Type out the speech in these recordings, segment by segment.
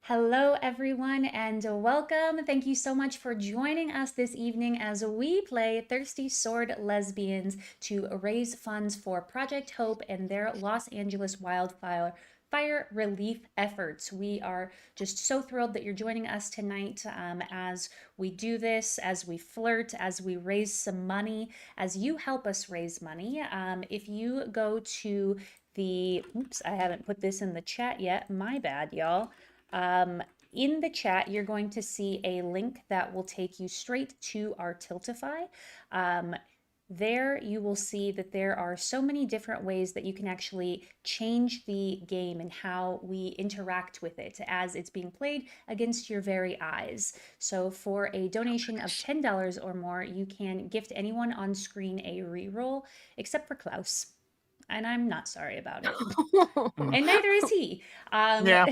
Hello, everyone, and welcome. Thank you so much for joining us this evening as we play Thirsty Sword Lesbians to raise funds for Project Hope and their Los Angeles wildfire relief efforts. We are just so thrilled that you're joining us tonight as we do this, as we flirt, as we raise some money, as you help us raise money. If you go to oops, I haven't put this in the chat yet. My bad, y'all. Um, in the chat, you're going to see a link that will take you straight to our Tiltify. Um, there you will see that there are so many different ways that you can actually change the game and how we interact with it as it's being played against your very eyes. So for a donation of $10 or more, you can gift anyone on screen a reroll, except for Klaus. And I'm not sorry about it. And neither is he. Um, Yeah.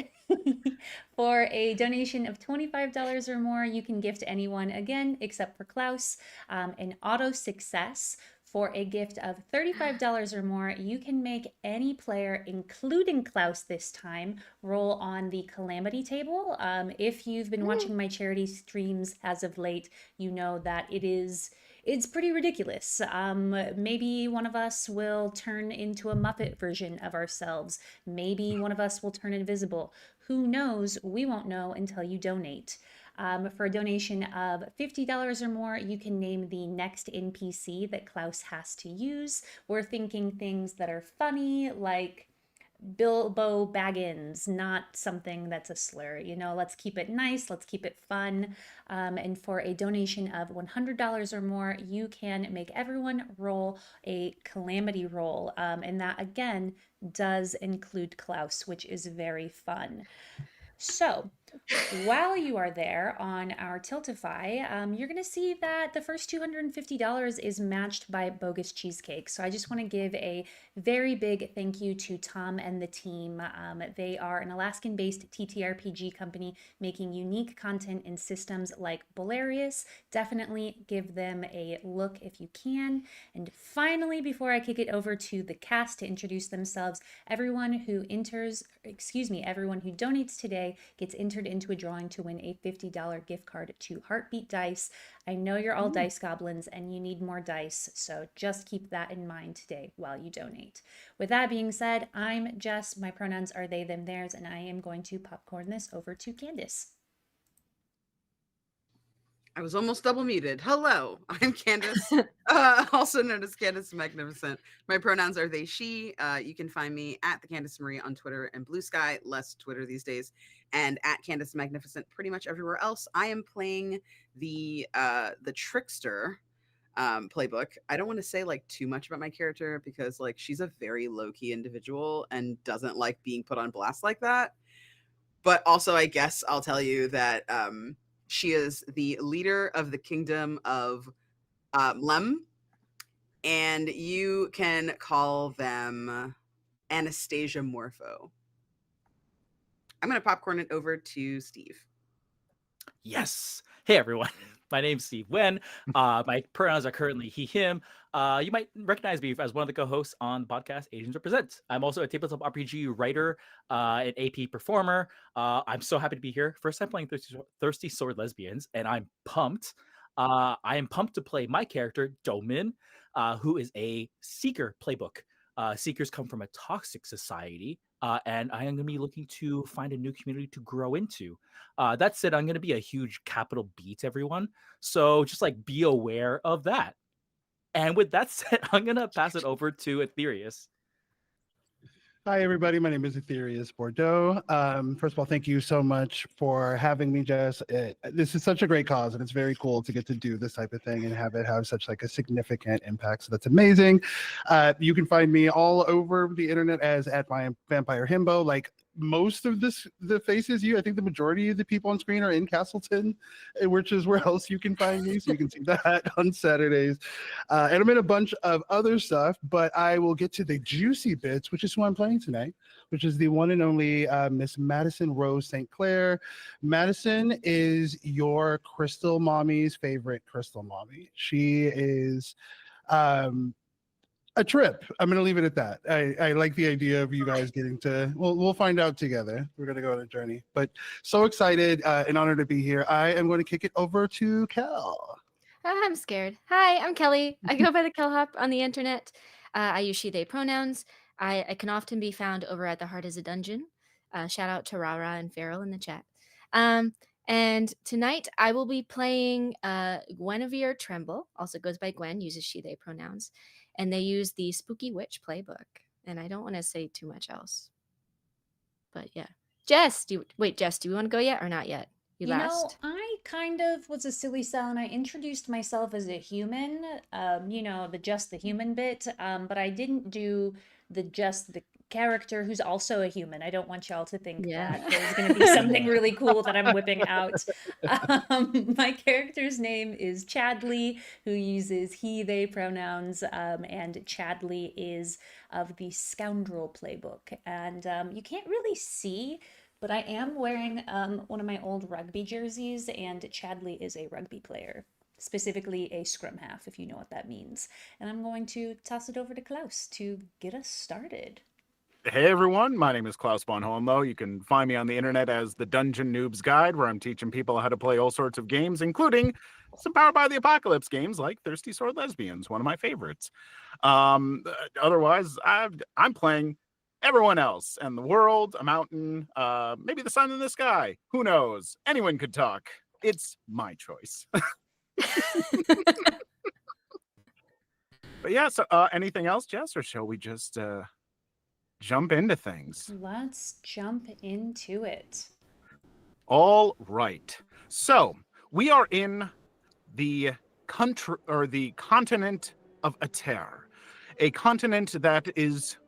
for a donation of $25 or more, you can gift anyone again, except for Klaus, an auto success. For a gift of $35 or more, you can make any player, including Klaus this time, roll on the calamity table. If you've been watching my charity streams as of late, you know that it's pretty ridiculous. Maybe one of us will turn into a Muppet version of ourselves. Maybe one of us will turn invisible. Who knows? We won't know until you donate. For a donation of $50 or more, you can name the next NPC that Klaus has to use. We're thinking things that are funny, like Bilbo Baggins, not something that's a slur. Let's keep it nice, let's keep it fun. And for a donation of $100 or more, you can make everyone roll a calamity roll. And that, again, does include Klaus, which is very fun. So, while you are there on our Tiltify, you're going to see that the first $250 is matched by Bogus Cheesecake. So I just want to give a very big thank you to Tom and the team. They are an Alaskan-based TTRPG company making unique content in systems like Bolarius. Definitely give them a look if you can. And finally, before I kick it over to the cast to introduce themselves, everyone who donates today gets entered into a drawing to win a $50 gift card to Heartbeat Dice. I know you're all dice goblins and you need more dice, so just keep that in mind today while you donate. With that being said, I'm Jess. My pronouns are they, them, theirs, and I am going to popcorn this over to Candace. I was almost double muted. Hello, I'm Candace, also known as Candace the Magnificent. My pronouns are they, she. You can find me at the Candace Marie on Twitter and Blue Sky, less Twitter these days, and at Candace Magnificent pretty much everywhere else. I am playing the Trickster playbook. I don't want to say like too much about my character because like she's a very low-key individual and doesn't like being put on blast like that. But also, I guess I'll tell you that she is the leader of the kingdom of Lem, and you can call them Anastasia Morpho. I'm going to popcorn it over to Steve. Yes. Hey, everyone. My name's Steve Wen. My pronouns are currently he, him. You might recognize me as one of the co-hosts on the podcast Asians Represent. I'm also a tabletop RPG writer, an AP performer. I'm so happy to be here. First time playing Thirsty Sword Lesbians, and I'm pumped. I am pumped to play my character, Domin, who is a Seeker playbook. Seekers come from a toxic society, and I am going to be looking to find a new community to grow into. That said, I'm going to be a huge capital B to everyone, so just like be aware of that. And with that said, I'm going to pass it over to Ethereus. Hi, everybody. My name is Ethereus Bordeaux. First of all, thank you so much for having me, Jess. This is such a great cause, and it's very cool to get to do this type of thing and have it have such like a significant impact. So that's amazing. You can find me all over the internet as at my Vampire Himbo. Like most of the faces, I think the majority of the people on screen are in Castleton, which is where else you can find me. So you can see that on Saturdays. And I'm in a bunch of other stuff, but I will get to the juicy bits, which is who I'm playing tonight, which is the one and only Miss Madison Rose St. Clair. Madison is your crystal mommy's favorite crystal mommy. She is a trip. I'm going to leave it at that. I like the idea of you guys getting to, we'll find out together. We're going to go on a journey, but so excited and honored to be here. I am going to kick it over to Kel. I'm scared. Hi, I'm Kelly. I go by the Kellhop on the internet. I use she, they pronouns. I can often be found over at The Heart is a Dungeon. Shout out to Rara and Farrell in the chat. And tonight I will be playing Guinevere Tremble, also goes by Gwen, uses she, they pronouns. And they use the Spooky Witch playbook. And I don't want to say too much else. But yeah. Jess, do you want to go yet or not yet? You last. I kind of was a silly cell and I introduced myself as a human, just the human bit, but I didn't do just the character who's also a human. I don't want y'all to think that there's going to be something really cool that I'm whipping out. My character's name is Chadley, who uses he, they pronouns, and Chadley is of the Scoundrel playbook. And you can't really see, but I am wearing one of my old rugby jerseys, and Chadley is a rugby player, specifically a scrum half, if you know what that means. And I'm going to toss it over to Klaus to get us started. Hey everyone, my name is Klaus von Hohenlohe. You can find me on the internet as the Dungeon Noob's Guide, where I'm teaching people how to play all sorts of games, including some Powered by the Apocalypse games like Thirsty Sword Lesbians, one of my favorites. Otherwise, I'm playing everyone else and the world, a mountain, maybe the sun in the sky. Who knows? Anyone could talk. It's my choice. But yeah, so anything else, Jess, or shall we just jump into things? Let's jump into it. All right. So we are in the country or the continent of Ater, a continent that is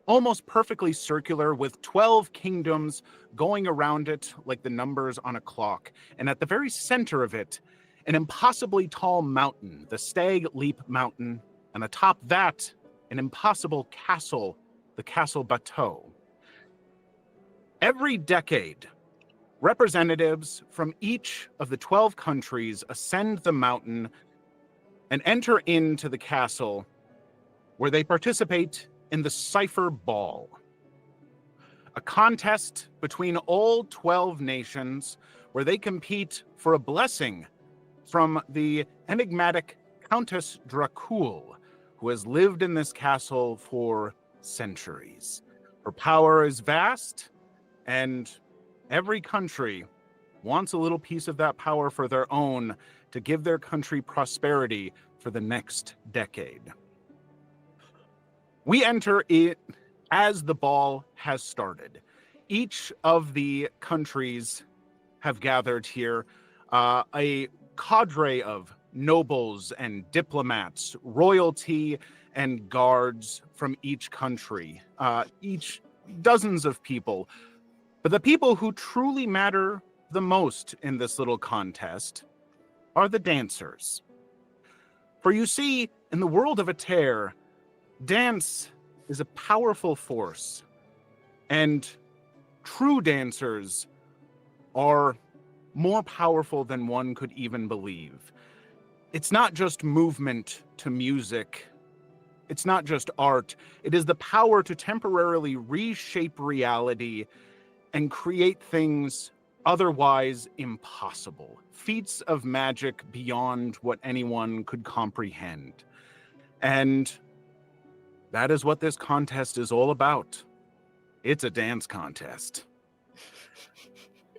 almost perfectly circular with 12 kingdoms going around it like the numbers on a clock. And at the very center of it, an impossibly tall mountain, the Stag Leap Mountain, and atop that, an impossible castle, the Castle Bateau. Every decade, representatives from each of the 12 countries ascend the mountain and enter into the castle, where they participate in the Cipher Ball, a contest between all 12 nations where they compete for a blessing from the enigmatic Countess Dracul, who has lived in this castle for centuries. Her power is vast, and every country wants a little piece of that power for their own to give their country prosperity for the next decade. We enter it as the ball has started. Each of the countries have gathered here, a cadre of nobles and diplomats, royalty and guards from each country, each dozens of people. But the people who truly matter the most in this little contest are the dancers. For you see, in the world of Ater, dance is a powerful force, and true dancers are more powerful than one could even believe. It's not just movement to music. It's not just art. It is the power to temporarily reshape reality and create things otherwise impossible. Feats of magic beyond what anyone could comprehend. And that is what this contest is all about. It's a dance contest.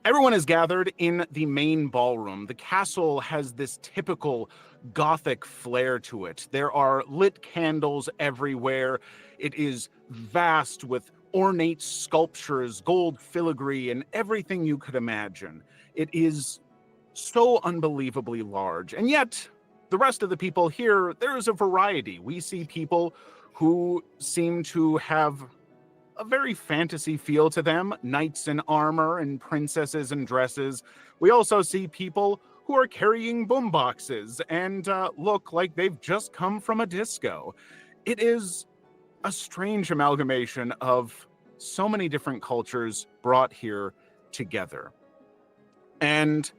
Everyone is gathered in the main ballroom. The castle has this typical Gothic flair to it. There are lit candles everywhere. It is vast with ornate sculptures, gold filigree, and everything you could imagine. It is so unbelievably large. And yet, the rest of the people here, there is a variety. We see people who seem to have a very fantasy feel to them, knights in armor and princesses in dresses. We also see people who are carrying boomboxes and look like they've just come from a disco. It is a strange amalgamation of so many different cultures brought here together. And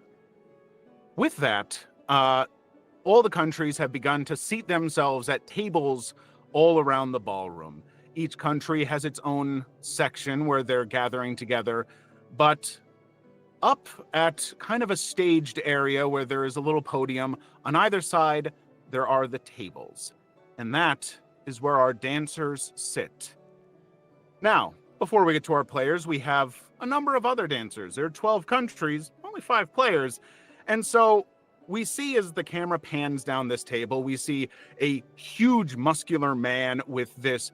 with that, all the countries have begun to seat themselves at tables all around the ballroom. Each country has its own section where they're gathering together, but up at kind of a staged area where there is a little podium, on either side, there are the tables. And that is where our dancers sit. Now, before we get to our players, we have a number of other dancers. There are 12 countries, only 5 players. And so we see as the camera pans down this table, we see a huge muscular man with this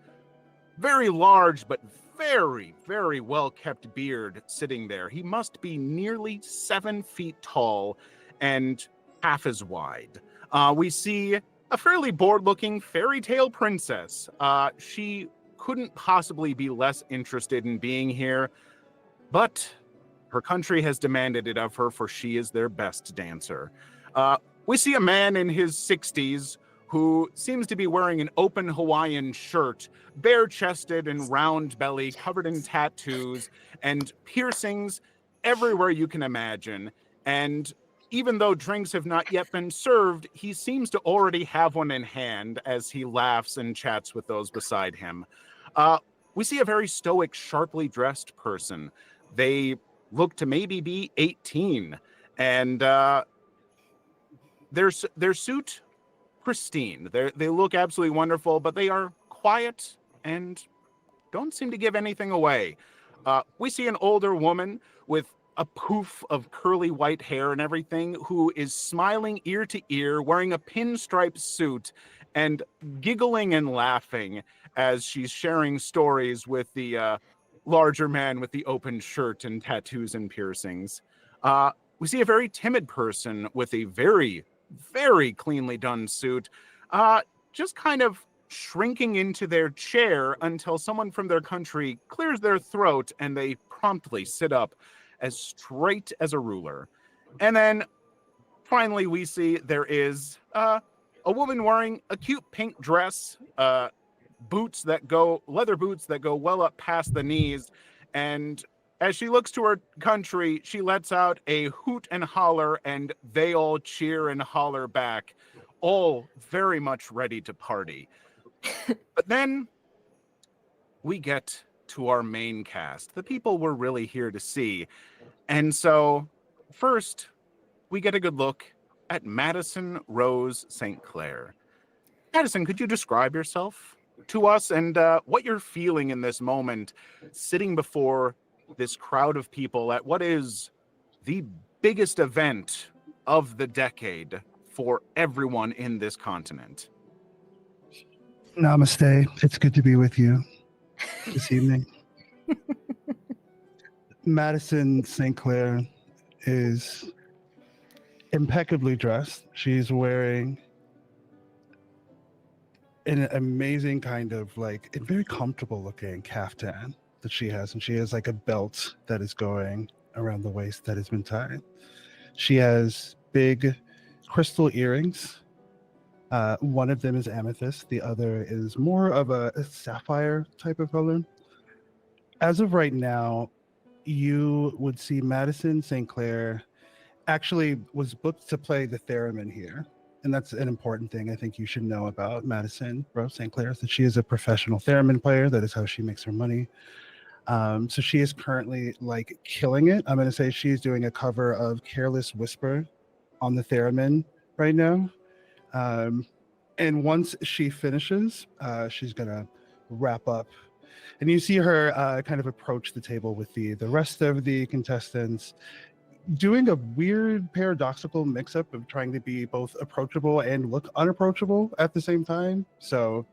very large but very, very well-kept beard sitting there. He must be nearly 7 feet tall and half as wide. We see a fairly bored-looking fairy tale princess. She couldn't possibly be less interested in being here, but her country has demanded it of her, for she is their best dancer. We see a man in his 60s who seems to be wearing an open Hawaiian shirt, bare-chested and round belly, covered in tattoos and piercings everywhere you can imagine. And even though drinks have not yet been served, he seems to already have one in hand as he laughs and chats with those beside him. We see a very stoic, sharply dressed person. They look to maybe be 18, and their suit pristine. They look absolutely wonderful, but they are quiet and don't seem to give anything away. We see an older woman with a poof of curly white hair and everything, who is smiling ear to ear, wearing a pinstripe suit and giggling and laughing as she's sharing stories with the larger man with the open shirt and tattoos and piercings. We see a very timid person with a very, very cleanly done suit, just kind of shrinking into their chair until someone from their country clears their throat and they promptly sit up as straight as a ruler. And then finally we see there is a woman wearing a cute pink dress, leather boots that go well up past the knees, and as she looks to her country, she lets out a hoot and holler, and they all cheer and holler back, all very much ready to party. But then we get to our main cast, the people we're really here to see. And so first, we get a good look at Madison Rose St. Clair. Madison, could you describe yourself to us and what you're feeling in this moment, sitting before this crowd of people at what is the biggest event of the decade for everyone in this continent? Namaste. It's good to be with you this evening. Madison St. Clair is impeccably dressed. She's wearing an amazing kind of like a very comfortable looking caftan that she has, and she has like a belt that is going around the waist that has been tied. She has big crystal earrings. One of them is amethyst, the other is more of a sapphire type of color. As of right now, you would see Madison St. Clair actually was booked to play the theremin here. And that's an important thing I think you should know about Madison Rose St. Clair, is that she is a professional theremin player. That is how she makes her money. So she is currently like killing it. I'm going to say she's doing a cover of Careless Whisper on the theremin right now. And once she finishes, she's going to wrap up. And you see her kind of approach the table with the rest of the contestants, doing a weird paradoxical mix-up of trying to be both approachable and look unapproachable at the same time. So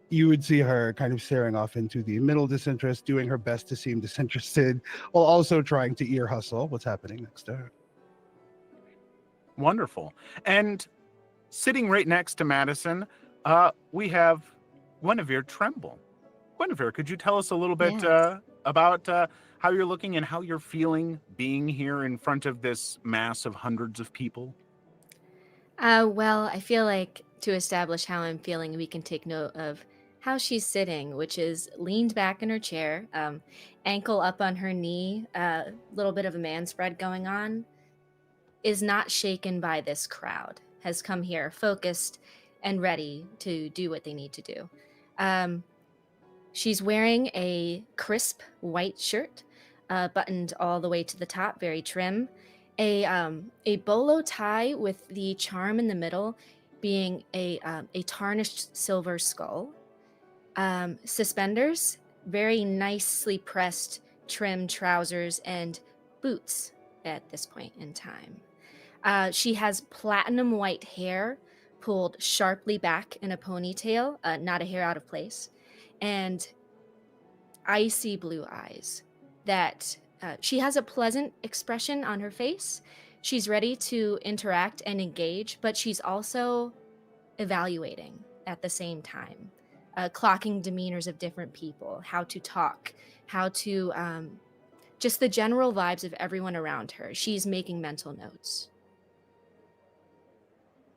you would see her kind of staring off into the middle disinterest, doing her best to seem disinterested, while also trying to ear hustle what's happening next to her. Wonderful. And sitting right next to Madison, we have Guinevere Tremble. Guinevere, could you tell us a little bit Yes. about how you're looking and how you're feeling being here in front of this mass of hundreds of people? Well, I feel like to establish how I'm feeling, we can take note of how she's sitting, which is leaned back in her chair, ankle up on her knee, a little bit of a man spread going on, is not shaken by this crowd, has come here focused and ready to do what they need to do. She's wearing a crisp white shirt, buttoned all the way to the top, very trim. A bolo tie with the charm in the middle being a tarnished silver skull. Suspenders, very nicely pressed, trim trousers, and boots at this point in time. She has platinum white hair pulled sharply back in a ponytail, not a hair out of place, and icy blue eyes that she has a pleasant expression on her face. She's ready to interact and engage, but she's also evaluating at the same time, clocking demeanors of different people, how to talk, how to just the general vibes of everyone around her. She's making mental notes.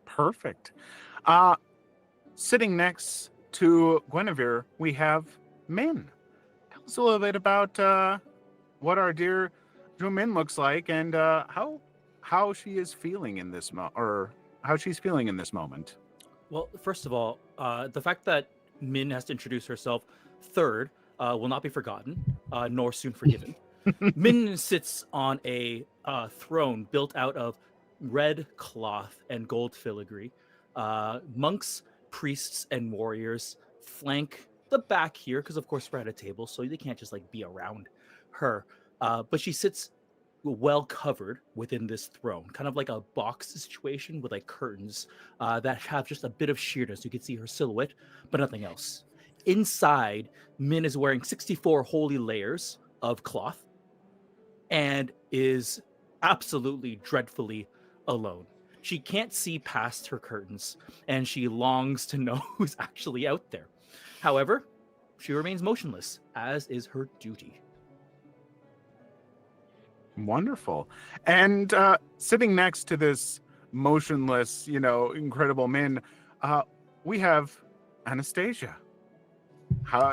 Perfect. Sitting next to Guinevere, we have Min. Tell us a little bit about what our dear Min looks like and how she is feeling in this how she's feeling in this moment. Well, first of all, the fact that Min has to introduce herself third will not be forgotten, nor soon forgiven. Min sits on a throne built out of red cloth and gold filigree. Monks, priests, and warriors flank the back here because, of course, we're at a table, so they can't just like be around her. But she sits well covered within this throne, kind of like a box situation with like curtains that have just a bit of sheerness. You can see her silhouette, but nothing else. Inside, Min is wearing 64 holy layers of cloth and is absolutely dreadfully alone. She can't see past her curtains, and she longs to know who's actually out there. However, she remains motionless, as is her duty. Wonderful. And sitting next to this motionless, incredible Min, we have Anastasia.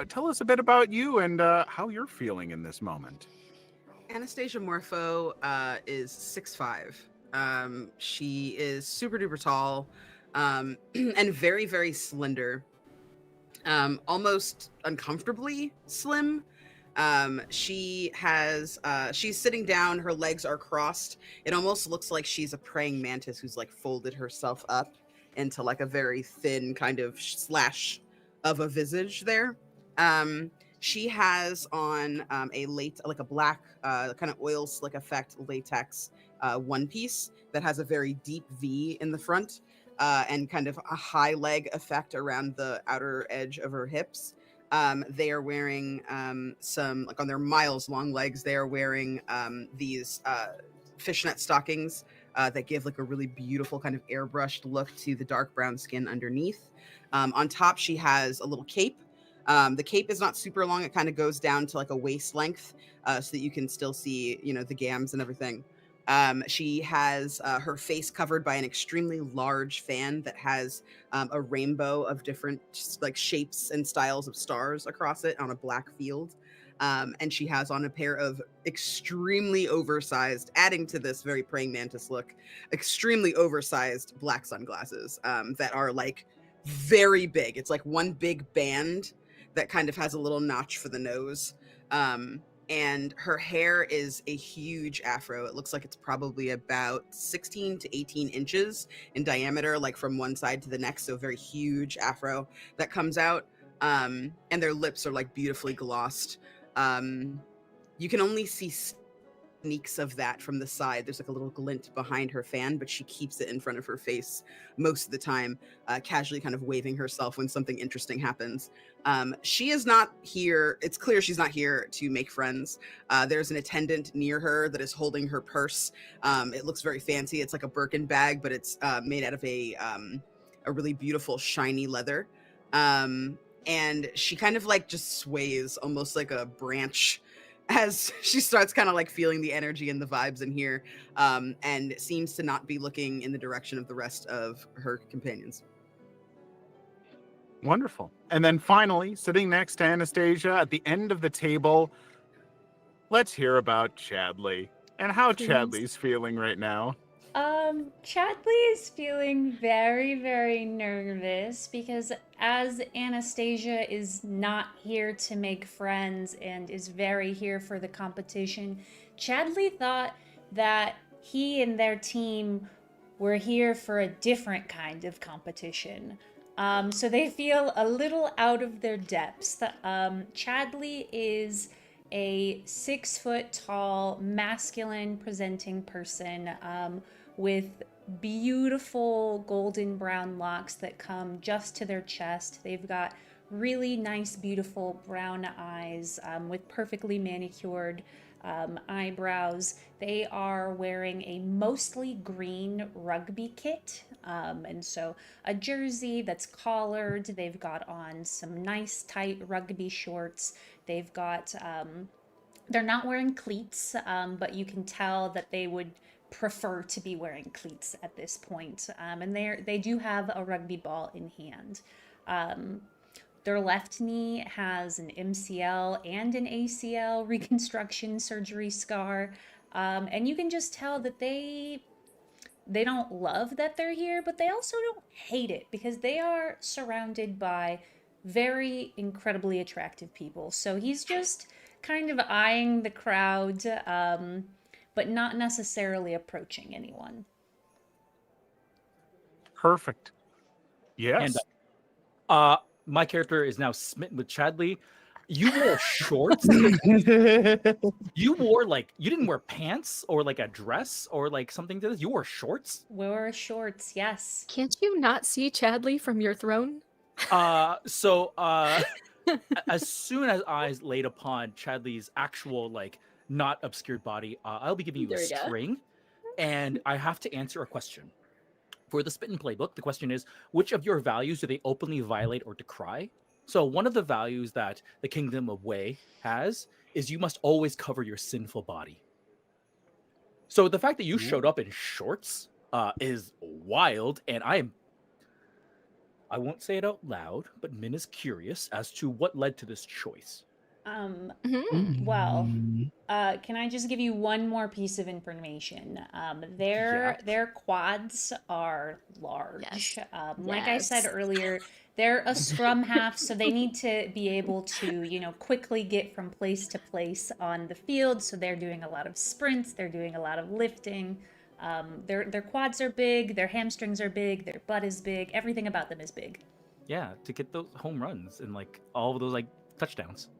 Tell us a bit about you and how you're feeling in this moment. Anastasia Morpho is 6'5". She is super duper tall and very, very slender, almost uncomfortably slim. She's sitting down, her legs are crossed. It almost looks like she's a praying mantis who's like folded herself up into like a very thin kind of slash of a visage there. She has on a black kind of oil slick effect latex one piece that has a very deep V in the front and kind of a high leg effect around the outer edge of her hips. They are wearing some, like on their miles long legs, they are wearing these fishnet stockings that give like a really beautiful kind of airbrushed look to the dark brown skin underneath. On top, she has a little cape. The cape is not super long. It kind of goes down to like a waist length so that you can still see, the gams and everything. She has her face covered by an extremely large fan that has a rainbow of different like shapes and styles of stars across it on a black field. And she has on a pair of extremely oversized, adding to this very praying mantis look, extremely oversized black sunglasses that are like very big. It's like one big band that kind of has a little notch for the nose. And her hair is a huge afro. It looks like it's probably about 16 to 18 inches in diameter, like from one side to the next. So a very huge afro that comes out. And their lips are like beautifully glossed. You can only see sneaks of that from the side. There's like a little glint behind her fan, but she keeps it in front of her face most of the time, casually kind of waving herself when something interesting happens. She is not here. It's clear she's not here to make friends. There's an attendant near her that is holding her purse. It looks very fancy. It's like a Birkin bag, but it's made out of a really beautiful shiny leather. And she kind of like just sways almost like a branch as she starts kind of like feeling the energy and the vibes in here, and seems to not be looking in the direction of the rest of her companions. Wonderful. And then finally, sitting next to Anastasia at the end of the table, let's hear about Chadley and how Please. Chadley's feeling right now. Chadley is feeling very, very nervous because as Anastasia is not here to make friends and is very here for the competition, Chadley thought that he and their team were here for a different kind of competition. So they feel a little out of their depths. Chadley is a 6 foot tall, masculine presenting person with beautiful golden brown locks that come just to their chest. They've got really nice, beautiful brown eyes with perfectly manicured eyebrows. They are wearing a mostly green rugby kit. And so a jersey that's collared. They've got on some nice tight rugby shorts. They've got, they're not wearing cleats, but you can tell that they would prefer to be wearing cleats at this point. And they do have a rugby ball in hand. Their left knee has an MCL and an ACL reconstruction surgery scar. And you can just tell that they don't love that they're here, but they also don't hate it because they are surrounded by very incredibly attractive people. So he's just kind of eyeing the crowd, but not necessarily approaching anyone. Perfect. Yes. And my character is now smitten with Chadley. You wore shorts. You wore you didn't wear pants or like a dress or like something to this. You wore shorts. Wore shorts, yes. Can't you not see Chadley from your throne? So as soon as eyes laid upon Chadley's actual not obscured body, I'll be giving you There a we go. string, and I have to answer a question. For the Spit and Playbook, the question is, which of your values do they openly violate or decry? So one of the values that the Kingdom of Wei has is you must always cover your sinful body. So the fact that you showed up in shorts is wild, and I won't say it out loud, but Min is curious as to what led to this choice. Well, can I just give you one more piece of information? Their quads are large. Yes. Like I said Yes. earlier, they're a scrum half, so they need to be able to, quickly get from place to place on the field. So they're doing a lot of sprints, they're doing a lot of lifting. Their quads are big, their hamstrings are big, their butt is big, everything about them is big. Yeah, to get those home runs and all of those touchdowns.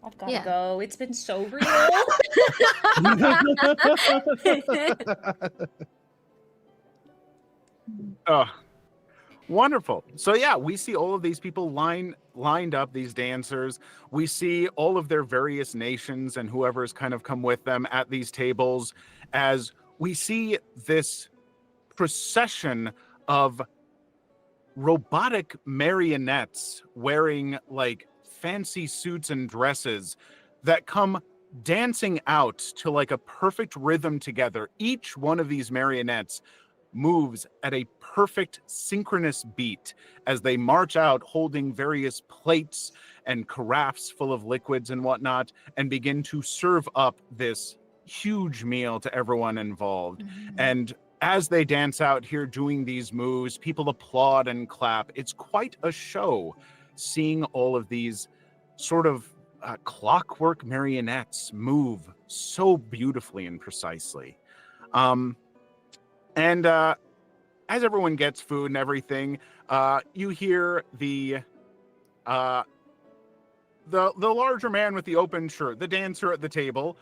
I've gotta Yeah. go. It's been so real. Wonderful. So yeah, we see all of these people lined up, these dancers. We see all of their various nations and whoever's kind of come with them at these tables, as we see this procession of robotic marionettes wearing fancy suits and dresses that come dancing out to a perfect rhythm together. Each one of these marionettes moves at a perfect synchronous beat as they march out holding various plates and carafes full of liquids and whatnot, and begin to serve up this huge meal to everyone involved. And as they dance out here doing these moves, people applaud and clap. It's quite a show seeing all of these sort of clockwork marionettes move so beautifully and precisely. And as everyone gets food and everything, you hear the larger man with the open shirt, the dancer at the table.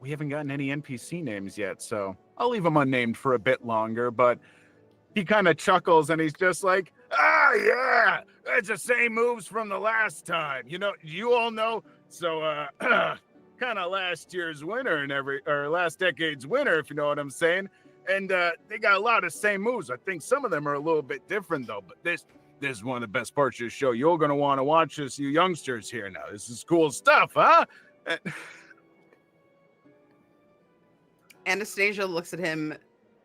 We haven't gotten any NPC names yet, so I'll leave him unnamed for a bit longer, but he kind of chuckles and he's just like, yeah, it's the same moves from the last time. You all know. So, kind of last year's winner or last decade's winner, if you know what I'm saying. And they got a lot of same moves. I think some of them are a little bit different though, but this is one of the best parts of the show. You're going to want to watch this, you youngsters here now. This is cool stuff, huh? Anastasia looks at him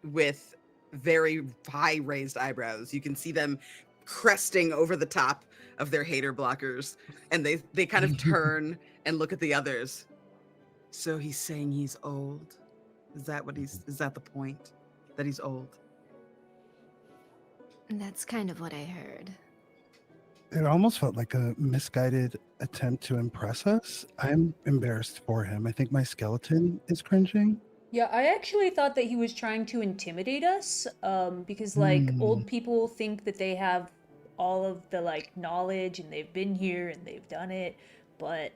with very high raised eyebrows. You can see them cresting over the top of their hater blockers, and they kind of turn and look at the others. So he's saying he's old? Is that the point? that he's old. That's kind of what I heard. It almost felt like a misguided attempt to impress us. I'm embarrassed for him. I think my skeleton is cringing. Yeah, I actually thought that he was trying to intimidate us, because like Hmm. old people think that they have all of the like knowledge and they've been here and they've done it, but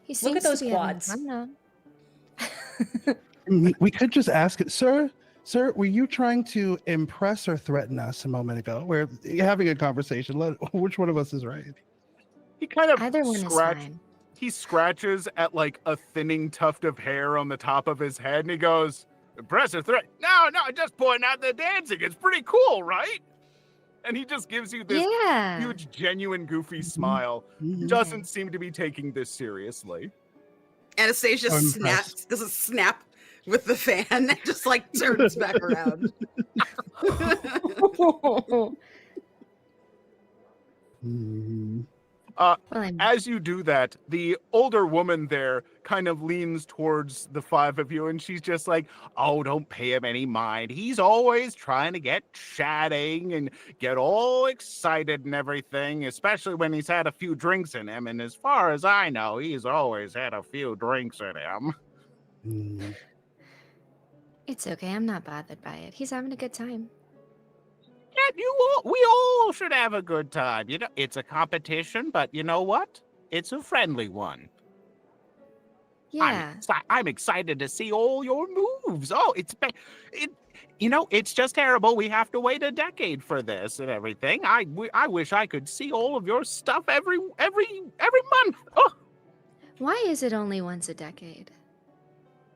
He Look seems at those to be having quads. fun We could just ask it, sir. Sir, were you trying to impress or threaten us a moment ago? We're having a conversation. Which one of us is right? He kind of Either one is fine. He scratches at like a thinning tuft of hair on the top of his head and he goes, impressive threat. No, just pointing out the dancing. It's pretty cool, right? And he just gives you this Yeah. huge, genuine, goofy smile. Mhm. Doesn't seem to be taking this seriously. Anastasia I'm snaps, impressed. does a snap with the fan and just like turns back around. Mhm. Well, I'm As you do that, the older woman there kind of leans towards the five of you and she's just like, oh, don't pay him any mind. He's always trying to get chatting and get all excited and everything, especially when he's had a few drinks in him. And as far as I know, he's always had a few drinks in him. Mm. It's okay. I'm not bothered by it. He's having a good time. Yeah, we all should have a good time. You know, it's a competition, but you know what? It's a friendly one. Yeah. I'm excited to see all your moves. Oh, it's just terrible. We have to wait a decade for this and everything. I wish I could see all of your stuff every month. Oh. Why is it only once a decade?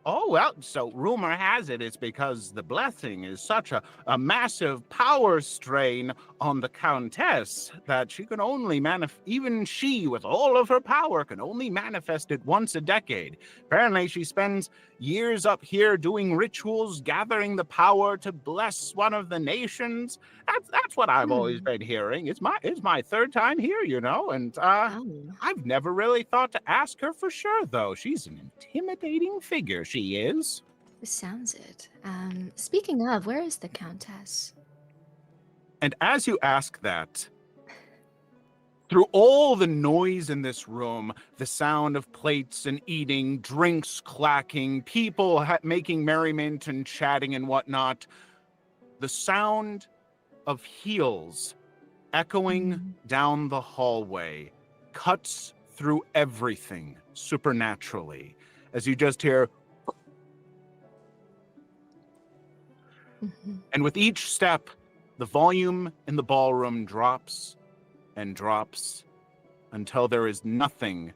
Oh, well, so rumor has it it's because the blessing is such a massive power strain on the Countess that she can only even she, with all of her power, can only manifest it once a decade. Apparently, she spends years up here doing rituals, gathering the power to bless one of the nations. That's what I've always been hearing. It's my third time here, you know, and Oh. I've never really thought to ask her for sure, though. She's an intimidating figure, she is. Sounds it. Speaking of, where is the Countess? And as you ask that, through all the noise in this room, the sound of plates and eating, drinks clacking, people making merriment and chatting and whatnot, the sound of heels echoing down the hallway cuts through everything supernaturally as you just hear. And with each step, the volume in the ballroom drops and drops until there is nothing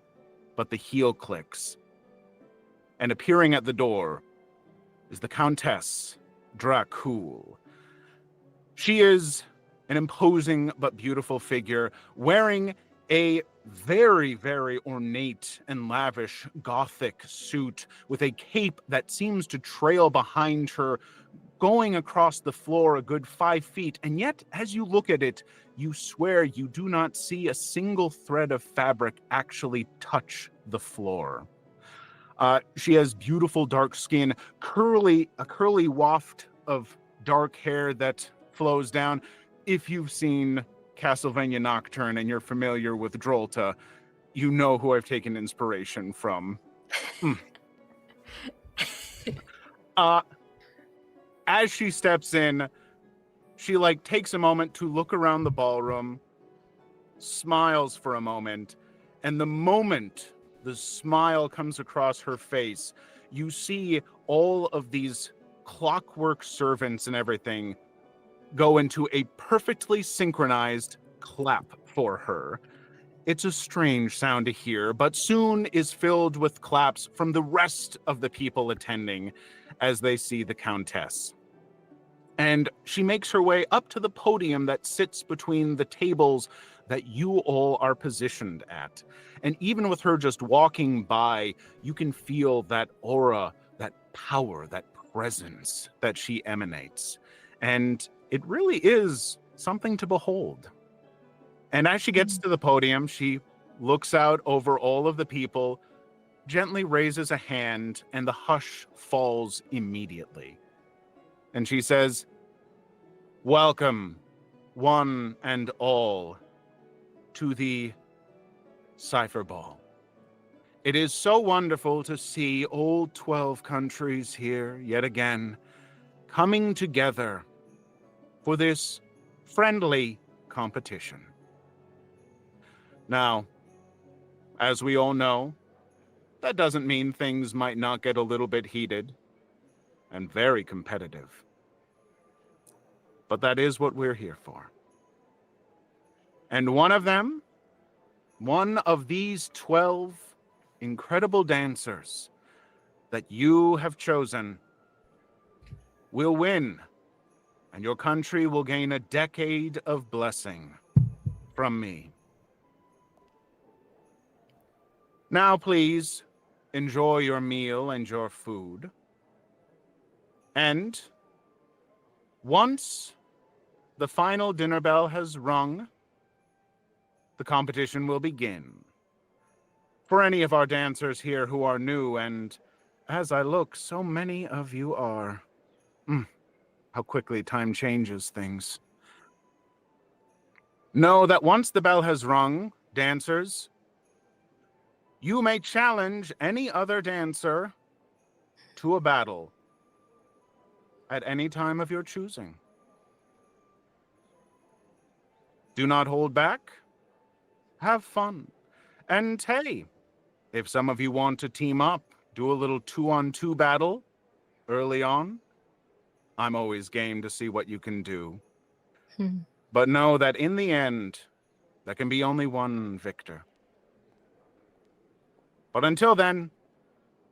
but the heel clicks. And appearing at the door is the Countess Dracul. She is an imposing but beautiful figure, wearing a very, very ornate and lavish Gothic suit with a cape that seems to trail behind her, going across the floor a good 5 feet. And yet, as you look at it, you swear you do not see a single thread of fabric actually touch the floor. She has beautiful dark skin, a curly waft of dark hair that flows down. If you've seen Castlevania Nocturne and you're familiar with Drolta, you know who I've taken inspiration from. As she steps in, she takes a moment to look around the ballroom, smiles for a moment, and the moment the smile comes across her face, you see all of these clockwork servants and everything go into a perfectly synchronized clap for her. It's a strange sound to hear, but soon is filled with claps from the rest of the people attending as they see the Countess. And she makes her way up to the podium that sits between the tables that you all are positioned at. And even with her just walking by, you can feel that aura, that power, that presence that she emanates. And it really is something to behold. And as she gets to the podium, she looks out over all of the people, gently raises a hand, and the hush falls immediately. And she says, "Welcome, one and all, to the Cipher Ball. It is so wonderful to see all 12 countries here yet again, coming together for this friendly competition. Now, as we all know, that doesn't mean things might not get a little bit heated and very competitive. But that is what we're here for. And one of these 12 incredible dancers that you have chosen will win, and your country will gain a decade of blessing from me. Now, please enjoy your meal and your food. And once the final dinner bell has rung, the competition will begin. For any of our dancers here who are new, and as I look, so many of you are. How quickly time changes things. Know that once the bell has rung, dancers, you may challenge any other dancer to a battle at any time of your choosing. Do not hold back. Have fun. And hey, if some of you want to team up, do a little 2-on-2 battle early on, I'm always game to see what you can do. But know that in the end, there can be only one victor. But until then,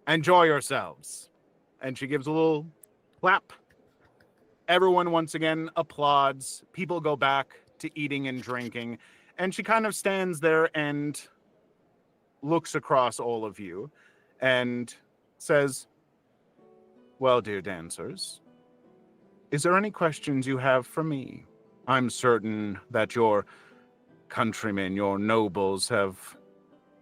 enjoy yourselves. And she gives a little clap. Everyone once again applauds. People go back to eating and drinking. And she kind of stands there and looks across all of you and says, "Well, dear dancers, is there any questions you have for me? I'm certain that your countrymen, your nobles, have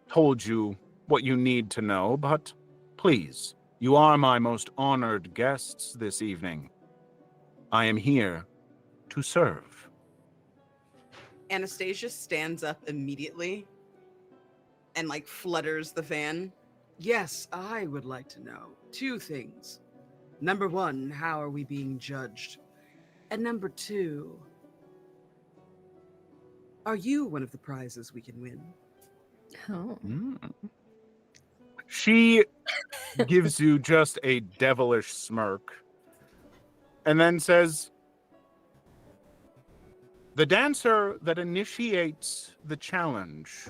told you what you need to know, but please, you are my most honored guests this evening. I am here to serve." Anastasia stands up immediately and like flutters the fan. "Yes, I would like to know 2 things. Number 1, how are we being judged? And number 2, are you one of the prizes we can win?" Oh. She gives you just a devilish smirk and then says, "The dancer that initiates the challenge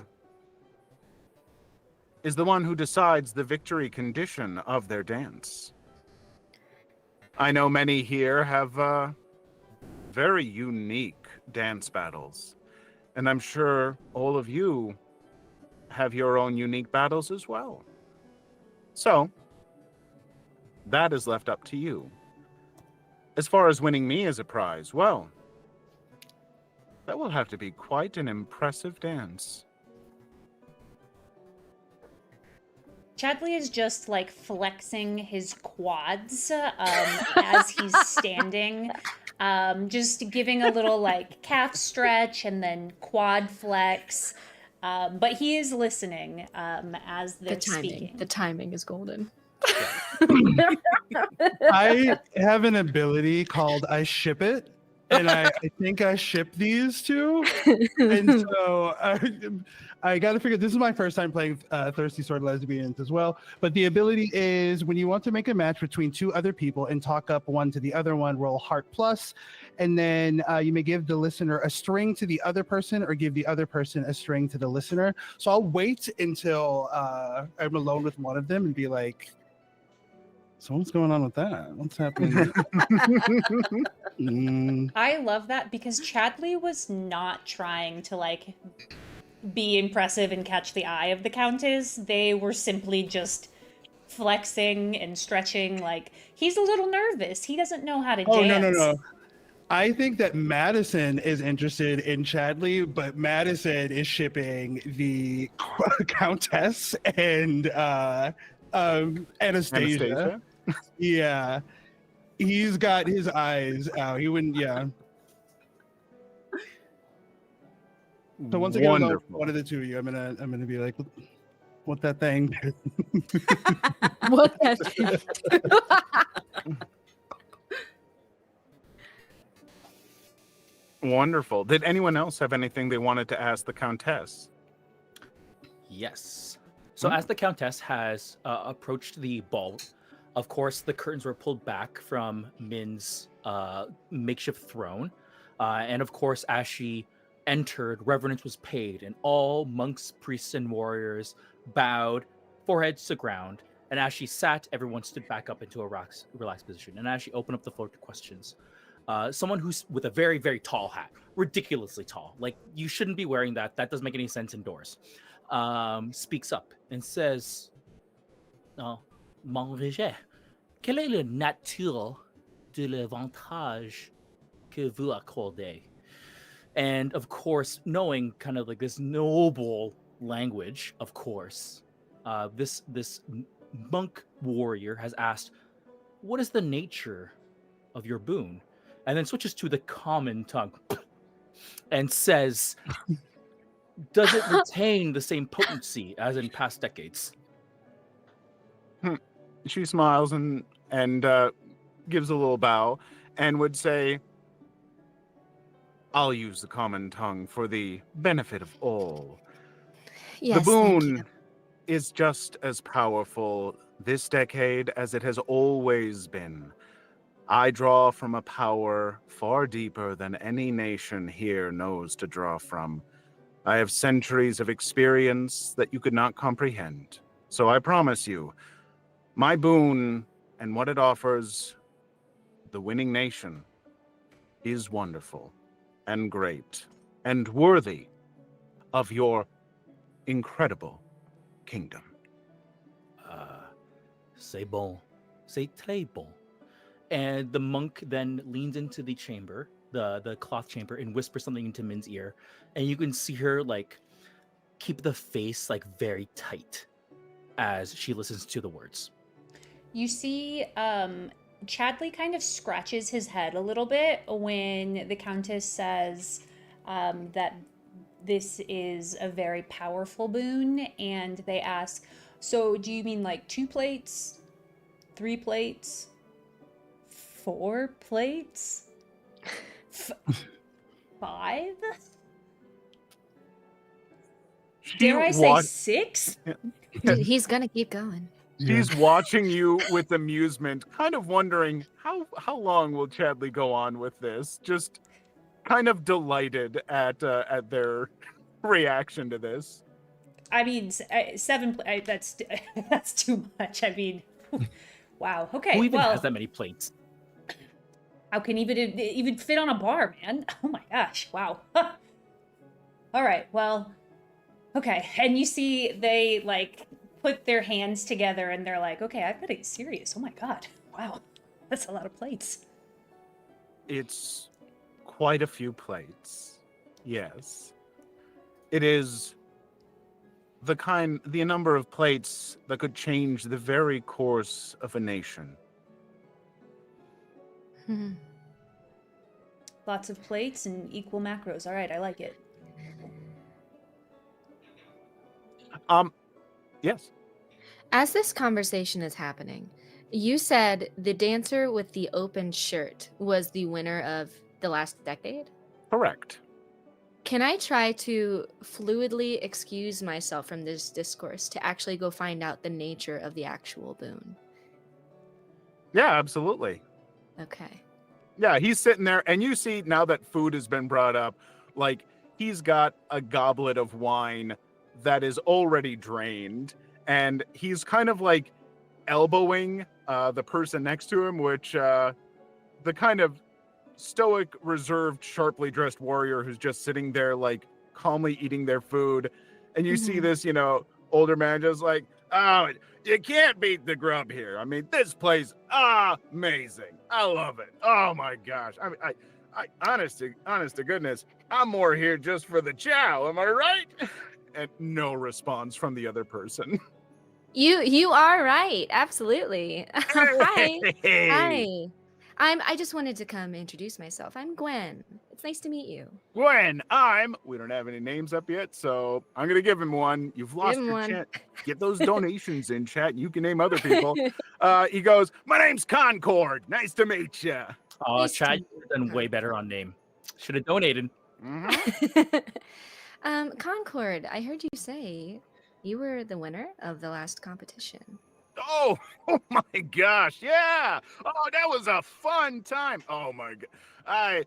is the one who decides the victory condition of their dance. I know many here have very unique dance battles, and I'm sure all of you have your own unique battles as well. So, that is left up to you. As far as winning me as a prize, well, that will have to be quite an impressive dance." Chadley is just like flexing his quads as he's standing, just giving a little like calf stretch and then quad flex. But he is listening as they're speaking. The timing is golden. I have an ability called I ship it, and I think I ship these two, and so I got to figure. This is my first time playing Thirsty Sword Lesbians as well. But the ability is when you want to make a match between 2 other people and talk up one to the other one, roll Heart Plus, and then you may give the listener a string to the other person or give the other person a string to the listener. So I'll wait until I'm alone with one of them and be like, "So what's going on with that? What's happening?" I love that because Chadley was not trying to like be impressive and catch the eye of the Countess. They were simply just flexing and stretching. Like, he's a little nervous. He doesn't know how to Oh, dance. no. I think that Madison is interested in Chadley, but Madison is shipping the Countess and Anastasia. Yeah. He's got his eyes out. He wouldn't, yeah. So once again, Wonderful. one of the two of you, I'm gonna be like, what that thing? What that Wonderful. Did anyone else have anything they wanted to ask the Countess? Yes. So as the Countess has approached the ball, of course, the curtains were pulled back from Min's makeshift throne. And of course, as she entered, reverence was paid, and all monks, priests, and warriors bowed, foreheads to ground. And as she sat, everyone stood back up into a relaxed position. And as she opened up the floor to questions, someone who's with a very, very tall hat, ridiculously tall, like you shouldn't be wearing that. That doesn't make any sense indoors. Speaks up and says, "Oh, mon régé, quelle est la nature de l'avantage que vous accordez?" And of course, knowing kind of like this noble language, of course, this monk warrior has asked, "What is the nature of your boon?" And then switches to the common tongue and says, "Does it retain the same potency as in past decades?" She smiles and gives a little bow and would say, "I'll use the common tongue for the benefit of all. Yes, The thank boon you. is just as powerful this decade as it has always been. I draw from a power far deeper than any nation here knows to draw from. I have centuries of experience that you could not comprehend. So I promise you, my boon and what it offers the winning nation is wonderful and great and worthy of your incredible kingdom." C'est bon. C'est très bon. And the monk then leans into the chamber, the cloth chamber, and whispers something into Min's ear. And you can see her like keep the face like very tight as she listens to the words. You see, Chadley kind of scratches his head a little bit when the Countess says that this is a very powerful boon, and they ask, "So do you mean like 2 plates, 3 plates, 4 plates, 5? Dare I say 6? Dude, he's gonna keep going. She's watching you with amusement, kind of wondering how long will Chadley go on with this? Just kind of delighted at their reaction to this. I mean, 7. That's too much. I mean, wow. Okay. Who even well, has that many plates? how can even fit on a bar, man? Oh my gosh! Wow. All right. Well, okay. And you see, they like put their hands together, and they're like, "Okay, I've got to get serious. Oh my god! Wow, that's a lot of plates." It's quite a few plates. Yes. It is the number of plates that could change the very course of a nation. Hmm. Lots of plates and equal macros. All right, I like it. Yes. As this conversation is happening, you said the dancer with the open shirt was the winner of the last decade? Correct. Can I try to fluidly excuse myself from this discourse to actually go find out the nature of the actual boon? Yeah, absolutely. Okay. Yeah, he's sitting there, and you see now that food has been brought up, like he's got a goblet of wine that is already drained, and he's kind of like elbowing the person next to him, which the kind of stoic, reserved, sharply dressed warrior who's just sitting there like calmly eating their food. And you see this, older man just like, "Oh, you can't beat the grub here. I mean, this place, amazing. I love it. Oh my gosh. Honest to goodness, I'm more here just for the chow. Am I right? And no response from the other person. You are right. Absolutely. Hi. Hey, Hi. I just wanted to come introduce myself. I'm Gwen. It's nice to meet you. Gwen, we don't have any names up yet, so I'm going to give him one. You've lost him your one. chance. Get those donations in, chat. You can name other people. He goes, my name's Concord. Nice to meet you. Oh, Nice to Chad, meet you've done way better on name. Should have donated. Concord, I heard you say you were the winner of the last competition. Oh my gosh, yeah. Oh, that was a fun time. Oh my god.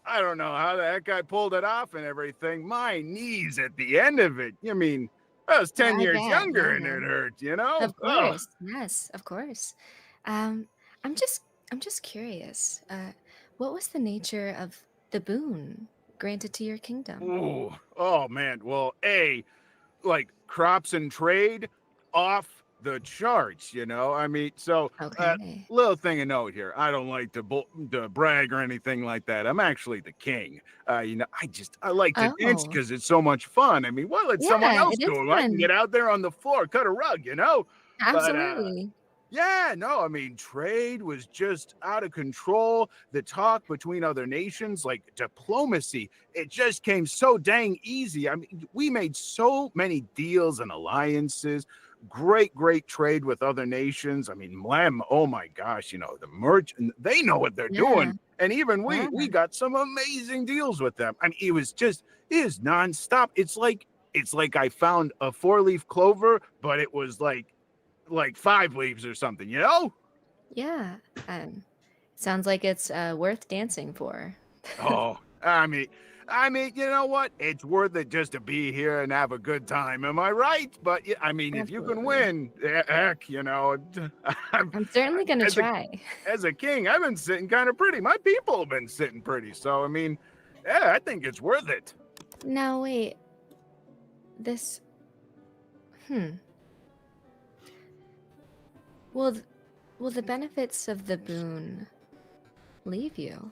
I don't know how the heck I pulled it off and everything. My knees at the end of it. I mean, I was 10 I years bet, younger and yeah. it hurt, you know? Of Ugh. course. Yes, of course. I'm just curious. What was the nature of the boon granted to your kingdom? Ooh. Oh man. Well, like crops and trade off the charts, you know. I mean, so Okay. little thing of note here. I don't like to brag or anything like that. I'm actually the king. I like to dance Oh. because it's so much fun. I mean, well, let someone Yeah, else it is do it. I can fun. get out there on the floor, cut a rug, you know. Absolutely. Yeah, no, I mean, trade was just out of control. The talk between other nations, like diplomacy, it just came so dang easy. I mean, we made so many deals and alliances, great trade with other nations. I mean, oh my gosh, the merchant, they know what they're Yeah. doing. And even we Yeah. got some amazing deals with them. I mean, it is nonstop. It's like I found a 4-leaf clover, but it was like 5 leaves or something, you know? Yeah. Sounds like it's worth dancing for. Oh, I mean, you know what? It's worth it just to be here and have a good time. Am I right? But I mean, if you can Absolutely. win, heck, I'm certainly gonna as try. as a king, I've been sitting kind of pretty. My people have been sitting pretty. So I mean, yeah, I think it's worth it. Now wait. This. Will the benefits of the boon leave you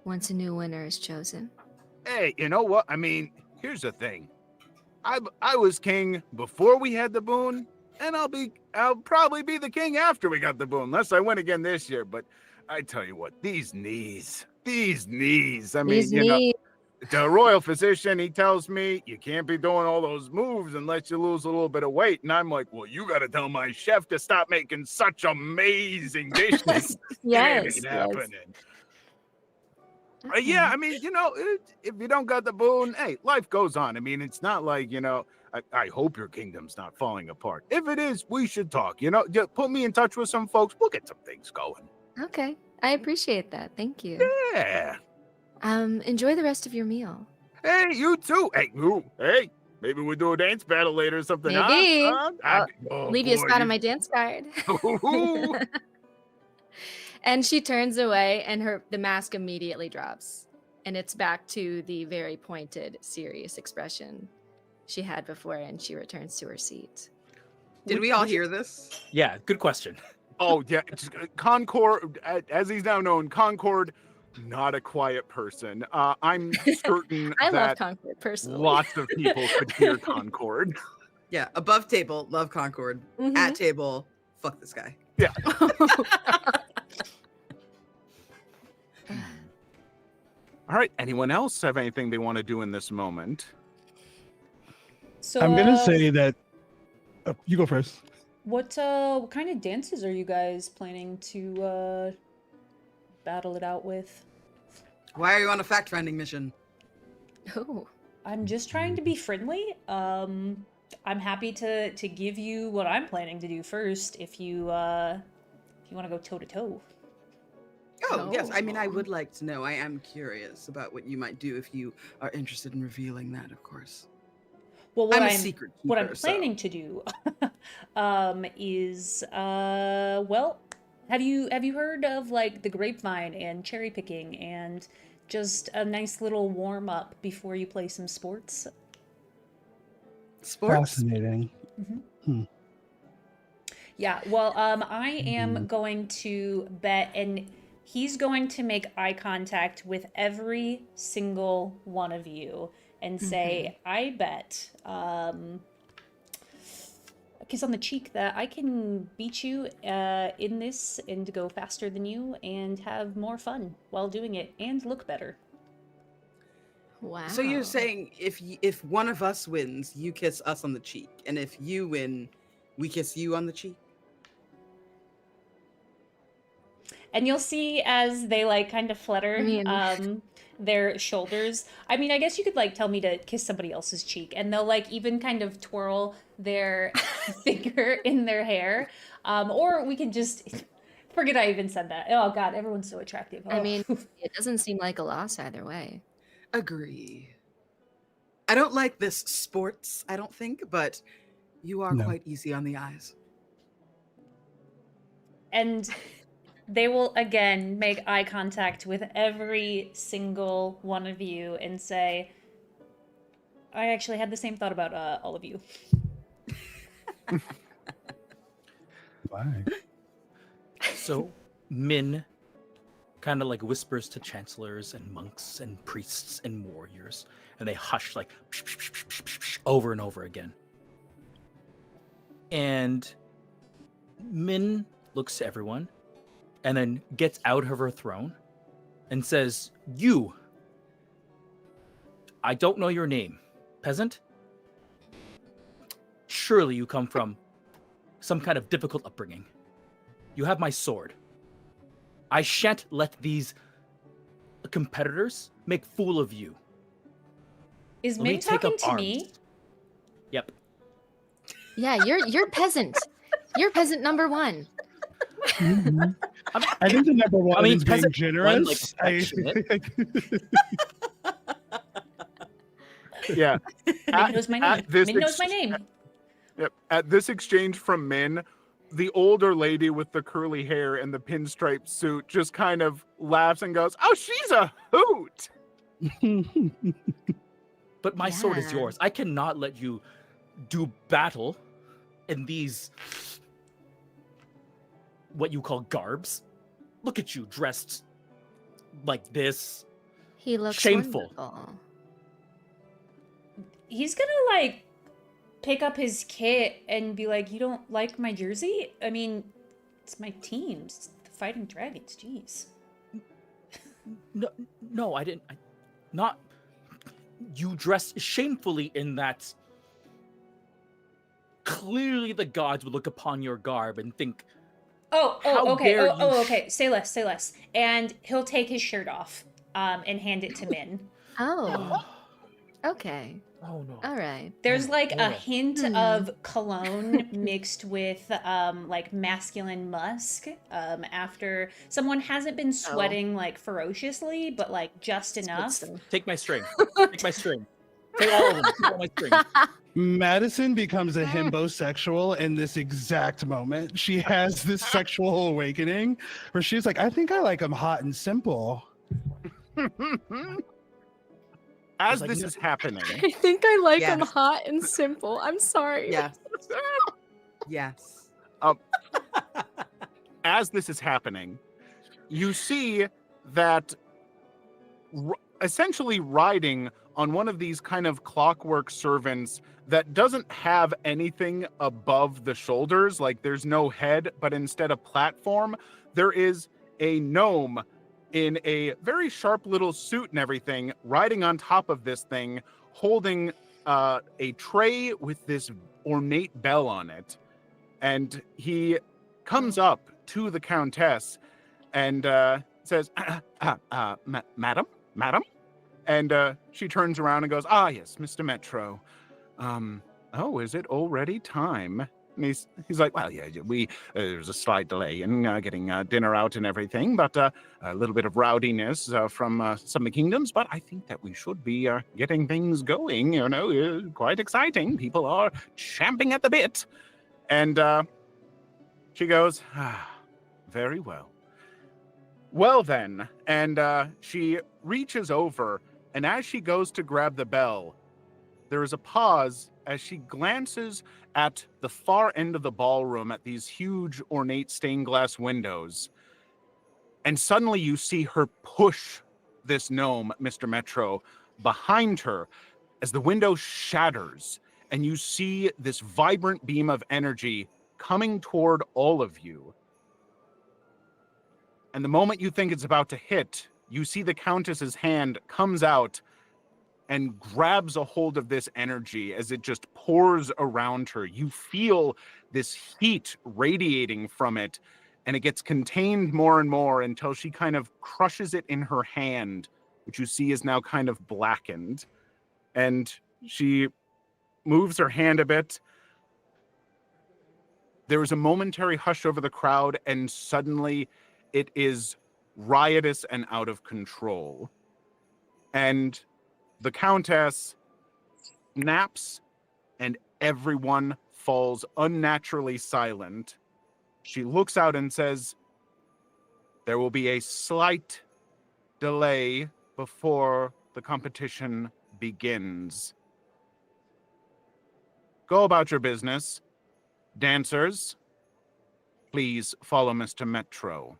once a new winner is chosen? Hey, you know what? I mean, here's the thing. I was king before we had the boon, and I'll probably be the king after we got the boon, unless I win again this year. But I tell you what, these knees. I mean, These knees. The royal physician, he tells me you can't be doing all those moves unless you lose a little bit of weight. And I'm like, well, you got to tell my chef to stop making such amazing dishes. Yes. It ain't happening. Okay. Yeah, I mean, if you don't got the boon, hey, life goes on. I mean, it's not like, I hope your kingdom's not falling apart. If it is, we should talk. Just put me in touch with some folks. We'll get some things going. Okay. I appreciate that. Thank you. Yeah. Enjoy the rest of your meal. Hey, you too. Hey, maybe we'll do a dance battle later or something. Maybe. Huh? Leave you a spot on my dance card. And she turns away, and the mask immediately drops, and it's back to the very pointed, serious expression she had before, and she returns to her seat. Did we all hear this? Yeah, good question. Oh, yeah. Concord, as he's now known, Concord, not a quiet person. I'm certain I love that Concord personally. lots of people could hear Concord. Yeah, above table, love Concord. Mhm. At table, fuck this guy. Yeah. All right. Anyone else have anything they want to do in this moment? So I'm gonna say that. You go first. what kind of dances are you guys planning to battle it out with? Why are you on a fact-finding mission? Oh. I'm just trying to be friendly. I'm happy to give you what I'm planning to do first if you want to go toe to toe. Oh, yes. I mean, I Oh. would like to know. I am curious about what you might do if you are interested in revealing that, of course. Well, what I'm a I'm secret what I'm keeper, so- planning to do is well, have you heard of like the grapevine and cherry picking and just a nice little warm up before you play some sports? Sports? Fascinating. Yeah, well, I am going to bet, and he's going to make eye contact with every single one of you and say, I bet, a kiss on the cheek, that I can beat you in this and go faster than you and have more fun while doing it and look better. Wow. So you're saying if one of us wins, you kiss us on the cheek, and if you win, we kiss you on the cheek? And you'll see as they like kind of flutter I mean- their shoulders. I mean, I guess you could like tell me to kiss somebody else's cheek, and they'll like even kind of twirl their finger in their hair. Or we can just forget I even said that. Oh God, everyone's so attractive. I Oh. mean, it doesn't seem like a loss either way. Agree. I don't like this sports, I don't think, but you are No. quite easy on the eyes. And they will again make eye contact with every single one of you and say, I actually had the same thought about all of you. Why? So Min kind of like whispers to chancellors and monks and priests and warriors, and they hush like psh, psh, psh, psh, psh, psh, over and over again. And Min looks to everyone and then gets out of her throne and says, "You, I don't know your name, peasant. Surely you come from some kind of difficult upbringing. You have my sword. I shan't let these competitors make fool of you. Is Let me Min take talking up to me? arms." Yep. Yeah, you're peasant. You're peasant number one. Mhm. I think the number one mean, is being peasant one, like, generous. Yeah. Min knows my name. at this Min knows my name. Yep. At this exchange from Min, the older lady with the curly hair and the pinstripe suit just kind of laughs and goes, "Oh, she's a hoot." But my sword is Yeah. yours. I cannot let you do battle in these what you call garbs. Look at you dressed like this. He looks Shameful. wonderful. He's gonna like pick up his kit and be like, "You don't like my jersey? I mean, it's my team. It's the Fighting Dragons. Jeez." No, I didn't. Not you dress shamefully in that. Clearly, the gods would look upon your garb and think, How Okay. dare you Okay. Say less. Say less. And he'll take his shirt off, and hand it to Min. Oh, okay. "Oh no." All right. There's like a Oh. hint Hmm. of cologne mixed with like masculine musk. After someone hasn't been sweating like ferociously, but like just It's good enough. stuff. Take my string. Take my string. Take all of them. Take all my string. Madison becomes a himbosexual in this exact moment. She has this sexual awakening where she's like, I think I like them hot and simple. As like, this "No." is happening, I think I like them Yes. hot and simple. I'm sorry. Yes. Yes. as this is happening, you see that essentially riding on one of these kind of clockwork servants that doesn't have anything above the shoulders, like there's no head, but instead a platform, there is a gnome in a very sharp little suit and everything, riding on top of this thing, holding a tray with this ornate bell on it. And he comes up to the countess and says, madam? And she turns around and goes, "Ah, yes, Mr. Metro. Oh, is it already time?" And he's like, "Well, yeah, there's a slight delay in getting dinner out and everything, but a little bit of rowdiness from some of the kingdoms, but I think that we should be getting things going, quite exciting. People are champing at the bit." And she goes, "Very well. Well then," and she reaches over, and as she goes to grab the bell, there is a pause as she glances at the far end of the ballroom at these huge ornate stained glass windows. And suddenly you see her push this gnome, Mr. Metro, behind her as the window shatters, and you see this vibrant beam of energy coming toward all of you. And the moment you think it's about to hit, you see the Countess's hand comes out and grabs a hold of this energy as it just pours around her. You feel this heat radiating from it, and it gets contained more and more until she kind of crushes it in her hand, which you see is now kind of blackened. And she moves her hand a bit. There is a momentary hush over the crowd, and suddenly it is riotous and out of control. And the Countess snaps, and everyone falls unnaturally silent. She looks out and says, "There will be a slight delay before the competition begins. Go about your business. Dancers, please follow Mr. Metro.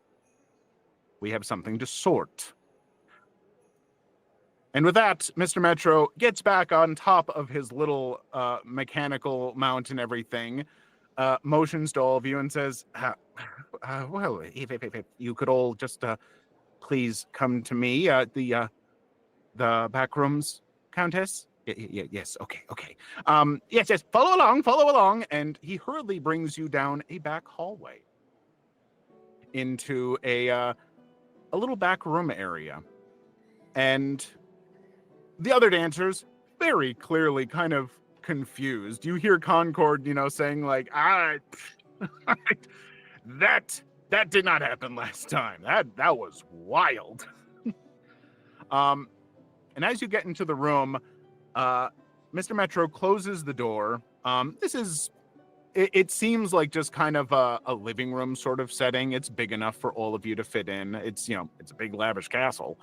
We have something to sort." And with that, Mr. Metro gets back on top of his little mechanical mount and everything, motions to all of you and says, well, if you could all just please come to me, the back rooms, Countess? Yes, okay. Yes, follow along. And he hurriedly brings you down a back hallway into a little back room area. And the other dancers, very clearly kind of confused. You hear Concord, saying like, that did not happen last time. That was wild. And as you get into the room, Mr. Metro closes the door. It seems like just kind of a living room sort of setting. It's big enough for all of you to fit in. It's a big lavish castle.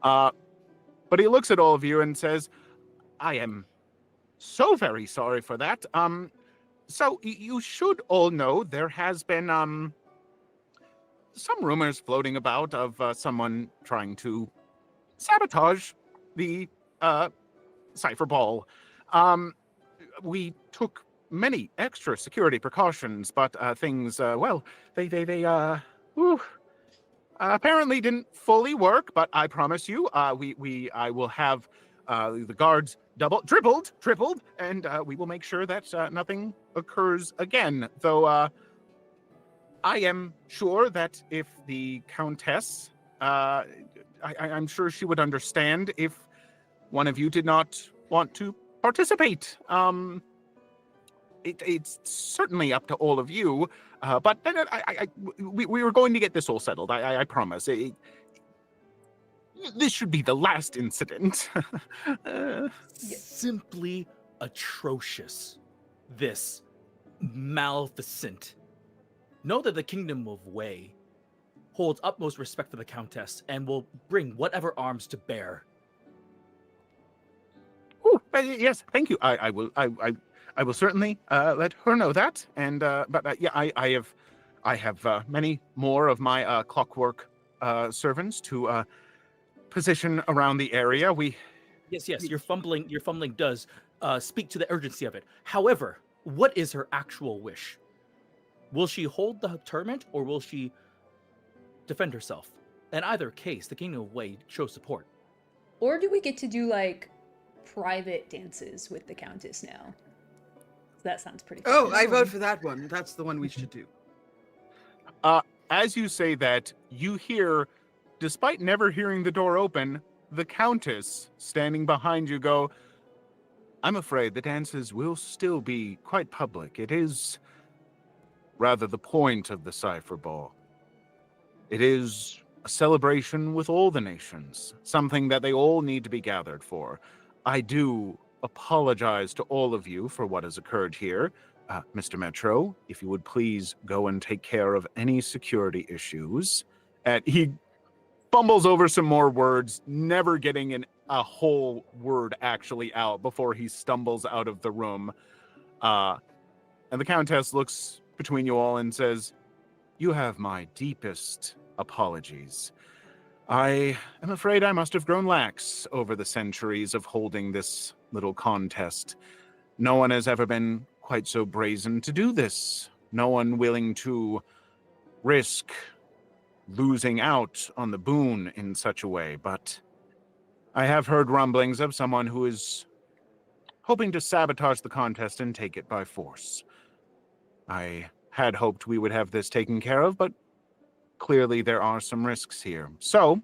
But he looks at all of you and says, "I am so very sorry for that. So you should all know there has been some rumors floating about of someone trying to sabotage the Cypher Ball. We took many extra security precautions, but things, they apparently didn't fully work. But I promise you, I will have the guards tripled, and we will make sure that nothing occurs again. Though I am sure that if the Countess, I'm sure she would understand if one of you did not want to participate. It's certainly up to all of you, but we were going to get this all settled. I promise. This should be the last incident. Simply atrocious. This Maleficent. Know that the Kingdom of Wei holds utmost respect for the Countess and will bring whatever arms to bear. Oh, yes, thank you. I will certainly let her know that. And but I have many more of my clockwork servants to position around the area. Yes, your fumbling does speak to the urgency of it. However, what is her actual wish? Will she hold the tournament or will she defend herself? In either case, the Kingdom of Wei shows support. Or do we get to do like private dances with the Countess now? That sounds pretty cool. Oh, I vote for that one. That's the one we should do. As you say that, you hear, despite never hearing the door open, the Countess standing behind you go, "I'm afraid the dances will still be quite public. It is rather the point of the Cypher Ball. It is a celebration with all the nations, something that they all need to be gathered for. I do apologize to all of you for what has occurred here. Mr. Metro, if you would please go and take care of any security issues." And he fumbles over some more words, never getting a whole word actually out before he stumbles out of the room. And the Countess looks between you all and says, "You have my deepest apologies. I am afraid I must have grown lax over the centuries of holding this little contest. No one has ever been quite so brazen to do this. No one willing to risk losing out on the boon in such a way, but I have heard rumblings of someone who is hoping to sabotage the contest and take it by force. I had hoped we would have this taken care of, but clearly there are some risks here. So,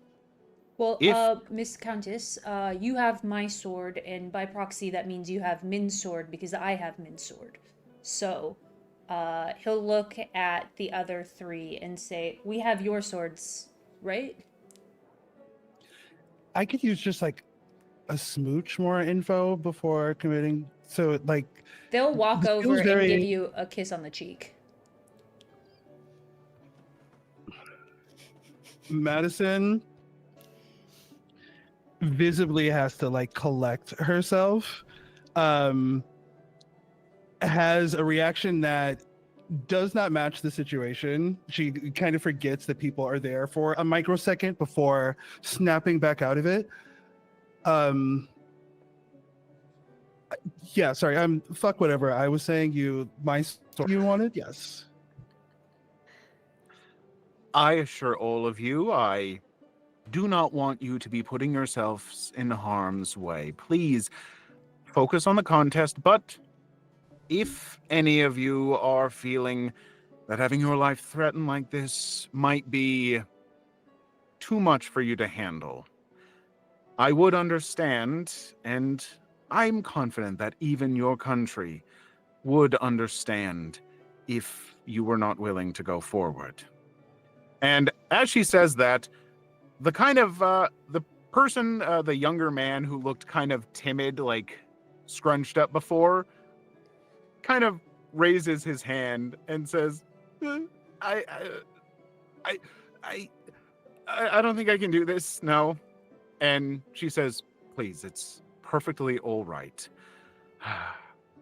Well, if Miss Countess, you have my sword, and by proxy, that means you have Min's sword because I have Min's sword. So, he'll look at the other three and say, "We have your swords, right?" I could use just like a smooch more info before committing. So like They'll walk this over feels and give very you a kiss on the cheek. Madison visibly has to like collect herself. Has a reaction that does not match the situation. She kind of forgets that people are there for a microsecond before snapping back out of it. Yeah, sorry. Fuck whatever. I was saying my story you wanted? Yes. I assure all of you, I do not want you to be putting yourselves in harm's way. Please focus on the contest, but if any of you are feeling that having your life threatened like this might be too much for you to handle, I would understand, and I'm confident that even your country would understand if you were not willing to go forward. And as she says that, the kind of, the person, the younger man who looked kind of timid, like scrunched up before, kind of raises his hand and says, I don't think I can do this, no. And she says, please, it's perfectly all right.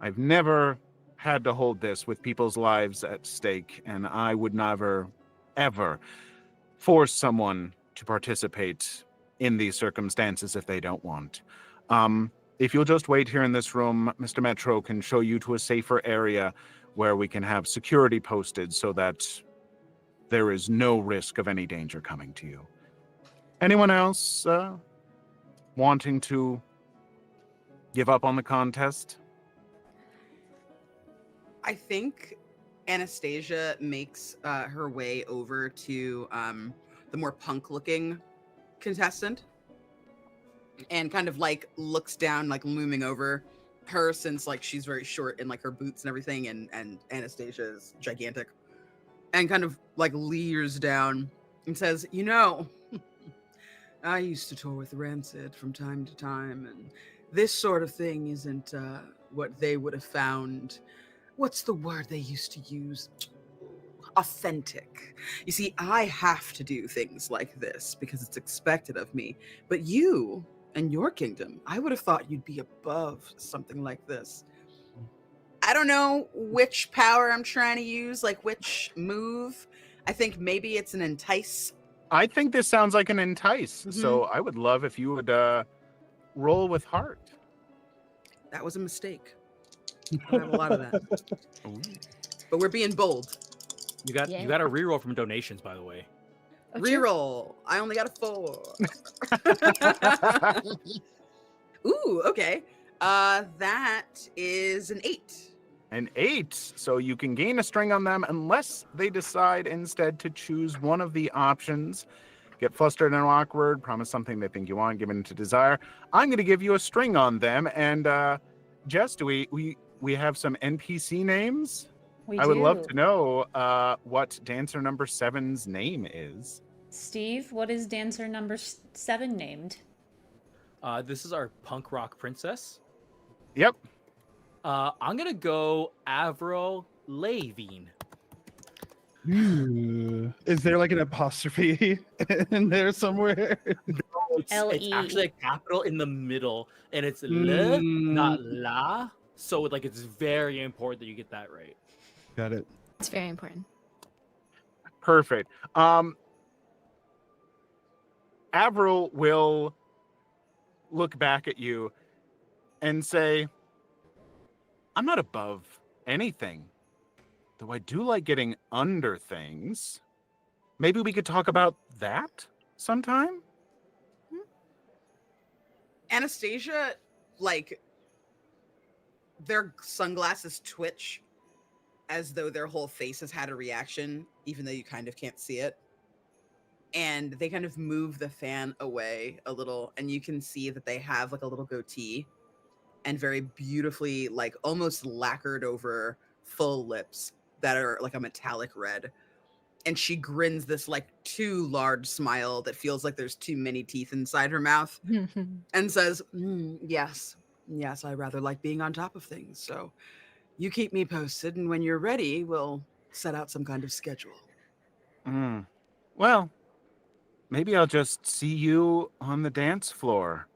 I've never had to hold this with people's lives at stake, and I would never, ever force someone to participate in these circumstances if they don't want. If you'll just wait here in this room, Mr. Metro can show you to a safer area where we can have security posted so that there is no risk of any danger coming to you. Anyone else wanting to give up on the contest? I think Anastasia makes her way over to the more punk-looking contestant and kind of like looks down, like looming over her, since like she's very short in like her boots and everything, and Anastasia is gigantic, and kind of like leers down and says, you know, I used to tour with Rancid from time to time, and this sort of thing isn't what they would have found. What's the word they used to use? Authentic. You see, I have to do things like this because it's expected of me. But you and your kingdom, I would have thought you'd be above something like this. I don't know which power I'm trying to use, like which move. I think maybe it's an entice. I think this sounds like an entice. Mhm. So I would love if you would roll with heart. That was a mistake. I have a lot of that. But we're being bold. You got Yeah. you got a reroll from donations, by the way. Oh, true. Reroll. I only got a 4. Ooh, okay. That is an 8. An 8. So you can gain a string on them unless they decide instead to choose one of the options. Get flustered and awkward, promise something they think you want, give in to desire. I'm going to give you a string on them. And Jess, do we have some NPC names? We I would love do. to know what dancer number 7's name is. Steve, what is dancer number 7 named? This is our punk rock princess. Yep. I'm gonna go Avril Lavigne. Ooh. Is there like an apostrophe in there somewhere? It's L-E. actually a capital in the middle, and it's le, not Mm, la. So like it's very important that you get that right. got it. It's very important. Perfect. Avril will look back at you and say, I'm not above anything, though I do like getting under things. Maybe we could talk about that sometime? Anastasia, like, their sunglasses twitch as though their whole face has had a reaction, even though you kind of can't see it. And they kind of move the fan away a little, and you can see that they have like a little goatee and very beautifully, like almost lacquered over full lips that are like a metallic red. And she grins this like too large smile that feels like there's too many teeth inside her mouth and says, yes, I rather like being on top of things. So you keep me posted, and when you're ready, we'll set out some kind of schedule. Well, maybe I'll just see you on the dance floor.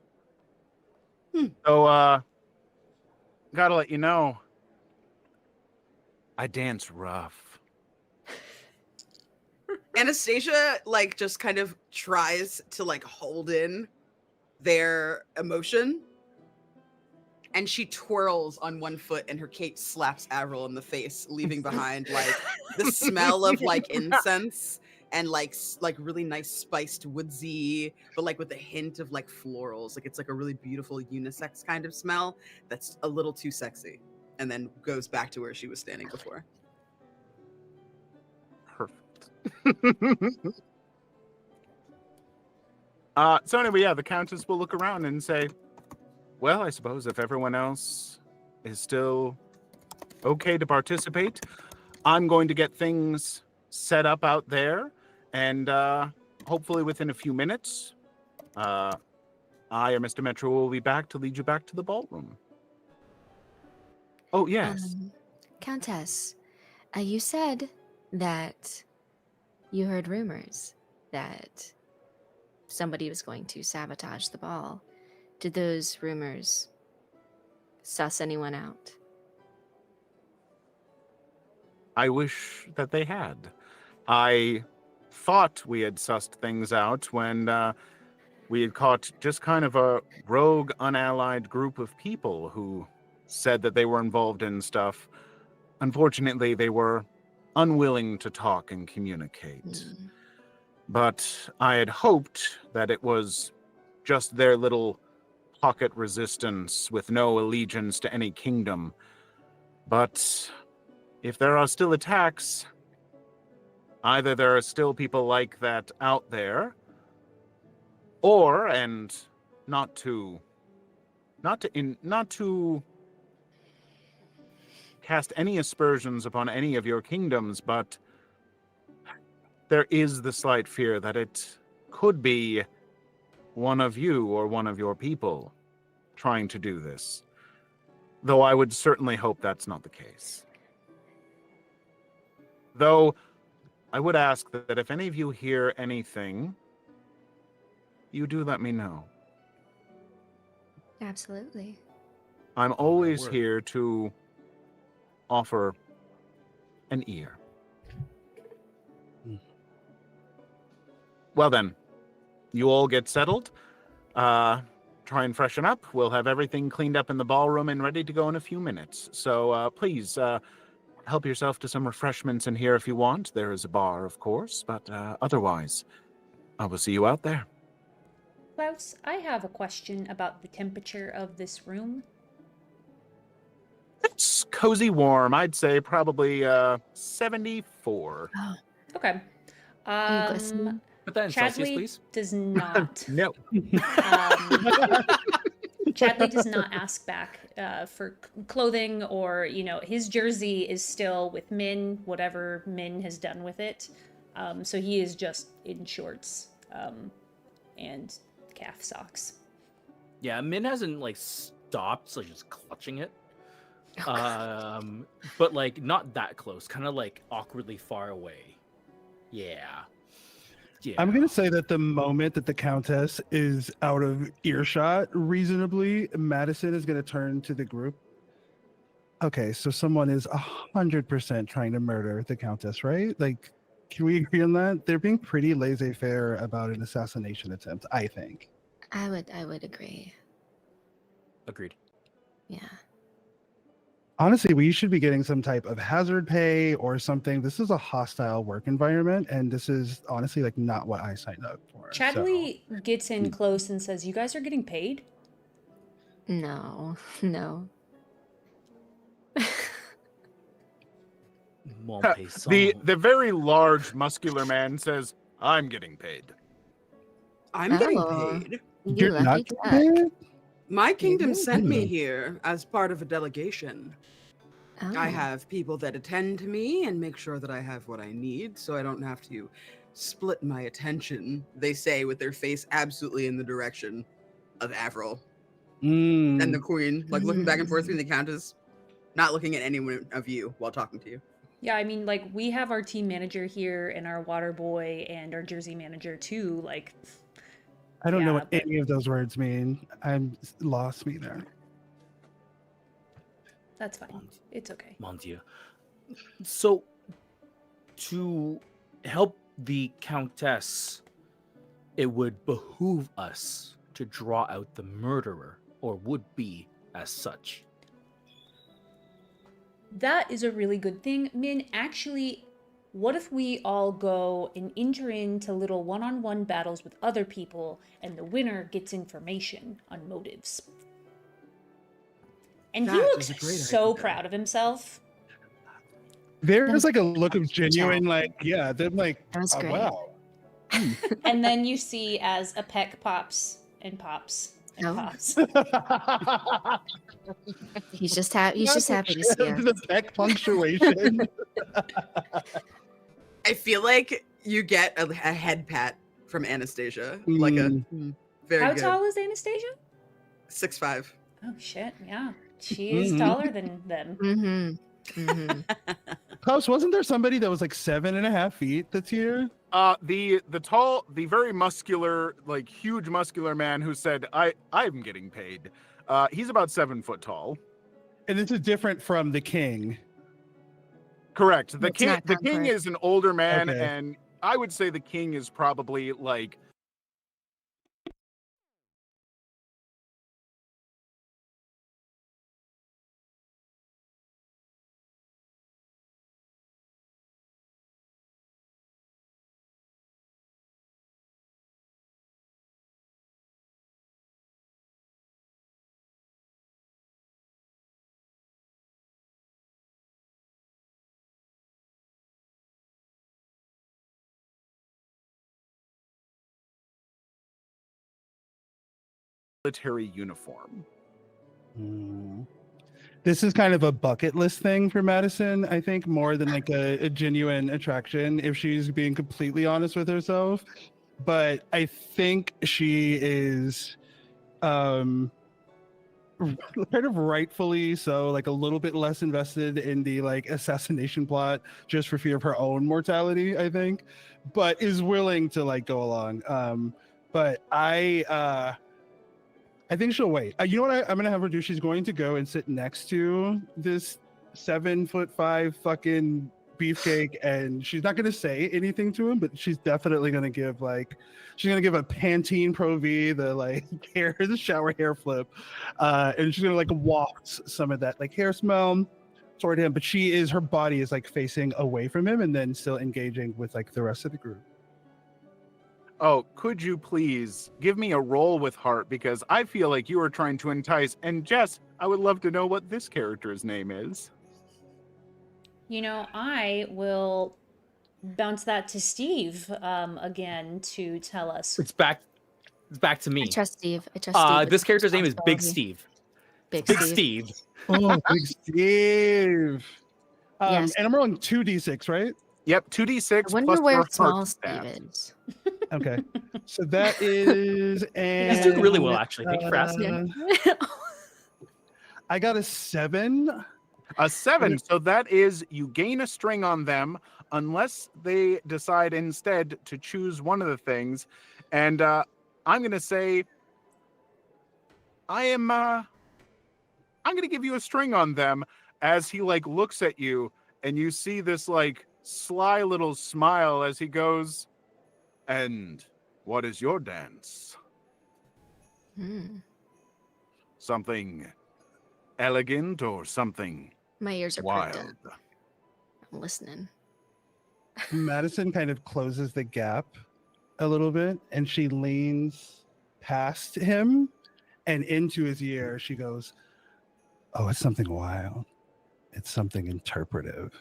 So, gotta let you know, I dance rough. Anastasia, like, just kind of tries to, like, hold in their emotion. And she twirls on one foot, and her cape slaps Avril in the face, leaving behind, like, the smell of, like, incense and, like, really nice spiced woodsy, but, like, with a hint of, like, florals. Like, it's, like, a really beautiful unisex kind of smell that's a little too sexy. And then goes back to where she was standing before. So anyway, yeah, the Countess will look around and say, well, I suppose if everyone else is still okay to participate, I'm going to get things set up out there, and hopefully within a few minutes, I or Mr. Metro will be back to lead you back to the ballroom. Oh, yes. Countess, you said that you heard rumors that somebody was going to sabotage the ball. Did those rumors suss anyone out? I wish that they had. I thought we had sussed things out when we had caught just kind of a rogue, unallied group of people who said that they were involved in stuff. Unfortunately, they were unwilling to talk and communicate. But I had hoped that it was just their little pocket resistance with no allegiance to any kingdom. But if there are still attacks, either there are still people like that out there, or, and not to cast any aspersions upon any of your kingdoms, but there is the slight fear that it could be one of you or one of your people trying to do this. Though I would certainly hope that's not the case. Though I would ask that if any of you hear anything, you do let me know. Absolutely. I'm always here to offer an ear. Well then, you all get settled. Try and freshen up. We'll have everything cleaned up in the ballroom and ready to go in a few minutes. So please help yourself to some refreshments in here if you want. There is a bar, of course, but otherwise, I will see you out there. Klaus, I have a question about the temperature of this room. It's cozy warm. I'd say probably 74. Okay. Put that in Celsius, Chadley please. does not. No. Chadley does not ask back for clothing, or, his jersey is still with Min, whatever Min has done with it. So he is just in shorts and calf socks. Yeah, Min hasn't stopped, so just clutching it. But not that close, kind of awkwardly far away. Yeah. I'm going to say that the moment that the Countess is out of earshot reasonably, Madison is going to turn to the group. Okay, so someone is 100% trying to murder the Countess, right? Can we agree on that? They're being pretty laissez-faire about an assassination attempt, I think. I would agree. Agreed. Yeah. Honestly, we should be getting some type of hazard pay or something. This is a hostile work environment, and this is honestly like not what I signed up for. So. Chadley gets in close and says, "You guys are getting paid?" No. No. Mon The paysan. the very large muscular man says, "I'm getting paid." I'm getting Oh. paid. You You're lucky not duck. getting paid? My kingdom Really? sent me here as part of a delegation. I Oh. have people that attend to me and make sure that I have what I need so I don't have to split my attention, they say with their face absolutely in the direction of Avril and the queen, like looking back and forth between the countess, not looking at any one of you while talking to you. Yeah, I mean, like, we have our team manager here and our water boy and our jersey manager too. Like, I don't know yeah, what but any of those words mean. I'm lost me there. that's fine. It's okay. Mon Dieu. So, to help the Countess, it would behoove us to draw out the murderer, or would be as such. That is a really good thing. Min, actually, what if we all go and enter into little one-on-one battles with other people and the winner gets information on motives? And he That looks is a great so idea. proud of himself. There's like a look of genuine, like, yeah, they're like, That was oh, great. wow. And then you see as a peck pops and pops and Oh. pops. He's just happy to see us. The peck punctuation. I feel like you get a head pat from Anastasia. Like a very How good. tall is Anastasia? 6'5". Oh shit, yeah. She is Mhm. taller than them. Mm-hmm. Mm-hmm. Klaus, wasn't there somebody that was like 7.5 feet that's here? The very muscular, like huge muscular man who said, I'm getting paid. He's about 7 foot tall. And this is different from the king. Correct. The It's king not the king Concord. is an older man, Okay. and I would say the king is probably like military uniform. This is kind of a bucket list thing for Madison, I think, more than like a genuine attraction, if she's being completely honest with herself. But I think she is kind of rightfully so, like a little bit less invested in the like assassination plot just for fear of her own mortality, I think, but is willing to like go along. But I think she'll wait. You know what I'm gonna have her do? She's going to go and sit next to this 7'5" fucking beefcake, and she's not gonna say anything to him, but she's definitely gonna give she's gonna give a Pantene Pro V, the shower hair flip, and she's gonna like waft some of that like hair smell toward him. But her body is like facing away from him, and then still engaging with like the rest of the group. Oh, could you please give me a roll with heart, because I feel like you are trying to entice. And Jess, I would love to know what this character's name is. You know, I will bounce that to Steve again to tell us. It's back to me. I trust Steve. with This character's name is Big responsibility. Steve. Big Big Steve. Steve. Oh, Big Steve. Yes. And I'm rolling 2d6, right? Yep, 2d6 I plus wonder where your small heart Steve stat. is. Okay. So that is He's doing really well, actually. Thank you for asking. I got a 7. A 7. So that is, you gain a string on them unless they decide instead to choose one of the things. And I'm going to say, I'm going to give you a string on them as he like looks at you, and you see this like sly little smile as he goes, "And what is your dance? Hmm. Something elegant or something My ears are pricked wild?" up. I'm listening. Madison kind of closes the gap a little bit and she leans past him and into his ear. She goes, "Oh, it's something wild. It's something interpretive."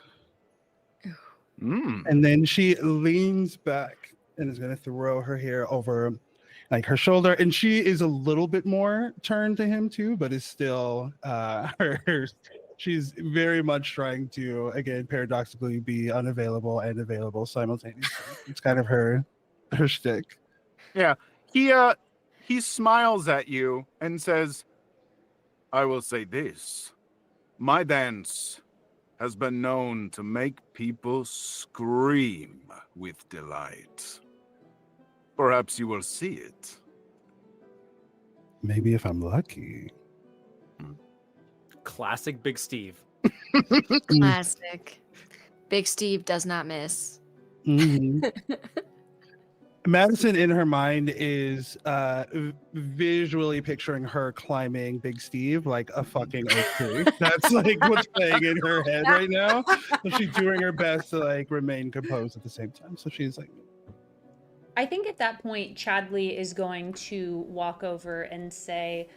Mm. And then she leans back and is going to throw her hair over like her shoulder. And she is a little bit more turned to him too, but is still she's very much trying to, again, paradoxically be unavailable and available simultaneously. It's kind of her shtick. Yeah. He smiles at you and says, "I will say this. My dance has been known to make people scream with delight. Perhaps you will see it." Maybe if I'm lucky. Classic Big Steve. Classic. Big Steve does not miss. Mhm. Madison in her mind is visually picturing her climbing Big Steve like a fucking oak tree. That's like what's playing in her head right now. So she's doing her best to like remain composed at the same time. So she's like, I think at that point, Chadley is going to walk over and say,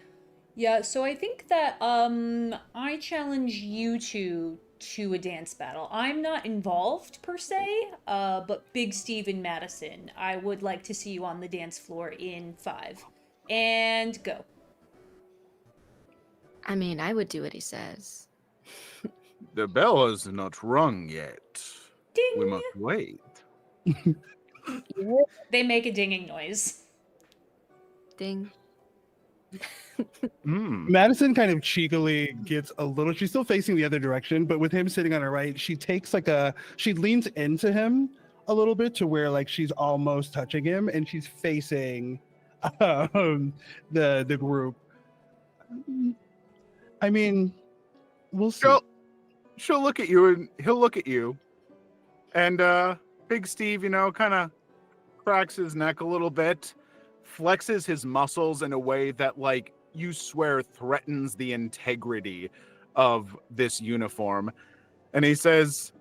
"Yeah, so I think that I challenge you two to a dance battle. I'm not involved per se, but Big Steve and Madison, I would like to see you on the dance floor in 5. And go." I mean, I would do what he says. "The bell has not rung yet. Ding! We must wait." They make a dinging noise. Ding. Mm. Madison kind of cheekily gets a little, she's still facing the other direction, but with him sitting on her right, she takes she leans into him a little bit to where like she's almost touching him and she's facing the group. I mean, we'll see. She'll look at you and he'll look at you. And Big Steve, kind of cracks his neck a little bit, flexes his muscles in a way that, like, you swear threatens the integrity of this uniform. And he says,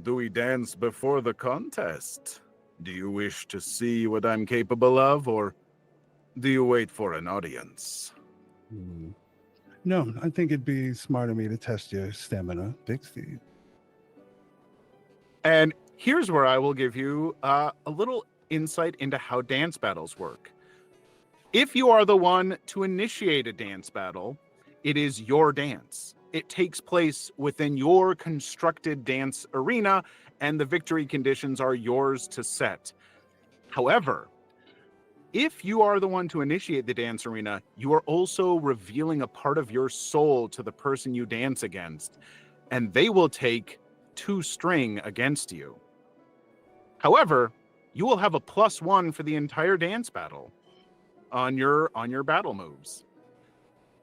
"Do we dance before the contest? Do you wish to see what I'm capable of, or do you wait for an audience?" No, I think it'd be smart of me to test your stamina, Big Steve. And here's where I will give you a little insight into how dance battles work. If you are the one to initiate a dance battle, it is your dance. It takes place within your constructed dance arena, and the victory conditions are yours to set. However, if you are the one to initiate the dance arena, you are also revealing a part of your soul to the person you dance against, and they will take 2 string against you. However, you will have a +1 for the entire dance battle on your battle moves.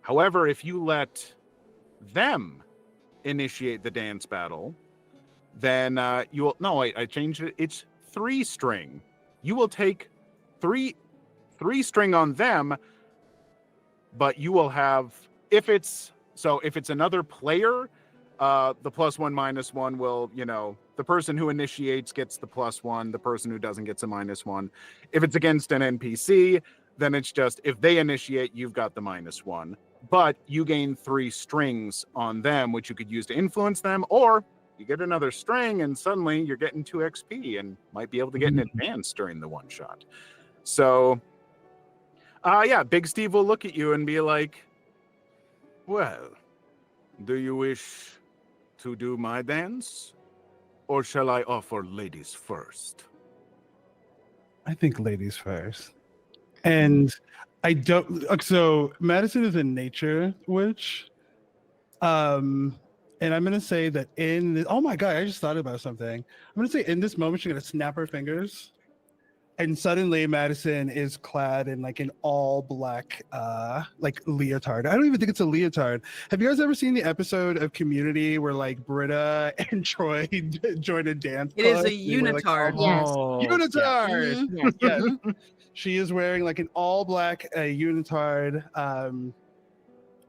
However, if you let them initiate the dance battle, then you will, no, I changed it. It's 3 string. You will take 3 string on them, but you will have, if it's another player, the +1 -1 will, the person who initiates gets the +1, the person who doesn't gets a -1. If it's against an NPC, then it's just, if they initiate, you've got the -1. But you gain 3 strings on them, which you could use to influence them, or you get another string and suddenly you're getting 2 XP and might be able to get an advance during the one shot. So, yeah, Big Steve will look at you and be like, "Well, do you wish to do my dance, or shall I offer ladies first?" I think ladies first. And I don't, so Madison is a nature witch. And I'm going to say that oh my God, I just thought about something. I'm going to say in this moment, she's going to snap her fingers And suddenly Madison is clad in like an all black like leotard. I don't even think it's a leotard. Have you guys ever seen the episode of Community where like Britta and Troy join a dance It is club? a They wear, like, unitard. Yes. unitard. Mhm. Yes. Yes. She is wearing like an all black unitard.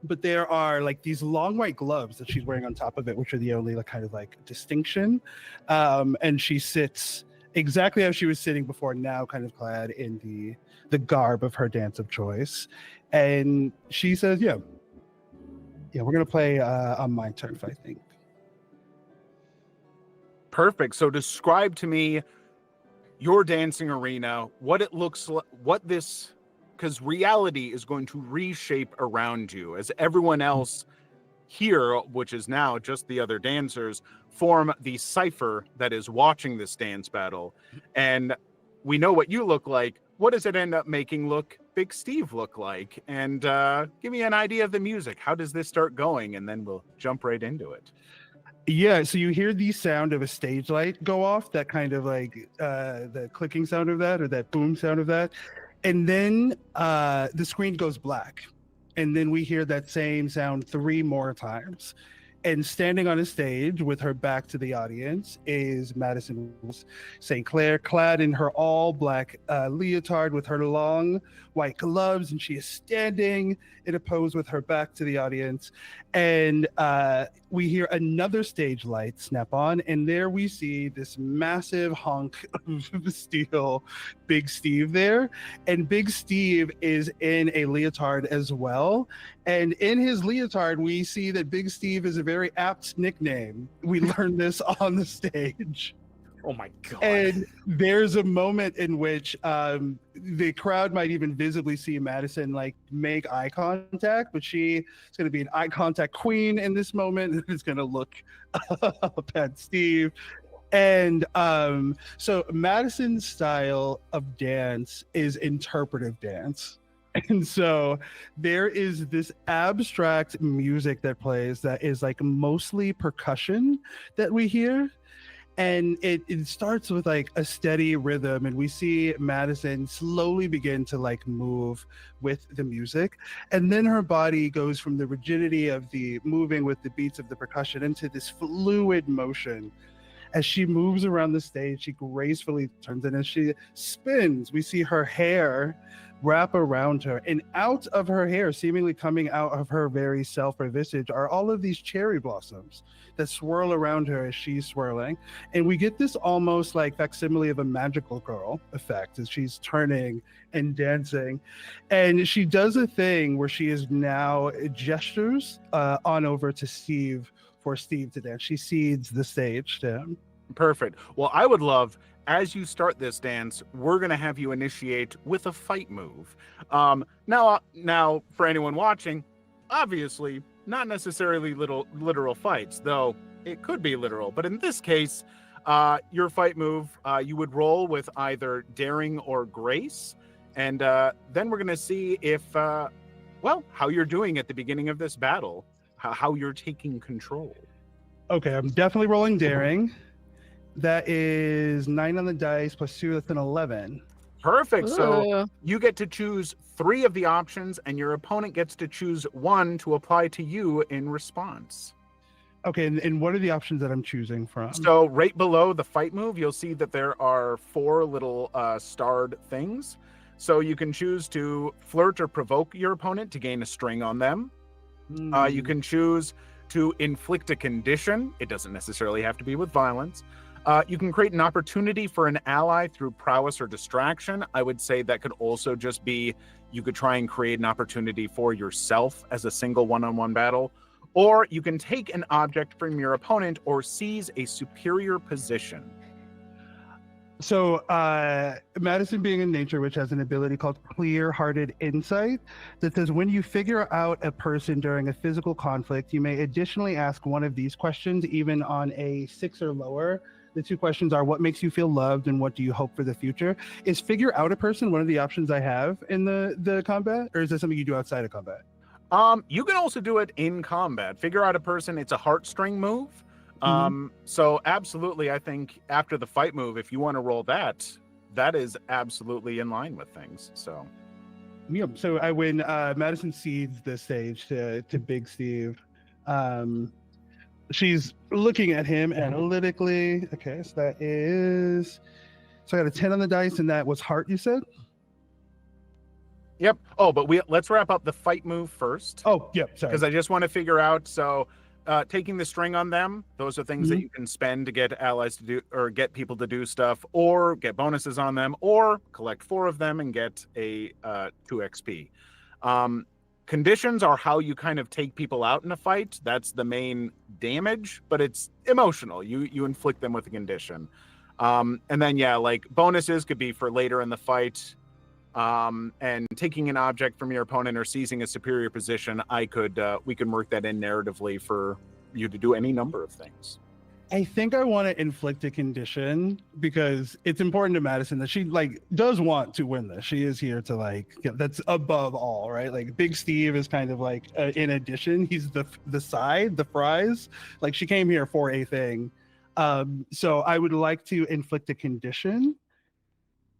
But there are like these long white gloves that she's wearing on top of it, which are the only like kind of like distinction. And she sits exactly how she was sitting before, now kind of clad in the garb of her dance of choice. And she says, yeah, we're gonna play on my turf, I think. Perfect. So describe to me your dancing arena, what it looks like, what this, because reality is going to reshape around you as everyone else here, which is now just the other dancers, form the cipher that is watching this dance battle. And we know what you look like. What does it end up making Big Steve look like? And give me an idea of the music. How does this start going? And then we'll jump right into it. Yeah, so you hear the sound of a stage light go off, that kind of like the clicking sound of that, or that boom sound of that. And then the screen goes black. And then we hear that same sound 3 more times. And standing on a stage with her back to the audience is Madison St. Clair, clad in her all black leotard with her long white gloves. And she is standing in a pose with her back to the audience. And we hear another stage light snap on. And there we see this massive hunk of steel, Big Steve there. And Big Steve is in a leotard as well. And in his leotard, we see that Big Steve is a very apt nickname. We learned this on the stage. Oh my god. And there's a moment in which the crowd might even visibly see Madison like make eye contact, but she is going to be an eye contact queen in this moment. And is going to look up at Steve. And so Madison's style of dance is interpretive dance. And so there is this abstract music that plays that is like mostly percussion that we hear. And it starts with like a steady rhythm, and we see Madison slowly begin to like move with the music. And then her body goes from the rigidity of the moving with the beats of the percussion into this fluid motion. As she moves around the stage, she gracefully turns, and as she spins, we see her hair wrap around her, and out of her hair, seemingly coming out of her very self or visage, are all of these cherry blossoms that swirl around her as she's swirling. And we get this almost like facsimile of a magical girl effect as she's turning and dancing. And she does a thing where she is now gestures on over to Steve for Steve to dance. She cedes the stage to him. Perfect. Well, I would love, as you start this dance, we're going to have you initiate with a fight move. Now, for anyone watching, obviously, not necessarily literal fights, though it could be literal. But in this case, your fight move, you would roll with either daring or grace. And then we're going to see if, how you're doing at the beginning of this battle, how you're taking control. Okay, I'm definitely rolling daring. That is 9 on the dice plus 2, that's an 11. Perfect. So Ooh. you get to choose 3 of the options, and your opponent gets to choose 1 to apply to you in response. Okay, and what are the options that I'm choosing from? So right below the fight move, you'll see that there are 4 little starred things. So you can choose to flirt or provoke your opponent to gain a string on them. You can choose to inflict a condition. It doesn't necessarily have to be with violence. You can create an opportunity for an ally through prowess or distraction. I would say that could also just be, you could try and create an opportunity for yourself as a single one-on-one battle. Or you can take an object from your opponent or seize a superior position. So Madison being in nature, which has an ability called clear-hearted insight, that says when you figure out a person during a physical conflict, you may additionally ask one of these questions, even on a 6 or lower. The 2 questions are, what makes you feel loved and what do you hope for the future? Is figure out a person one of the options I have in the combat, or is that something you do outside of combat? You can also do it in combat. Figure out a person. It's a heartstring move. So absolutely, I think after the fight move, if you want to roll that, that is absolutely in line with things. So Yep. So I win. Madison cedes the stage to Big Steve. She's looking at him analytically. Okay, so that is. So I got a 10 on the dice, and that was heart. You said. yep. But let's wrap up the fight move first. Oh, yep. Sorry. Because I just want to figure out. So taking the string on them, those are things that you can spend to get allies to do, or get people to do stuff, or get bonuses on them, or collect 4 of them and get a 2 XP. Conditions are how you kind of take people out in a fight. That's the main damage, but it's emotional. You inflict them with a condition. And then like bonuses could be for later in the fight. And taking an object from your opponent or seizing a superior position, we can work that in narratively for you to do any number of things. I think I want to inflict a condition because it's important to Madison that she does want to win this. She is here to that's above all, right? Like Big Steve is kind of like in addition, he's the side, the prize. Like she came here for a thing. So I would like to inflict a condition.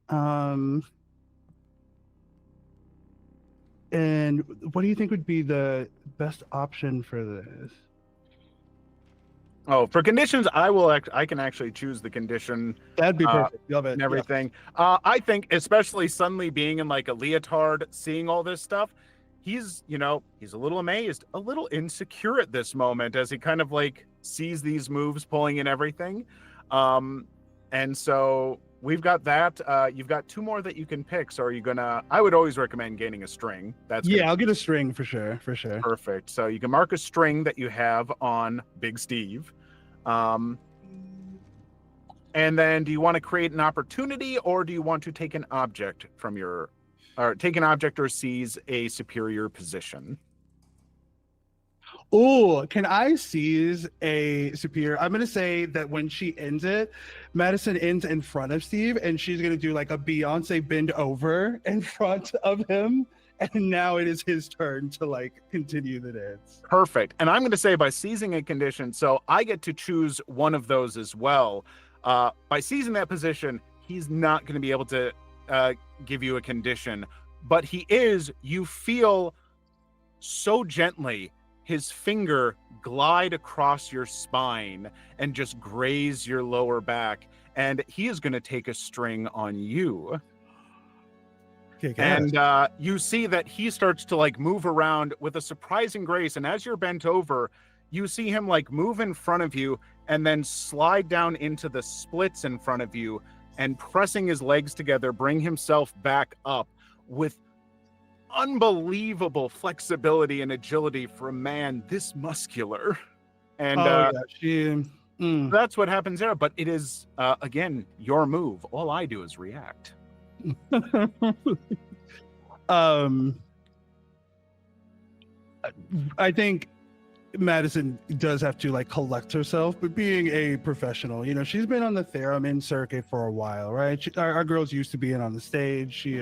And what do you think would be the best option for this? Oh, for conditions, I can actually choose the condition. That'd be perfect. Love it. And everything. Yeah. I think especially suddenly being in like a leotard, seeing all this stuff, he's a little amazed, a little insecure at this moment as he kind of like sees these moves pulling in everything. And so we've got that. You've got 2 more that you can pick. So are you I would always recommend gaining a string. I'll get a string for sure. Perfect. So you can mark a string that you have on Big Steve. And then do you want to create an opportunity, or do you want to take an object or seize a superior position? Oh, can I seize a superior? I'm going to say that when she ends it, Madison ends in front of Steve, and she's going to do like a Beyonce bend over in front of him. And now it is his turn to continue the dance. Perfect. And I'm going to say by seizing a condition, so I get to choose one of those as well. By seizing that position, he's not going to be able to give you a condition, but you feel so gently his finger glide across your spine and just graze your lower back. And he is going to take a string on you. Okay, and you see that he starts to move around with a surprising grace. And as you're bent over, you see him move in front of you and then slide down into the splits in front of you, and pressing his legs together, bring himself back up with unbelievable flexibility and agility for a man this muscular. And that's what happens there. But it is, again, your move. All I do is react. I think Madison does have to collect herself, but being a professional, she's been on the theremin circuit for a while, right? Our girl's used to being on the stage. She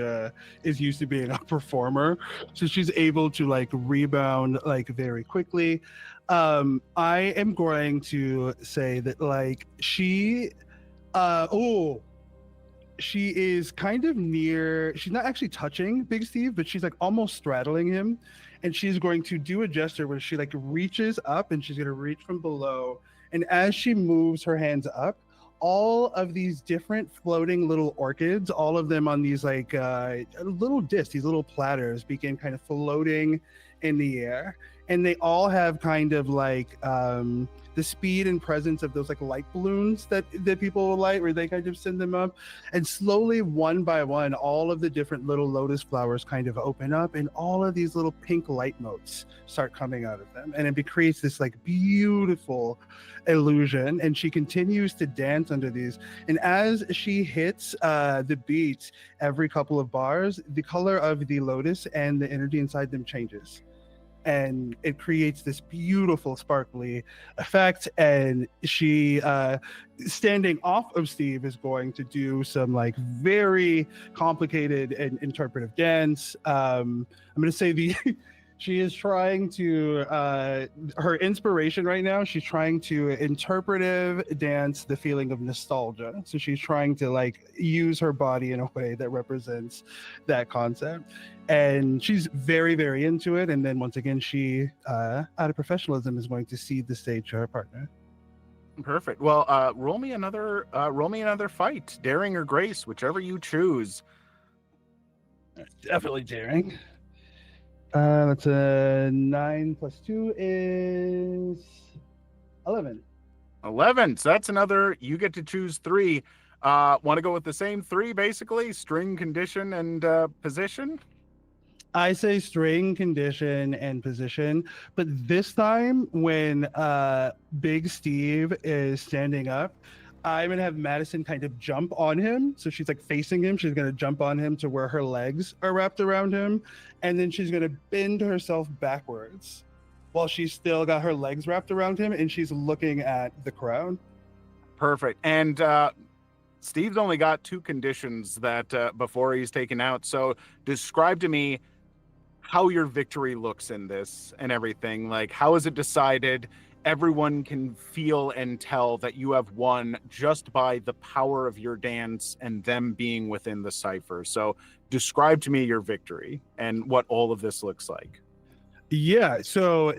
is used to being a performer, so she's able to rebound very quickly. I am going to say that she is kind of near. She's not actually touching Big Steve, but she's almost straddling him. And she's going to do a gesture where she reaches up, and she's going to reach from below. And as she moves her hands up, all of these different floating little orchids, all of them on these little discs, these little platters, begin kind of floating in the air. And they all have kind of the speed and presence of those light balloons that people will light, where they kind of send them up. And slowly, one by one, all of the different little lotus flowers kind of open up, and all of these little pink light motes start coming out of them. And it creates this beautiful illusion. And she continues to dance under these. And as she hits the beat every couple of bars, the color of the lotus and the energy inside them changes. And it creates this beautiful sparkly effect. And she, standing off of Steve, is going to do some very complicated and interpretive dance. I'm going to say She is trying to her inspiration right now. She's trying to interpretive dance the feeling of nostalgia. So she's trying to like use her body in a way that represents that concept, and she's very very into it. And then once again, she out of professionalism is going to cede the stage to her partner. Perfect. Well, roll me another fight, daring or grace, whichever you choose. Definitely daring. That's a 9 plus 2 is 11. 11. So that's another. You get to choose 3. Want to go with the same 3, basically? String, condition, and position? I say string, condition, and position. But this time, when Big Steve is standing up, I'm going to have Madison kind of jump on him. So she's like facing him. She's going to jump on him to where her legs are wrapped around him. And then she's going to bend herself backwards while she's still got her legs wrapped around him. And she's looking at the crowd. Perfect. And Steve's only got 2 conditions that before he's taken out. So describe to me how your victory looks in this and everything. Like, how is it decided? Everyone can feel and tell that you have won just by the power of your dance and them being within the cipher. So describe to me your victory and what all of this looks like. Yeah. So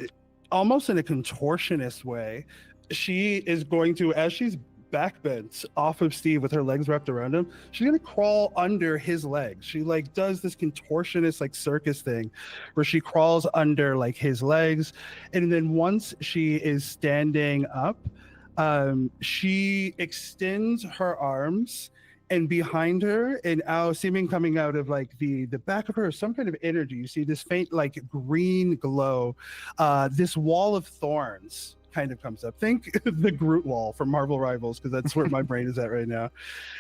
almost in a contortionist way, she is going to, as she's backbent off of Steve with her legs wrapped around him, she's gonna crawl under his legs. She like does this contortionist like circus thing where she crawls under like his legs, and then once she is standing up, she extends her arms, and behind her and out seeming coming out of like the back of her is some kind of energy. You see this faint like green glow. This wall of thorns kind of comes up. Think the Groot wall from Marvel Rivals, because that's where my brain is at right now.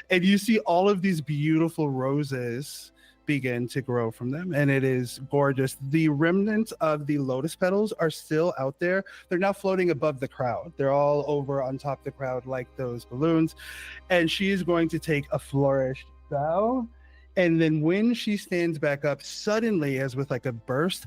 And you see all of these beautiful roses begin to grow from them, and it is gorgeous. The remnants of the lotus petals are still out there. They're now floating above the crowd. They're all over on top of the crowd like those balloons. And she is going to take a flourished bow, and then when she stands back up, suddenly, as with like a burst,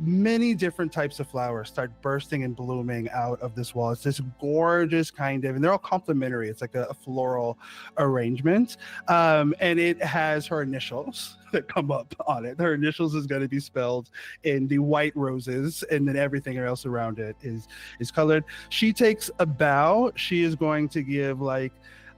many different types of flowers start bursting and blooming out of this wall. It's this gorgeous kind of, and they're all complementary. It's like a floral arrangement. And it has her initials that come up on it. Her initials is going to be spelled in the white roses, and then everything else around it is colored. She takes a bow. She is going to give like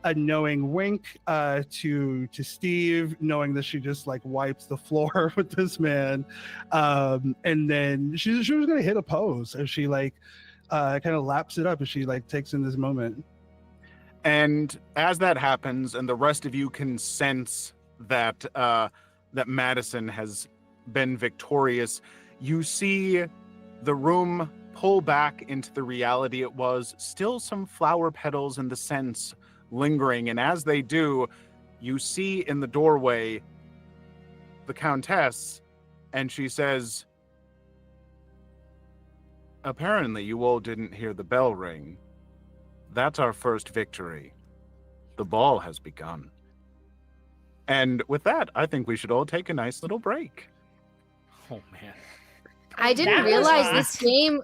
a knowing wink to Steve, knowing that she just like wipes the floor with this man, and then she was gonna hit a pose as she like kind of laps it up as she like takes in this moment. And as that happens, and the rest of you can sense that that Madison has been victorious, you see the room pull back into the reality it was. Still some flower petals and the scents lingering, and as they do, you see in the doorway the Countess, and she says, "Apparently you all didn't hear the bell ring. That's our first victory. The ball has begun." And with that, I think we should all take a nice little break. Oh man. I didn't That was realize hot. this game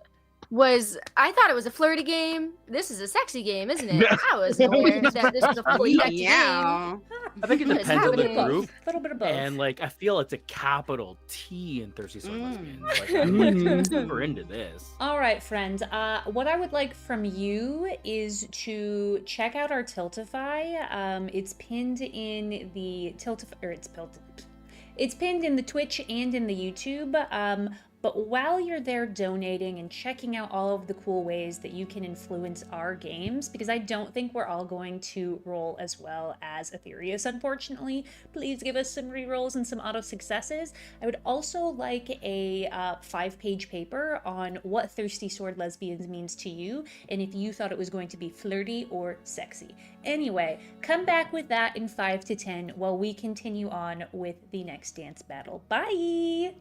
was. I thought it was a flirty game. This is a sexy game, isn't it? I wasn't aware that this was a fully sexy game. Yeah. I think it What is depends on the happening? group. A little bit of both. And like I feel it's a capital T in Thirsty Sword Lesbians. Like Mm. I'm super into this. All right, friends. What I would like from you is to check out our Tiltify. It's pinned in the it's pinned in the Twitch and in the YouTube. But while you're there donating and checking out all of the cool ways that you can influence our games, because I don't think we're all going to roll as well as Aetherius, unfortunately, please give us some rerolls and some auto successes. I would also like a 5-page paper on what Thirsty Sword Lesbians means to you, and if you thought it was going to be flirty or sexy. Anyway, come back with that in 5 to 10 while we continue on with the next dance battle. Bye!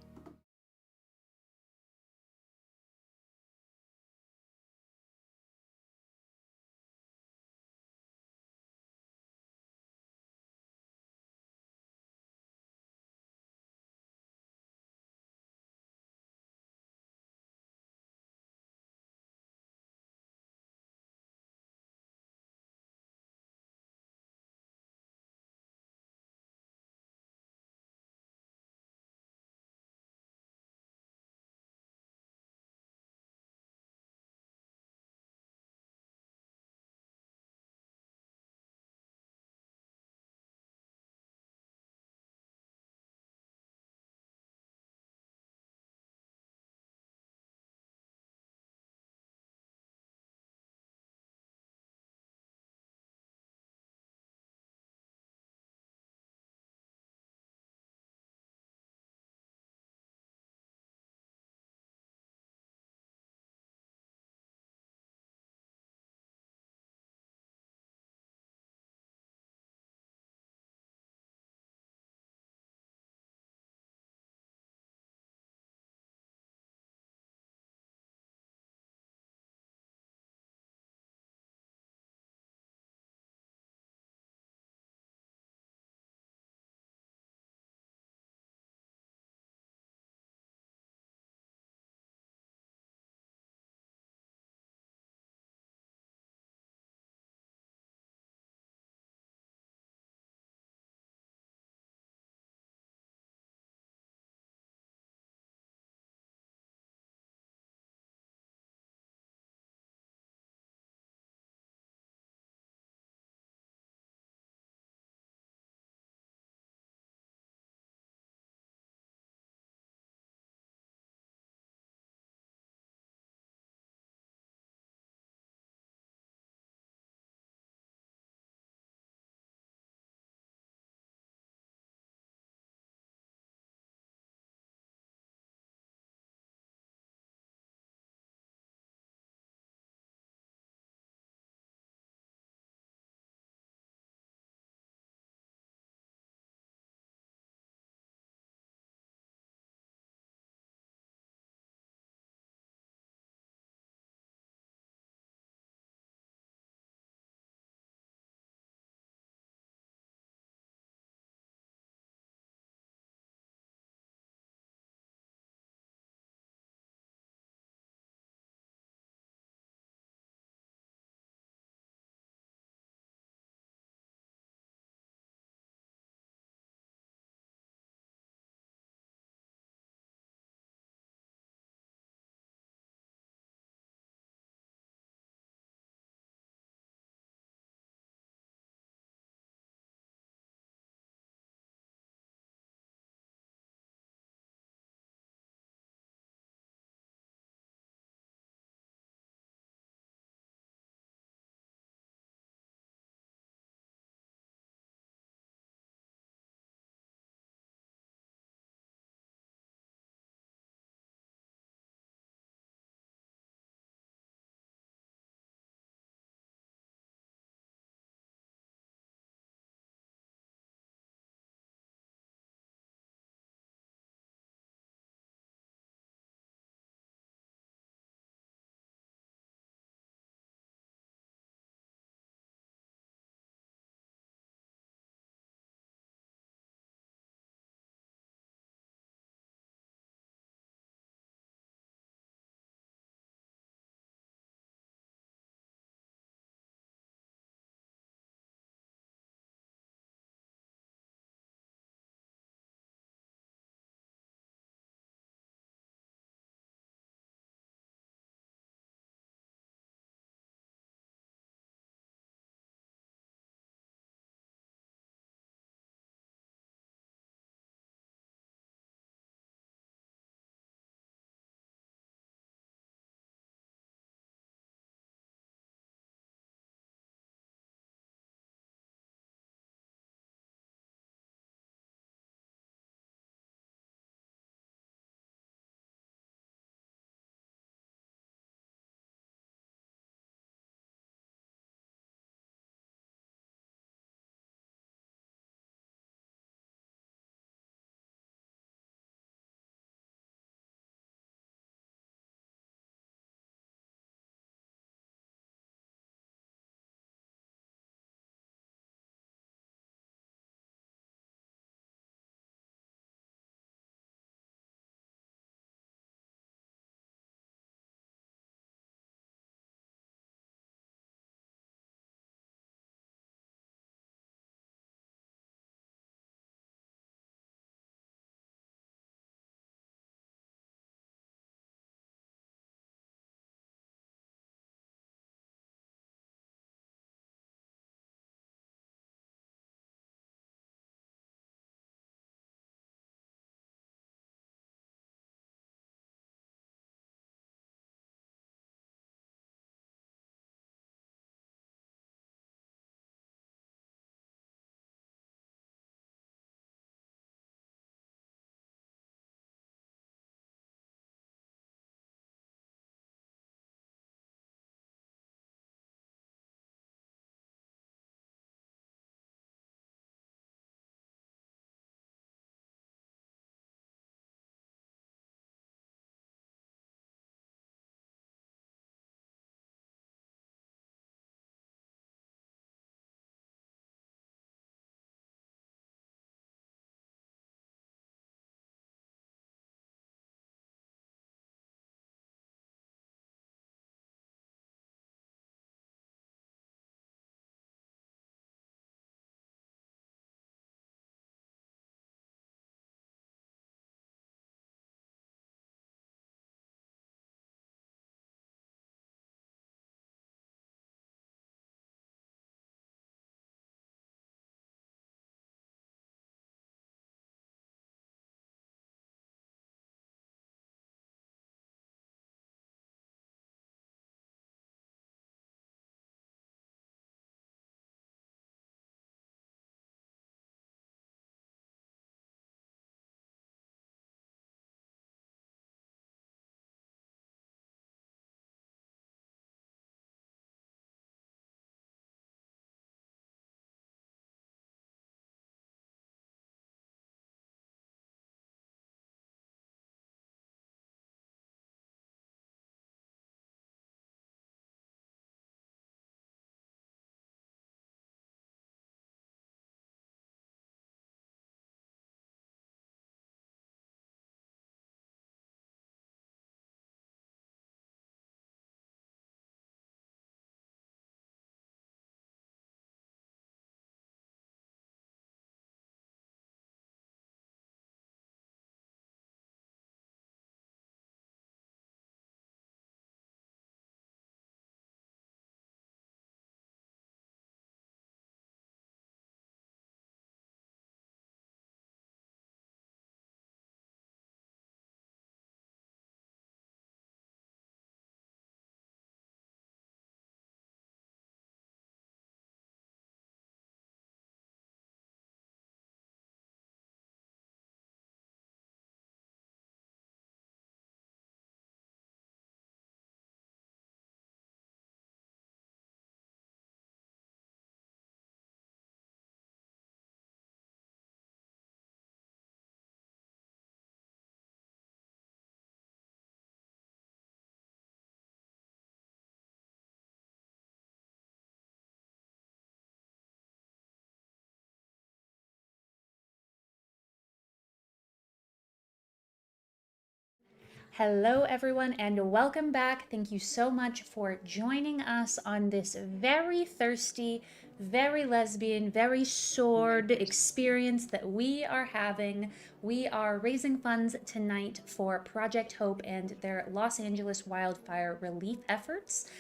Hello, everyone, and welcome back. Thank you so much for joining us on this very thirsty, very lesbian, very sword experience that we are having. We are raising funds tonight for Project Hope and their Los Angeles wildfire relief efforts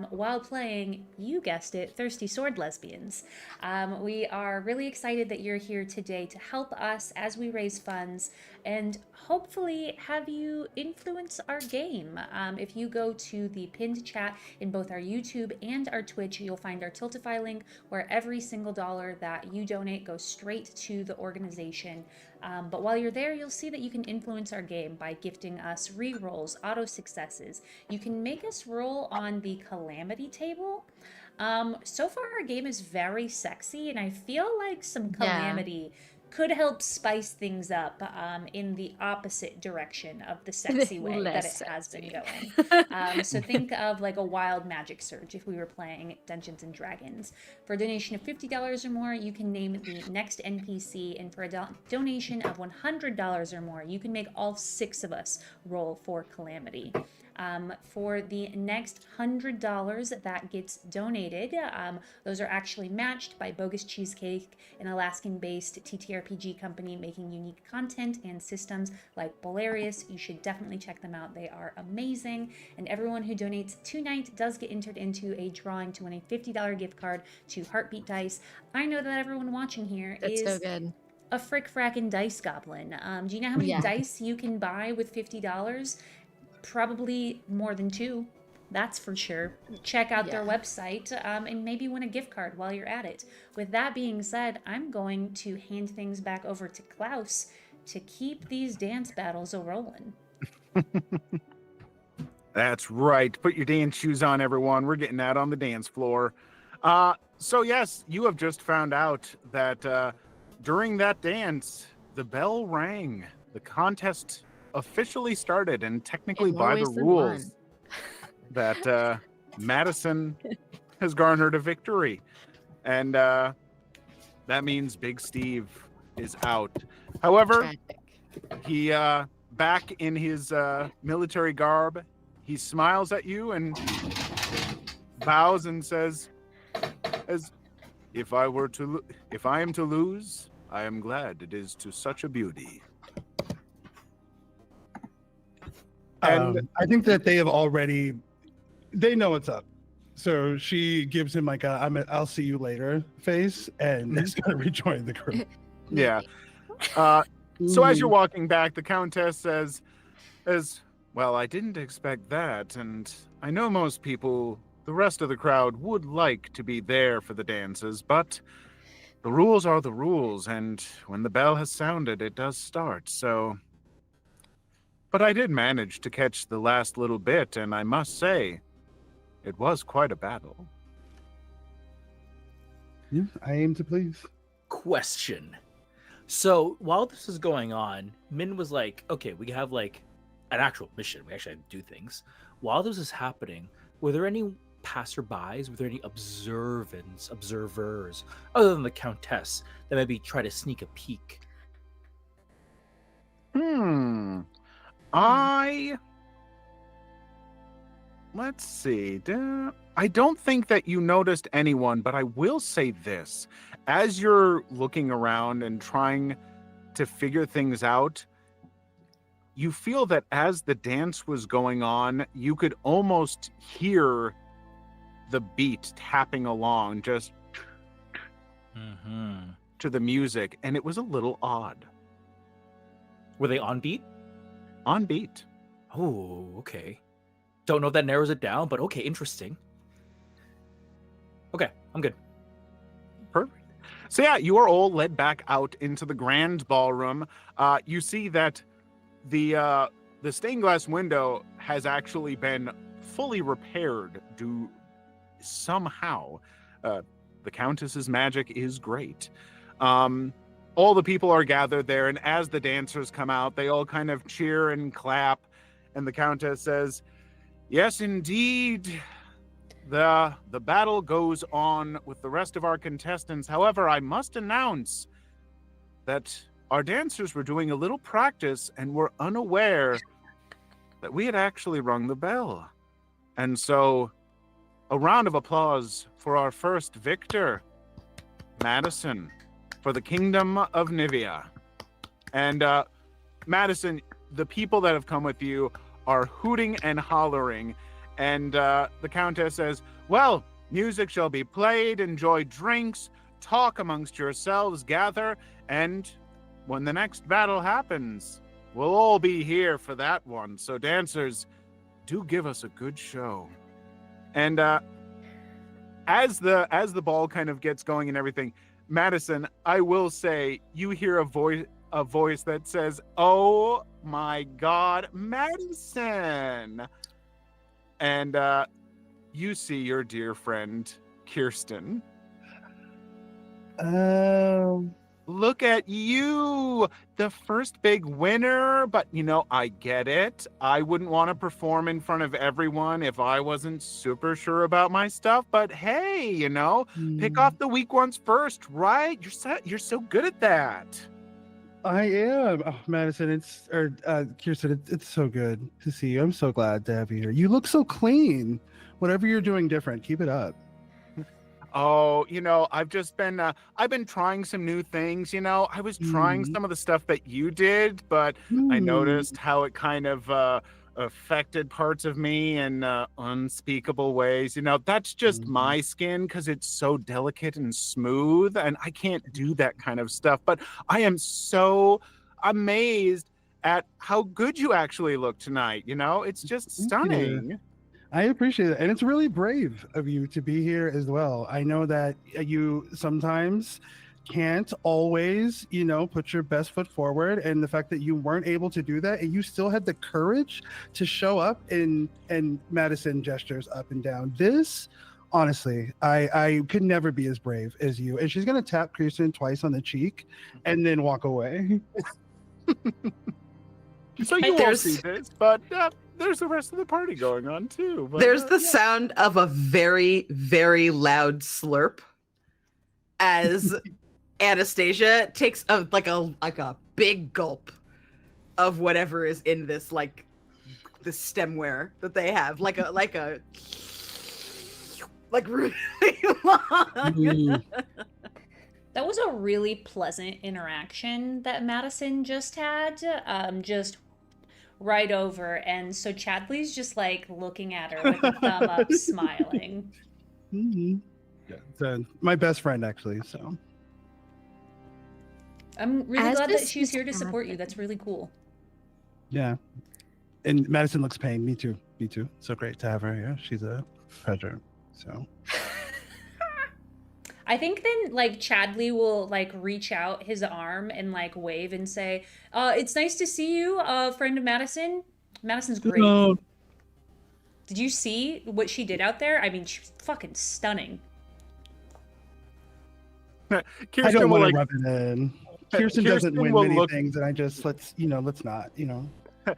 while playing, you guessed it, Thirsty Sword Lesbians. We are really excited that you're here today to help us as we raise funds and hopefully have you influence our game. If you go to the pinned chat in both our YouTube and our Twitch, you'll find our Tiltify link where every single dollar that you donate goes straight to the organization. But while you're there, you'll see that you can influence our game by gifting us re-rolls, auto successes. You can make us roll on the calamity table. So far our game is very sexy, and I feel like some calamity could help spice things up in the opposite direction of the sexy way that it has been going. So think of like a wild magic surge if we were playing Dungeons and Dragons. For a donation of $50 or more, you can name the next NPC, and for a donation of $100 or more, you can make all 6 of us roll for calamity. For the next $100 that gets donated, those are actually matched by Bogus Cheesecake, an Alaskan-based TTRPG company making unique content and systems like Bolarius. You should definitely check them out. They are amazing. And everyone who donates tonight does get entered into a drawing to win a $50 gift card to Heartbeat Dice. I know that everyone watching here is so good. A frick-frackin' dice goblin. Do you know how many dice you can buy with $50? Probably more than 2, that's for sure. Check out their website and maybe win a gift card while you're at it. With that being said, I'm going to hand things back over to Klaus to keep these dance battles a-rolling. That's right. Put your dance shoes on, everyone. We're getting out on the dance floor. So yes, you have just found out that during that dance, the bell rang. The contest officially started, and technically by the rules that Madison has garnered a victory, and that means Big Steve is out. However, he back in his military garb, he smiles at you and bows and says, "As if I am to lose, I am glad it is to such a beauty." And I think that they know what's up. So she gives him like I'll see you later face, and is going to rejoin the group. Yeah. So as you're walking back, the Countess says, well, I didn't expect that, and I know most people, the rest of the crowd, would like to be there for the dances, but the rules are the rules, and when the bell has sounded, it does start, so... But I did manage to catch the last little bit, and I must say, it was quite a battle. Yeah, I aim to please. Question. So while this was going on, Min was like, okay, we have like an actual mission. We actually have to do things. While this was happening, were there any passerbys? Were there any observers, other than the Countess, that maybe try to sneak a peek? Let's see. I don't think that you noticed anyone, but I will say this. As you're looking around and trying to figure things out, you feel that as the dance was going on, you could almost hear the beat tapping along just to the music, and it was a little odd. Were they on beat? On beat. Oh, okay. Don't know if that narrows it down, but okay, interesting. Okay, I'm good. Perfect. So yeah, you are all led back out into the grand ballroom. You see that the stained glass window has actually been fully repaired somehow. The Countess's magic is great. All the people are gathered there, and as the dancers come out, they all kind of cheer and clap, and the Countess says, "Yes, indeed. The battle goes on with the rest of our contestants. However, I must announce that our dancers were doing a little practice and were unaware that we had actually rung the bell. And so, a round of applause for our first victor, Madison, for the Kingdom of Nivea. And Madison, the people that have come with you are hooting and hollering. And the Countess says, well, music shall be played, enjoy drinks, talk amongst yourselves, gather, and when the next battle happens, we'll all be here for that one. So dancers, do give us a good show. And as the ball kind of gets going and everything, Madison, I will say, you hear a voice that says, "Oh my God, Madison!" And you see your dear friend Kirsten. Look at you, the first big winner. But, I get it. I wouldn't want to perform in front of everyone if I wasn't super sure about my stuff. But hey, pick off the weak ones first, right? You're so good at that. I am. Oh, Madison, Kirsten, it's so good to see you. I'm so glad to have you here. You look so clean. Whatever you're doing different, keep it up. Oh, I've just been, I've been trying some new things, I was trying some of the stuff that you did, but I noticed how it kind of affected parts of me in unspeakable ways. That's just my skin because it's so delicate and smooth, and I can't do that kind of stuff. But I am so amazed at how good you actually look tonight. It's just stunning. I appreciate it. And it's really brave of you to be here as well. I know that you sometimes can't always, put your best foot forward. And the fact that you weren't able to do that and you still had the courage to show up and Madison gestures up and down. This, honestly, I could never be as brave as you. And she's going to tap Kirsten twice on the cheek and then walk away. So you won't see this, but there's the rest of the party going on too. But, there's the sound of a very, very loud slurp as Anastasia takes a big gulp of whatever is in this the stemware that they have, like really long. That was a really pleasant interaction that Madison just had. Just right over, and so Chadley's just looking at her with a thumb up, smiling. Yeah, it's my best friend actually. So I'm really glad that she's here to support you. That's really cool. Yeah, and Madison looks pained. Me too. So great to have her here. She's a pleasure. So I think then Chadley will reach out his arm and wave and say, it's nice to see you, friend of Madison. Madison's great. Hello. Did you see what she did out there? I mean, she's fucking stunning. Kirsten I don't will want to rub it in. Kirsten doesn't win many things, and I just let's not.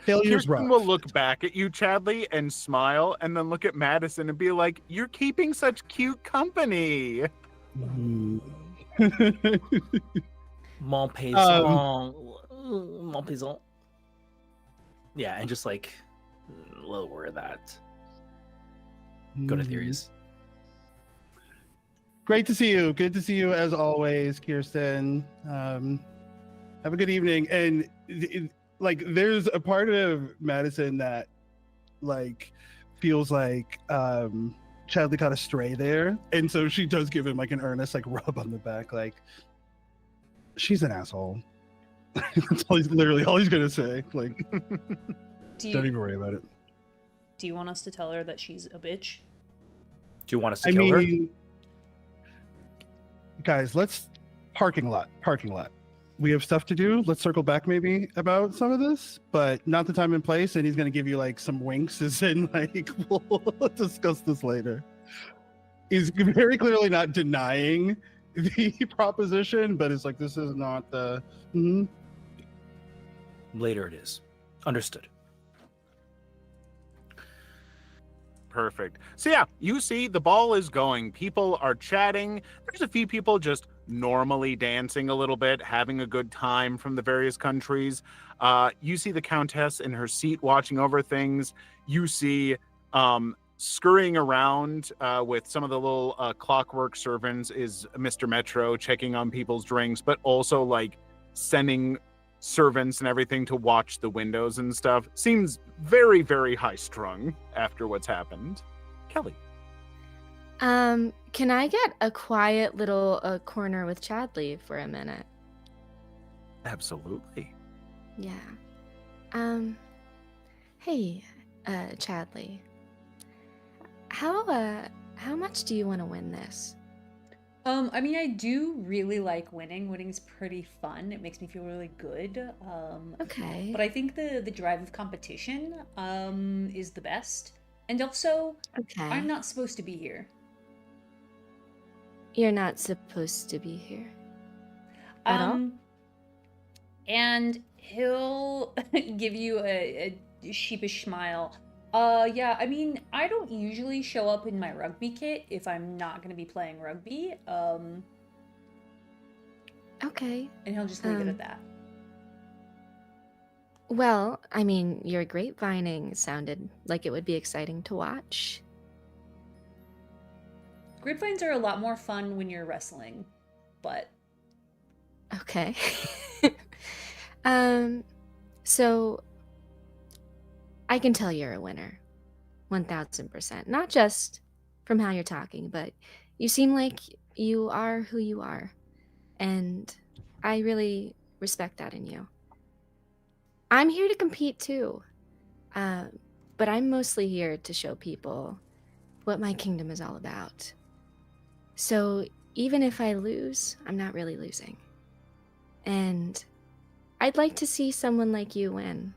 Failure's rough. Kirsten will look back at you, Chadley, and smile, and then look at Madison and be like, "You're keeping such cute company." Mon paysan. Mon paysan. Yeah, and just lower that. Go to theories. Great to see you. Good to see you as always, Kirsten. Have a good evening. And there's a part of Madison that feels like Chadley caught a stray there, and so she does give him an earnest rub on the back, she's an asshole. That's literally all he's gonna say. Don't even worry about it. Do you want us to tell her that she's a bitch? Do you want us to kill her? Guys, let's parking lot. We have stuff to do. Let's circle back maybe about some of this, but not the time and place. And he's going to give you some winks as in we'll discuss this later. He's very clearly not denying the proposition, but it's this is not the... Later it is. Understood. Perfect. So yeah, you see the ball is going. People are chatting. There's a few people just normally dancing a little bit, having a good time from the various countries. You see the Countess in her seat watching over things. You see scurrying around with some of the little clockwork servants is Mr. Metro checking on people's drinks, but also like sending servants and everything to watch the windows and stuff. Seems very, very high strung after what's happened. Kelly. Can I get a quiet little corner with Chadley for a minute? Absolutely. Yeah. Hey, Chadley. How much do you want to win this? I mean, I do really like winning. Winning's pretty fun. It makes me feel really good. Okay. But I think the drive of competition is the best. And also, Okay. I'm not supposed to be here. You're not supposed to be here. At all? And he'll give you a sheepish smile. Yeah, I mean, I don't usually show up in my rugby kit if I'm not gonna be playing rugby. Okay. And he'll just leave it at that. Well, I mean, your grapevining sounded like it would be exciting to watch. Grapevines are a lot more fun when you're wrestling, but Okay. So I can tell you're a winner. 1000%. Not just from how you're talking, but you seem like you are who you are. And I really respect that in you. I'm here to compete too. But I'm mostly here to show people what my kingdom is all about. So even if I lose, I'm not really losing. And I'd like to see someone like you win.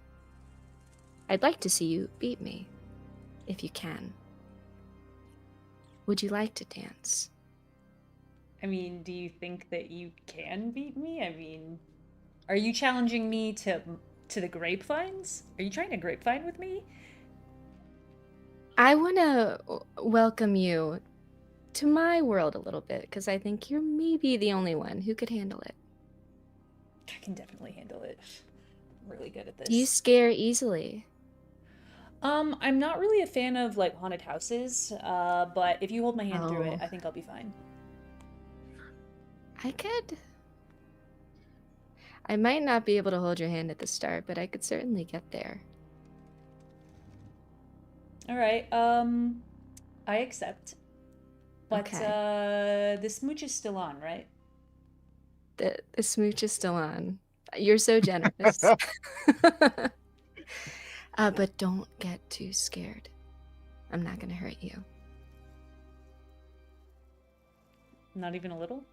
I'd like to see you beat me, if you can. Would you like to dance? I mean, do you think that you can beat me? I mean, are you challenging me to the grapevines? Are you trying to grapevine with me? I want to welcome you to my world a little bit, because I think you're maybe the only one who could handle it. I can definitely handle it. I'm really good at this. Do you scare easily? I'm not really a fan of like haunted houses, but if you hold my hand through it, Oh. I think I'll be fine. I might not be able to hold your hand at the start, but I could certainly get there. All right. I accept. But Okay. the smooch is still on, right? The smooch is still on. You're so generous. But don't get too scared. I'm not going to hurt you. Not even a little?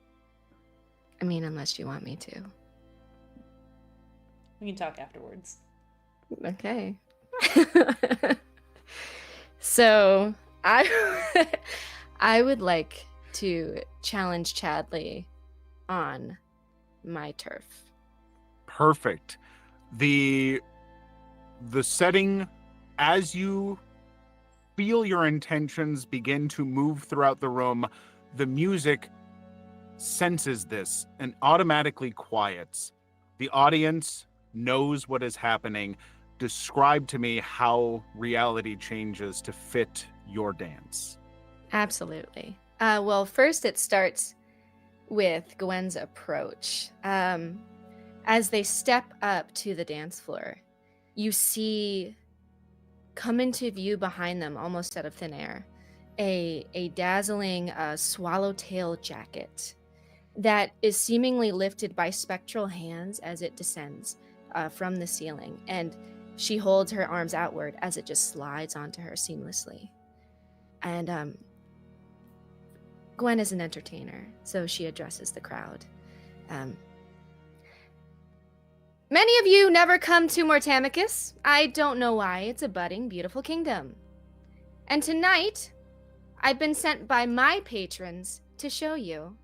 I mean, unless you want me to. We can talk afterwards. Okay. So I would like to challenge Chadley on my turf. Perfect. The setting, as you feel your intentions begin to move throughout the room, the music senses this and automatically quiets. The audience knows what is happening. Describe to me how reality changes to fit your dance. Absolutely. Well, first it starts with Gwen's approach. As they step up to the dance floor, you see come into view behind them, almost out of thin air, a dazzling swallowtail jacket that is seemingly lifted by spectral hands as it descends from the ceiling. And she holds her arms outward as it just slides onto her seamlessly. And Gwen is an entertainer, so she addresses the crowd. Many of you never come to Mortamicus. I don't know why. It's a budding, beautiful kingdom. And tonight, I've been sent by my patrons to show you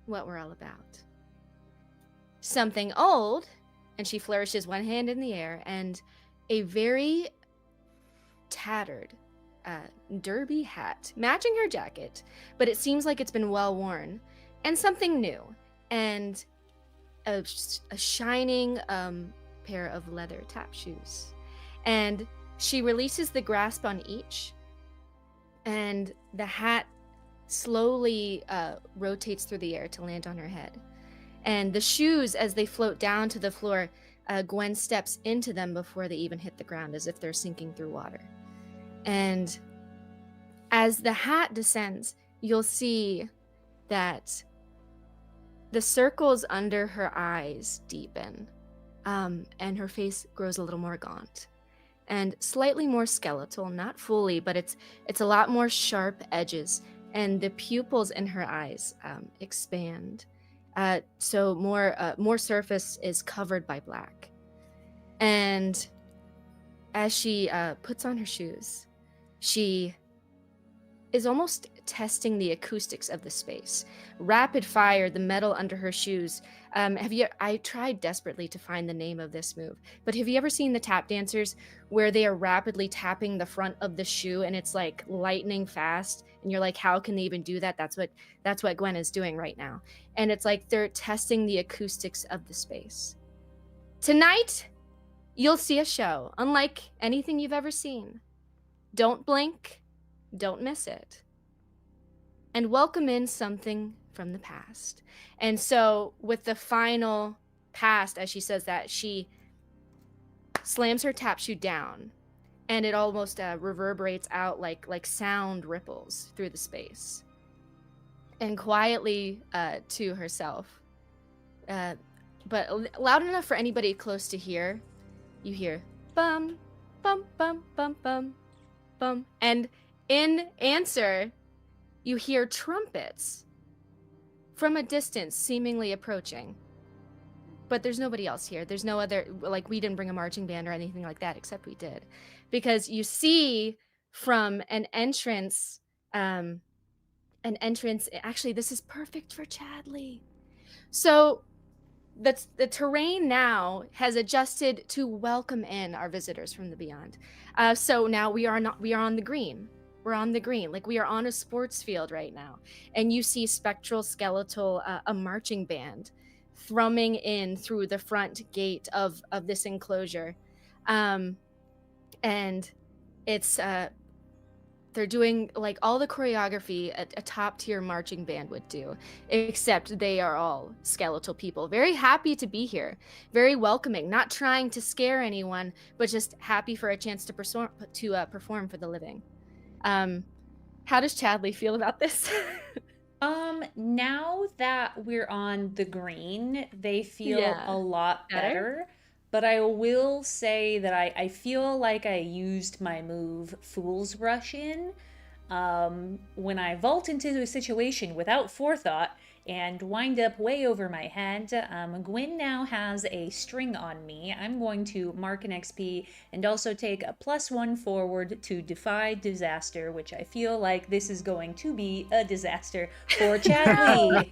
what we're all about. Something old, and she flourishes one hand in the air, and a very tattered derby hat, matching her jacket, but it seems like it's been well worn, and something new, and a shining pair of leather tap shoes. And she releases the grasp on each, and the hat slowly rotates through the air to land on her head. And the shoes, as they float down to the floor, Gwen steps into them before they even hit the ground, as if they're sinking through water. And as the hat descends, you'll see that the circles under her eyes deepen, and her face grows a little more gaunt and slightly more skeletal, not fully, but it's a lot more sharp edges, and the pupils in her eyes expand. So more surface is covered by black. And as she puts on her shoes, she is almost testing the acoustics of the space. Rapid fire, the metal under her shoes. I tried desperately to find the name of this move, but have you ever seen the tap dancers where they are rapidly tapping the front of the shoe and it's like lightning fast, and you're like, how can they even do that? That's what Gwen is doing right now. And it's like they're testing the acoustics of the space. Tonight, you'll see a show unlike anything you've ever seen. Don't blink. Don't miss it. And welcome in something from the past. And so with the final past, as she says that, she slams her tap shoe down, and it almost reverberates out like sound ripples through the space. And quietly to herself, but loud enough for anybody close to hear, you hear bum, bum, bum, bum, bum, bum. And in answer, you hear trumpets from a distance, seemingly approaching. But there's nobody else here. There's no other, like, we didn't bring a marching band or anything like that, except we did. Because you see from an entrance, actually, this is perfect for Chadley. So the terrain now has adjusted to welcome in our visitors from the beyond. So now we are on the green. We're on the green, like we are on a sports field right now. And you see spectral, skeletal, a marching band thrumming in through the front gate of this enclosure. And it's, they're doing like all the choreography a top tier marching band would do, except they are all skeletal people, very happy to be here, very welcoming, not trying to scare anyone, but just happy for a chance to perform for the living. How does Chadley feel about this? Now that we're on the green, they feel Yeah. a lot better. But I will say that I feel like I used my move Fool's Rush in when I vault into a situation without forethought and wind up way over my head. Gwen now has a string on me. I'm going to mark an XP and also take a +1 forward to defy disaster, which I feel like this is going to be a disaster for Chadley.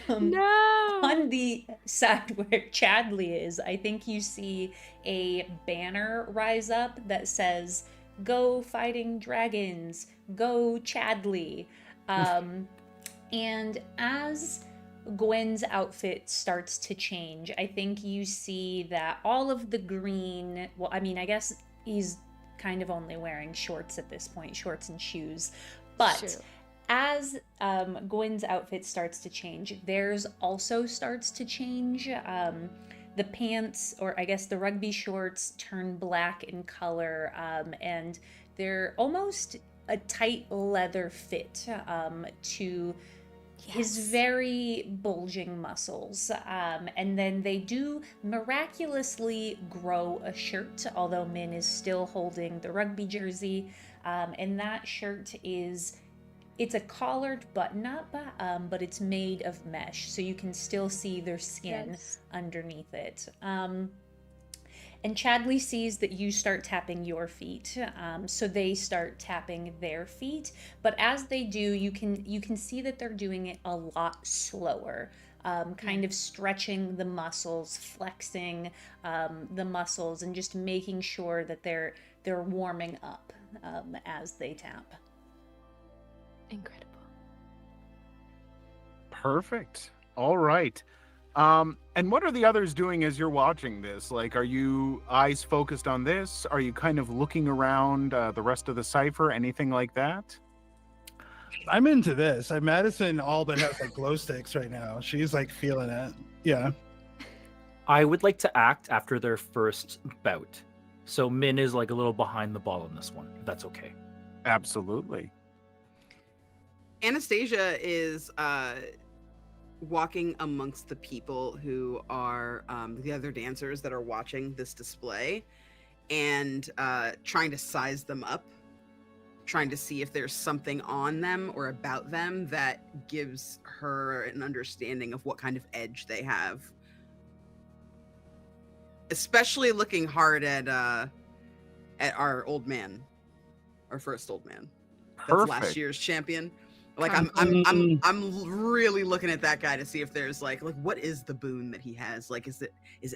No. On the side where Chadley is, I think you see a banner rise up that says, "Go fighting dragons, go Chadley." And as Gwen's outfit starts to change, I think you see that all of the green, well, I mean, I guess he's kind of only wearing shorts at this point, shorts and shoes. But Sure. as Gwen's outfit starts to change, theirs also starts to change. The pants, or I guess the rugby shorts, turn black in color, and they're almost a tight leather fit to his very bulging muscles. And then they do miraculously grow a shirt, although Min is still holding the rugby jersey. And that shirt it's a collared button-up, but it's made of mesh, so you can still see their skin underneath it. And Chadley sees that you start tapping your feet, so they start tapping their feet. But as they do, you can see that they're doing it a lot slower, kind of stretching the muscles, flexing the muscles, and just making sure that they're warming up as they tap. Incredible. Perfect. All right. And what are the others doing as you're watching this? Like, are you eyes focused on this? Are you kind of looking around the rest of the cipher? Anything like that? I'm into this. Madison all but has like glow sticks right now. She's like feeling it. Yeah. I would like to act after their first bout. So Min is like a little behind the ball on this one, if that's okay. Absolutely. Anastasia is walking amongst the people who are the other dancers that are watching this display and trying to size them up, trying to see if there's something on them or about them that gives her an understanding of what kind of edge they have. Especially looking hard at our old man, our first old man. That's Perfect. last year's champion. Like Concord. I'm really looking at that guy to see if there's like what is the boon that he has? Like is it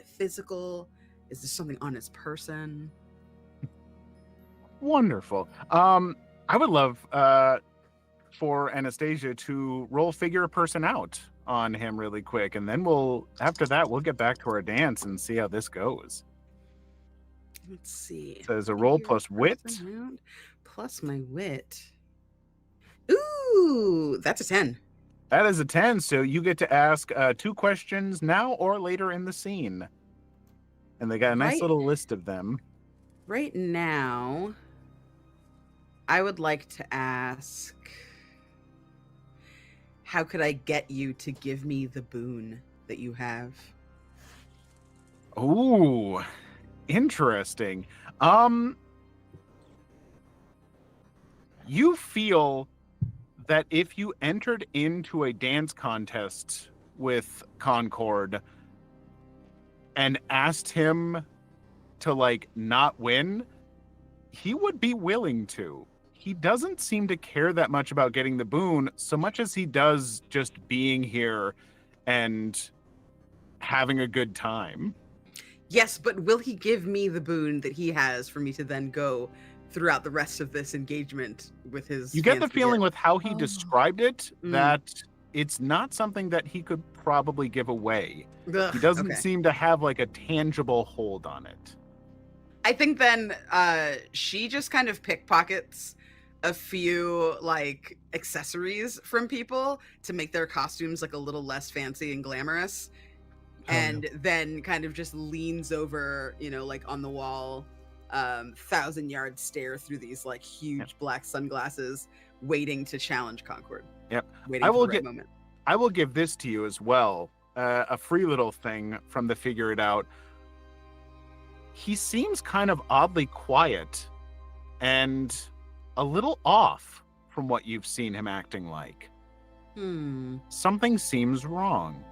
physical? Is there something on his person? Wonderful. I would love for Anastasia to roll figure a person out on him really quick, and then after that we'll get back to our dance and see how this goes. Let's see. So there's a roll Figure plus a wit. person out, plus my wit. Ooh, that's a 10. That is a 10, so you get to ask 2 questions now or later in the scene. And they got a nice Right. little list of them. Right now, I would like to ask, how could I get you to give me the boon that you have? Ooh, interesting. You feel that if you entered into a dance contest with Concord and asked him to like not win, he would be willing to. He doesn't seem to care that much about getting the boon so much as he does just being here and having a good time. Yes, but will he give me the boon that he has for me to then go throughout the rest of this engagement with his? You get the fans to feeling with how he Oh. described it Mm. that it's not something that he could probably give away. Ugh, He doesn't okay. seem to have like a tangible hold on it. I think then she just kind of pickpockets a few like accessories from people to make their costumes like a little less fancy and glamorous. Hell yeah. And then kind of just leans over, like on the wall, 1,000-yard stare through these like huge black sunglasses, waiting to challenge Concord. Yep. Waiting I for will the right get- moment. I will give this to you as well. A free little thing from the Figure It Out. He seems kind of oddly quiet and a little off from what you've seen him acting like. Something seems wrong.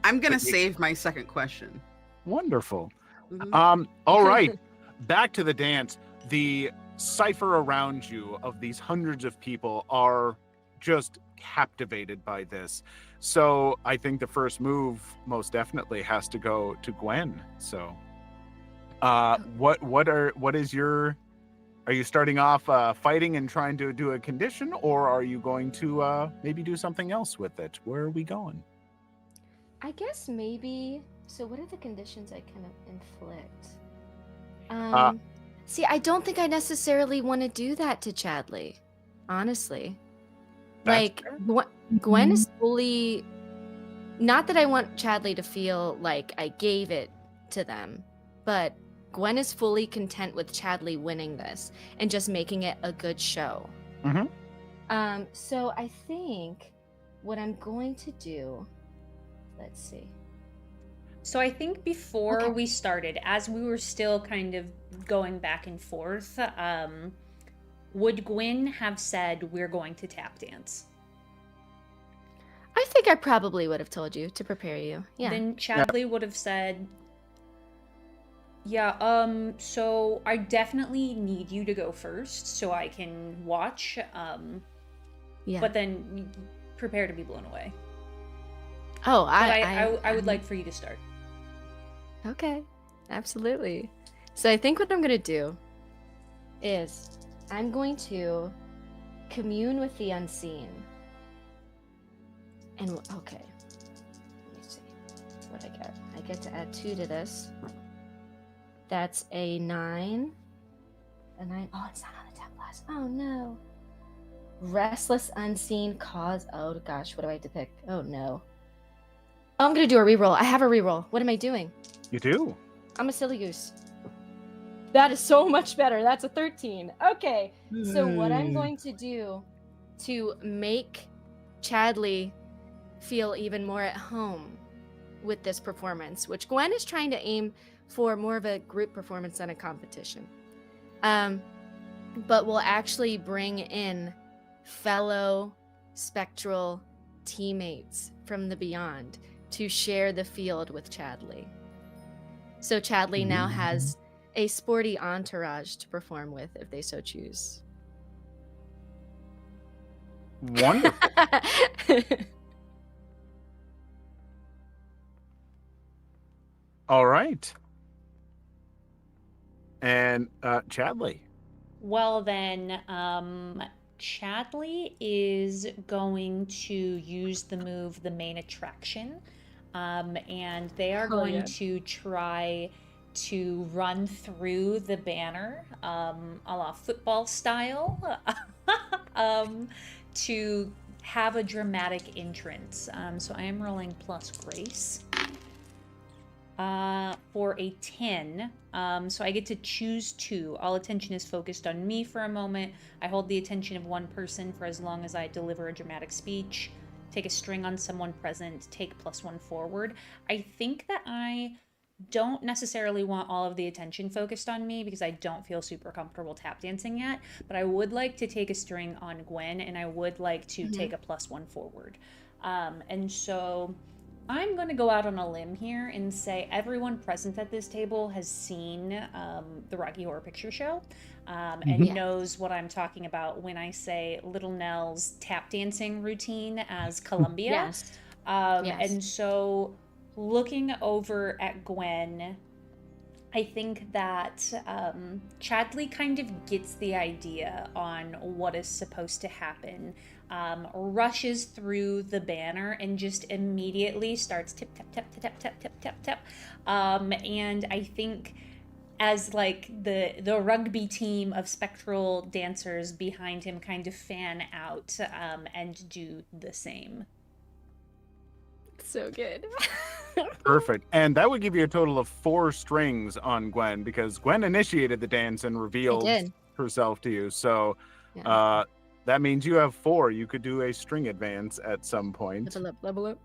I'm gonna But you- save my second question. Wonderful. Mhm. All right. Back to the dance. The cipher around you of these hundreds of people are just captivated by this. So I think the first move most definitely has to go to Gwen. So what is your, are you starting off fighting and trying to do a condition, or are you going to maybe do something else with it? Where are we going? I guess maybe. So, what are the conditions I can inflict? See, I don't think I necessarily want to do that to Chadley. Honestly, That's like Gwen is fully. Not that I want Chadley to feel like I gave it to them, but Gwen is fully content with Chadley winning this and just making it a good show. Mhm. So I think what I'm going to do. Let's see. So I think before Okay. we started, as we were still kind of going back and forth, would Gwyn have said we're going to tap dance? I think I probably would have told you to prepare you. Yeah. Then Chadley would have said, yeah, so I definitely need you to go first so I can watch, Yeah. but then prepare to be blown away. Oh, But I would like for you to start. Okay, absolutely. So I think what I'm gonna do is I'm going to commune with the unseen. And okay, what I get. I get to add 2 to this. That's a 9. A 9. Oh, it's not on the tab class. Oh no. Restless Unseen Cause. Oh gosh, what do I have to pick? Oh no. Oh, I'm gonna do a reroll. I have a reroll. What am I doing? You do. I'm a silly goose. That is so much better. That's a 13. Okay. So what I'm going to do to make Chadley feel even more at home with this performance, which Gwen is trying to aim for more of a group performance than a competition. But we'll actually bring in fellow spectral teammates from the beyond to share the field with Chadley. So Chadley now has a sporty entourage to perform with if they so choose. Wonderful. All right. And Chadley. Well, then, Chadley is going to use the move, the main attraction, and they are going to try to run through the banner, a la football style, to have a dramatic entrance. So I am rolling plus grace for a 10. So I get to choose 2. All attention is focused on me for a moment. I hold the attention of one person for as long as I deliver a dramatic speech. Take a string on someone present. Take +1 forward. I think that I don't necessarily want all of the attention focused on me because I don't feel super comfortable tap dancing yet, but I would like to take a string on Gwen, and I would like to take a +1 forward. And so I'm going to go out on a limb here and say everyone present at this table has seen the Rocky Horror Picture Show and knows what I'm talking about when I say Little Nell's tap dancing routine as Columbia. Yes. And so looking over at Gwen, I think that Chadley kind of gets the idea on what is supposed to happen, rushes through the banner and just immediately starts tip, tap, tap, tap, tap, tap, tap, tap. And I think as like the rugby team of spectral dancers behind him kind of fan out and do the same. So good. Perfect. And that would give you a total of 4 strings on Gwen because Gwen initiated the dance and revealed herself to you. So that means you have 4. You could do a string advance at some point. Level up.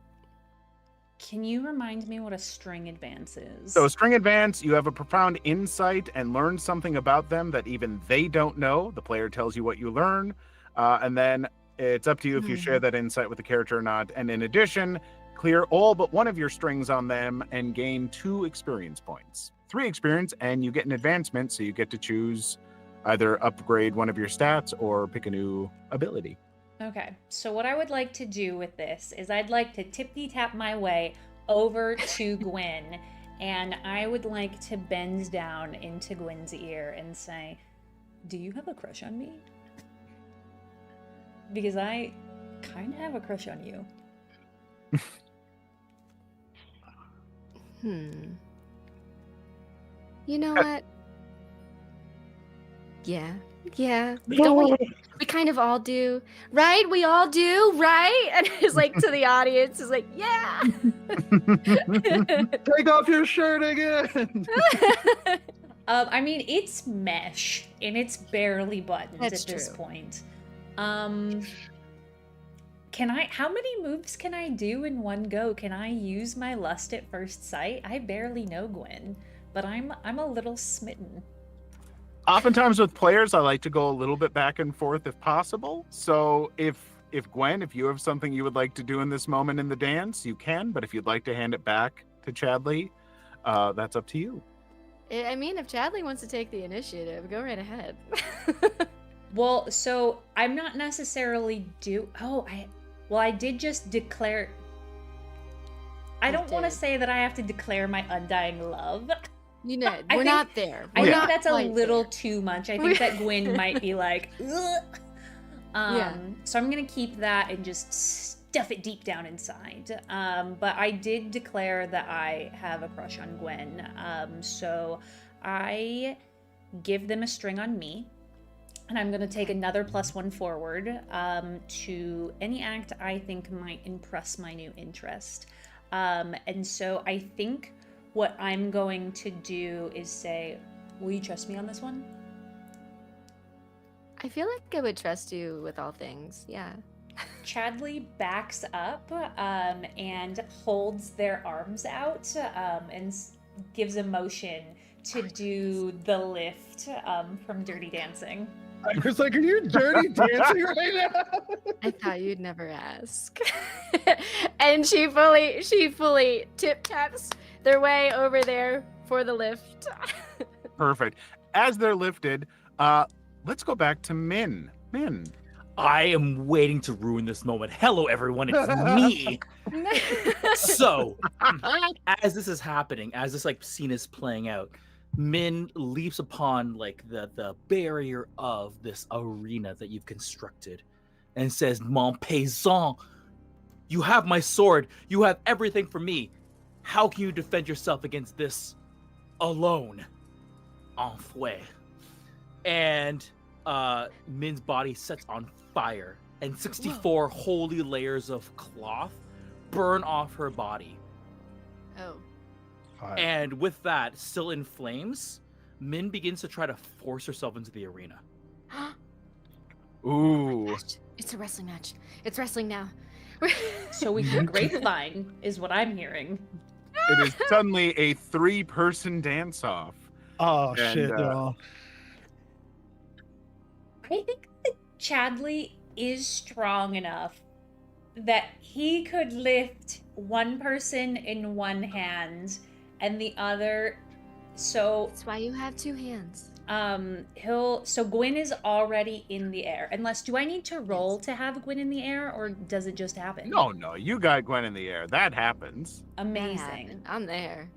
Can you remind me what a string advance is? So a string advance, you have a profound insight and learn something about them that even they don't know. The player tells you what you learn. And then it's up to you if you share that insight with the character or not. And in addition, clear all but one of your strings on them and gain 2 experience points. 3 experience, and you get an advancement, so you get to choose either upgrade one of your stats or pick a new ability. Okay, so what I would like to do with this is I'd like to tippy-tap my way over to Gwen, and I would like to bend down into Gwen's ear and say, do you have a crush on me? Because I kind of have a crush on you. You know what? Yeah. Don't we kind of all do, right? We all do, right? And it's like to the audience, it's like, yeah. Take off your shirt again. I mean, it's mesh and it's barely buttoned That's at this true. point. How many moves can I do in one go? Can I use my lust at first sight? I barely know Gwen, but I'm a little smitten. Oftentimes with players, I like to go a little bit back and forth if possible. So if Gwen, if you have something you would like to do in this moment in the dance, you can. But if you'd like to hand it back to Chadley, that's up to you. I mean, if Chadley wants to take the initiative, go right ahead. Well, so I'm not necessarily I did just declare. I don't want to say that I have to declare my undying love. You know, I we're think- not there. I We're think not that's a quite little there. too much. I think that Gwen might be like, ugh. Yeah. So I'm gonna keep that and just stuff it deep down inside. But I did declare that I have a crush on Gwen. So I give them a string on me. And I'm going to take another +1 forward to any act I think might impress my new interest. And so I think what I'm going to do is say, will you trust me on this one? I feel like I would trust you with all things. Yeah. Chadley backs up and holds their arms out and gives a motion to do the lift from Dirty Dancing. I was like, are you dirty dancing right now? I thought you'd never ask. And she fully tip taps their way over there for the lift. Perfect. As they're lifted, let's go back to Min. Min. I am waiting to ruin this moment. Hello, everyone. It's me. So, as this is happening, as this like scene is playing out, Min leaps upon like the barrier of this arena that you've constructed, and says, "Mon paysan, you have my sword. You have everything for me. How can you defend yourself against this alone?" Enfoué. And Min's body sets on fire, and 64 holy layers of cloth burn off her body. Oh. And with that, still in flames, Min begins to try to force herself into the arena. Ooh. It's a wrestling match. It's wrestling now. So we can grapevine, is what I'm hearing. It is suddenly a 3-person dance-off. Oh, And, shit, y'all. I think that Chadley is strong enough that he could lift one person in one hand and the other. So That's why you have 2 hands. so Gwen is already in the air. Unless, do I need to roll to have Gwen in the air, or does it just happen? No, you got Gwen in the air. That happens. That Amazing. happened. I'm there.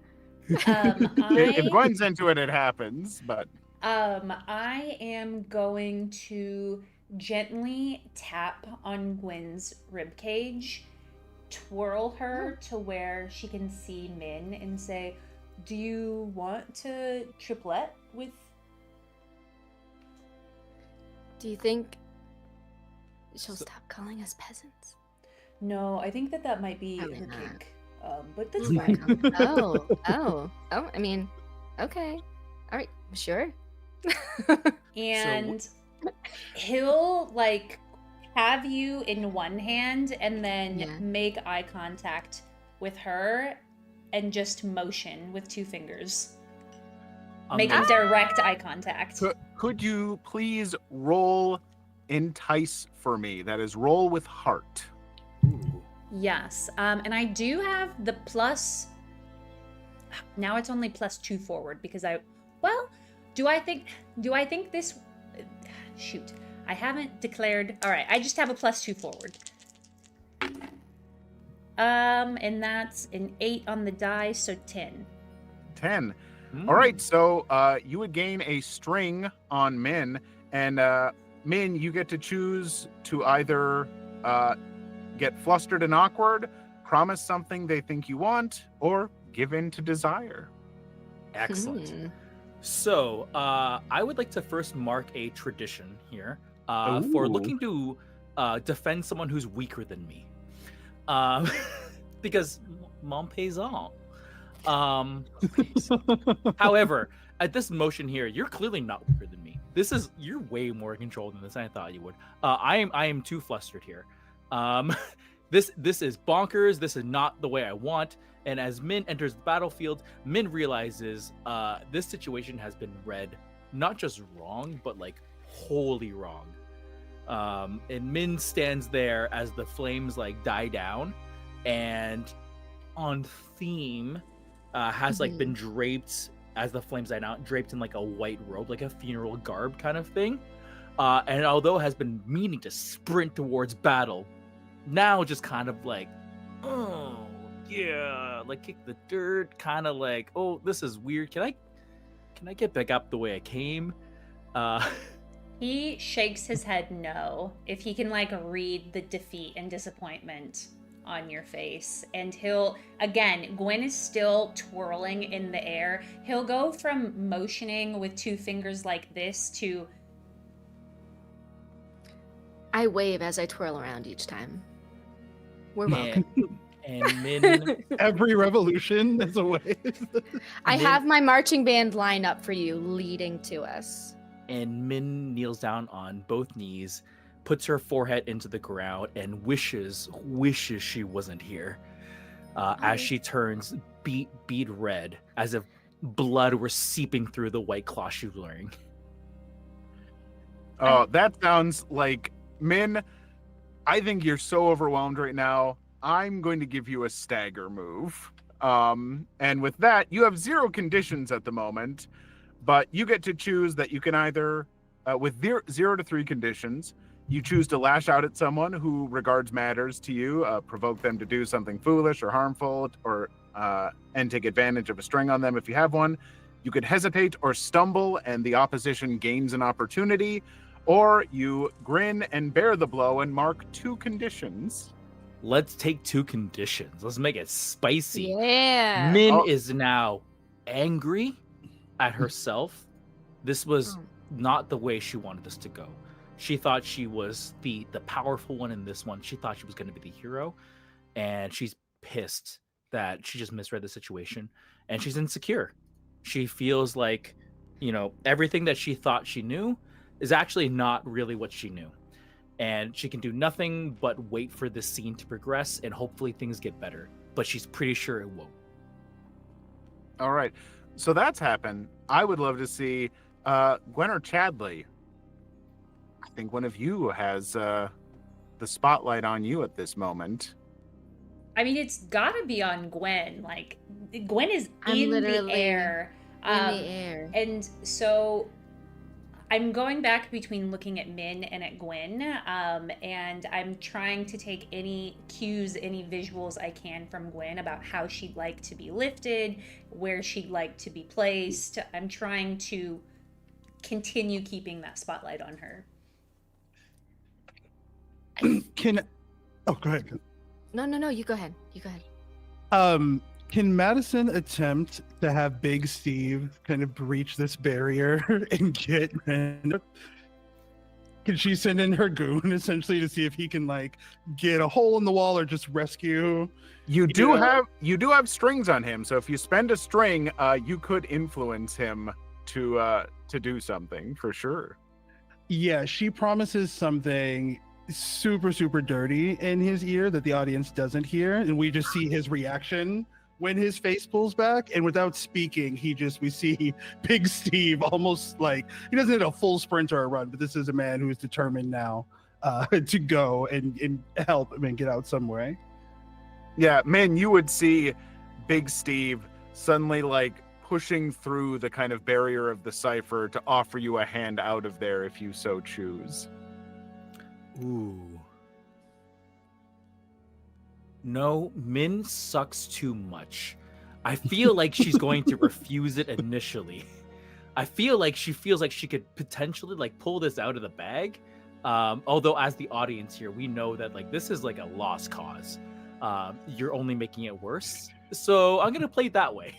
If Gwen's into it, it happens. But I am going to gently tap on Gwen's ribcage, twirl her to where she can see Min, and say, "Do you want to triplet with?" Do you think she'll stop calling us peasants? No, I think that might be Probably her not. kink. But that's Oh, fine. oh. I mean, okay. All right, sure. And he'll like have you in one hand and then Yeah. make eye contact with her and just motion with 2 fingers. Making Amazing. direct eye contact. could you please roll entice for me? That is roll with heart. Ooh. Yes. And I do have the plus. Now it's only +2 forward because do I think this, shoot, I haven't declared. All right, I just have a +2 forward. And that's an 8 on the die, so 10. 10. All right, so you would gain a string on Min, and Min, you get to choose to either get flustered and awkward, promise something they think you want, or give in to desire. Excellent. Hmm. So, I would like to first mark a tradition here for Ooh. looking to defend someone who's weaker than me. Because mon paysan. However, at this motion here, you're clearly not weaker than me. You're way more in control than this than I thought you would. I am too flustered here. This is bonkers. This is not the way I want. And as Min enters the battlefield, Min realizes this situation has been read not just wrong, but like wholly wrong. And Min stands there as the flames like die down, and on theme has like been draped as the flames die down, draped in like a white robe, like a funeral garb kind of thing. And although has been meaning to sprint towards battle, now just kind of like, oh yeah, like kick the dirt, kind of like, oh, this is weird. Can I get back up the way I came? He shakes his head no. If he can like read the defeat and disappointment on your face. And he'll, again, Gwen is still twirling in the air. He'll go from motioning with two fingers like this to I wave as I twirl around each time. We're And, welcome. and Min, Every revolution is a wave. I Min- have my marching band line up for you, leading to us. and Min kneels down on both knees, puts her forehead into the ground, and wishes she wasn't here. As she turns bead red, as if blood were seeping through the white cloth she was wearing. Oh, that sounds like Min. I think you're so overwhelmed right now. I'm going to give you a stagger move. And with that, you have 0 conditions at the moment, but you get to choose that you can either, with 0 to 3 conditions, you choose to lash out at someone who regards matters to you, provoke them to do something foolish or harmful, or and take advantage of a string on them if you have one. You could hesitate or stumble, and the opposition gains an opportunity, or you grin and bear the blow and mark 2 conditions. Let's take 2 conditions. Let's make it spicy. Yeah. Min Oh. is now angry at herself. This was not the way she wanted this to go. She thought she was the powerful one in this one. She thought she was going to be the hero, and she's pissed that she just misread the situation, and she's insecure. She feels like, everything that she thought she knew is actually not really what she knew. And she can do nothing but wait for this scene to progress, and hopefully things get better. But she's pretty sure it won't. All right. So that's happened. I would love to see Gwen or Chadley. I think one of you has the spotlight on you at this moment. I mean, it's gotta be on Gwen. Like, Gwen is I'm in the literally air. In the air. And so I'm going back between looking at Min and at Gwen, and I'm trying to take any cues, any visuals I can from Gwen about how she'd like to be lifted, where she'd like to be placed. I'm trying to continue keeping that spotlight on her. Oh, go ahead. No, you go ahead. You go ahead. Can Madison attempt to have Big Steve kind of breach this barrier and get Can she send in her goon essentially to see if he can like get a hole in the wall or just rescue? You do have strings on him, so if you spend a string, you could influence him to do something for sure. Yeah, she promises something super, super dirty in his ear that the audience doesn't hear, and we just see his reaction when his face pulls back, and without speaking, we see Big Steve almost like he doesn't hit a full sprint or a run, but this is a man who is determined now to go and help him and get out some way. Yeah, man, you would see Big Steve suddenly like pushing through the kind of barrier of the cipher to offer you a hand out of there if you so choose. Ooh. No, Min sucks too much. I feel like she's going to refuse it initially. I feel like she feels like she could potentially like pull this out of the bag. Although as the audience here, we know that like this is like a lost cause. You're only making it worse. So I'm gonna play it that way.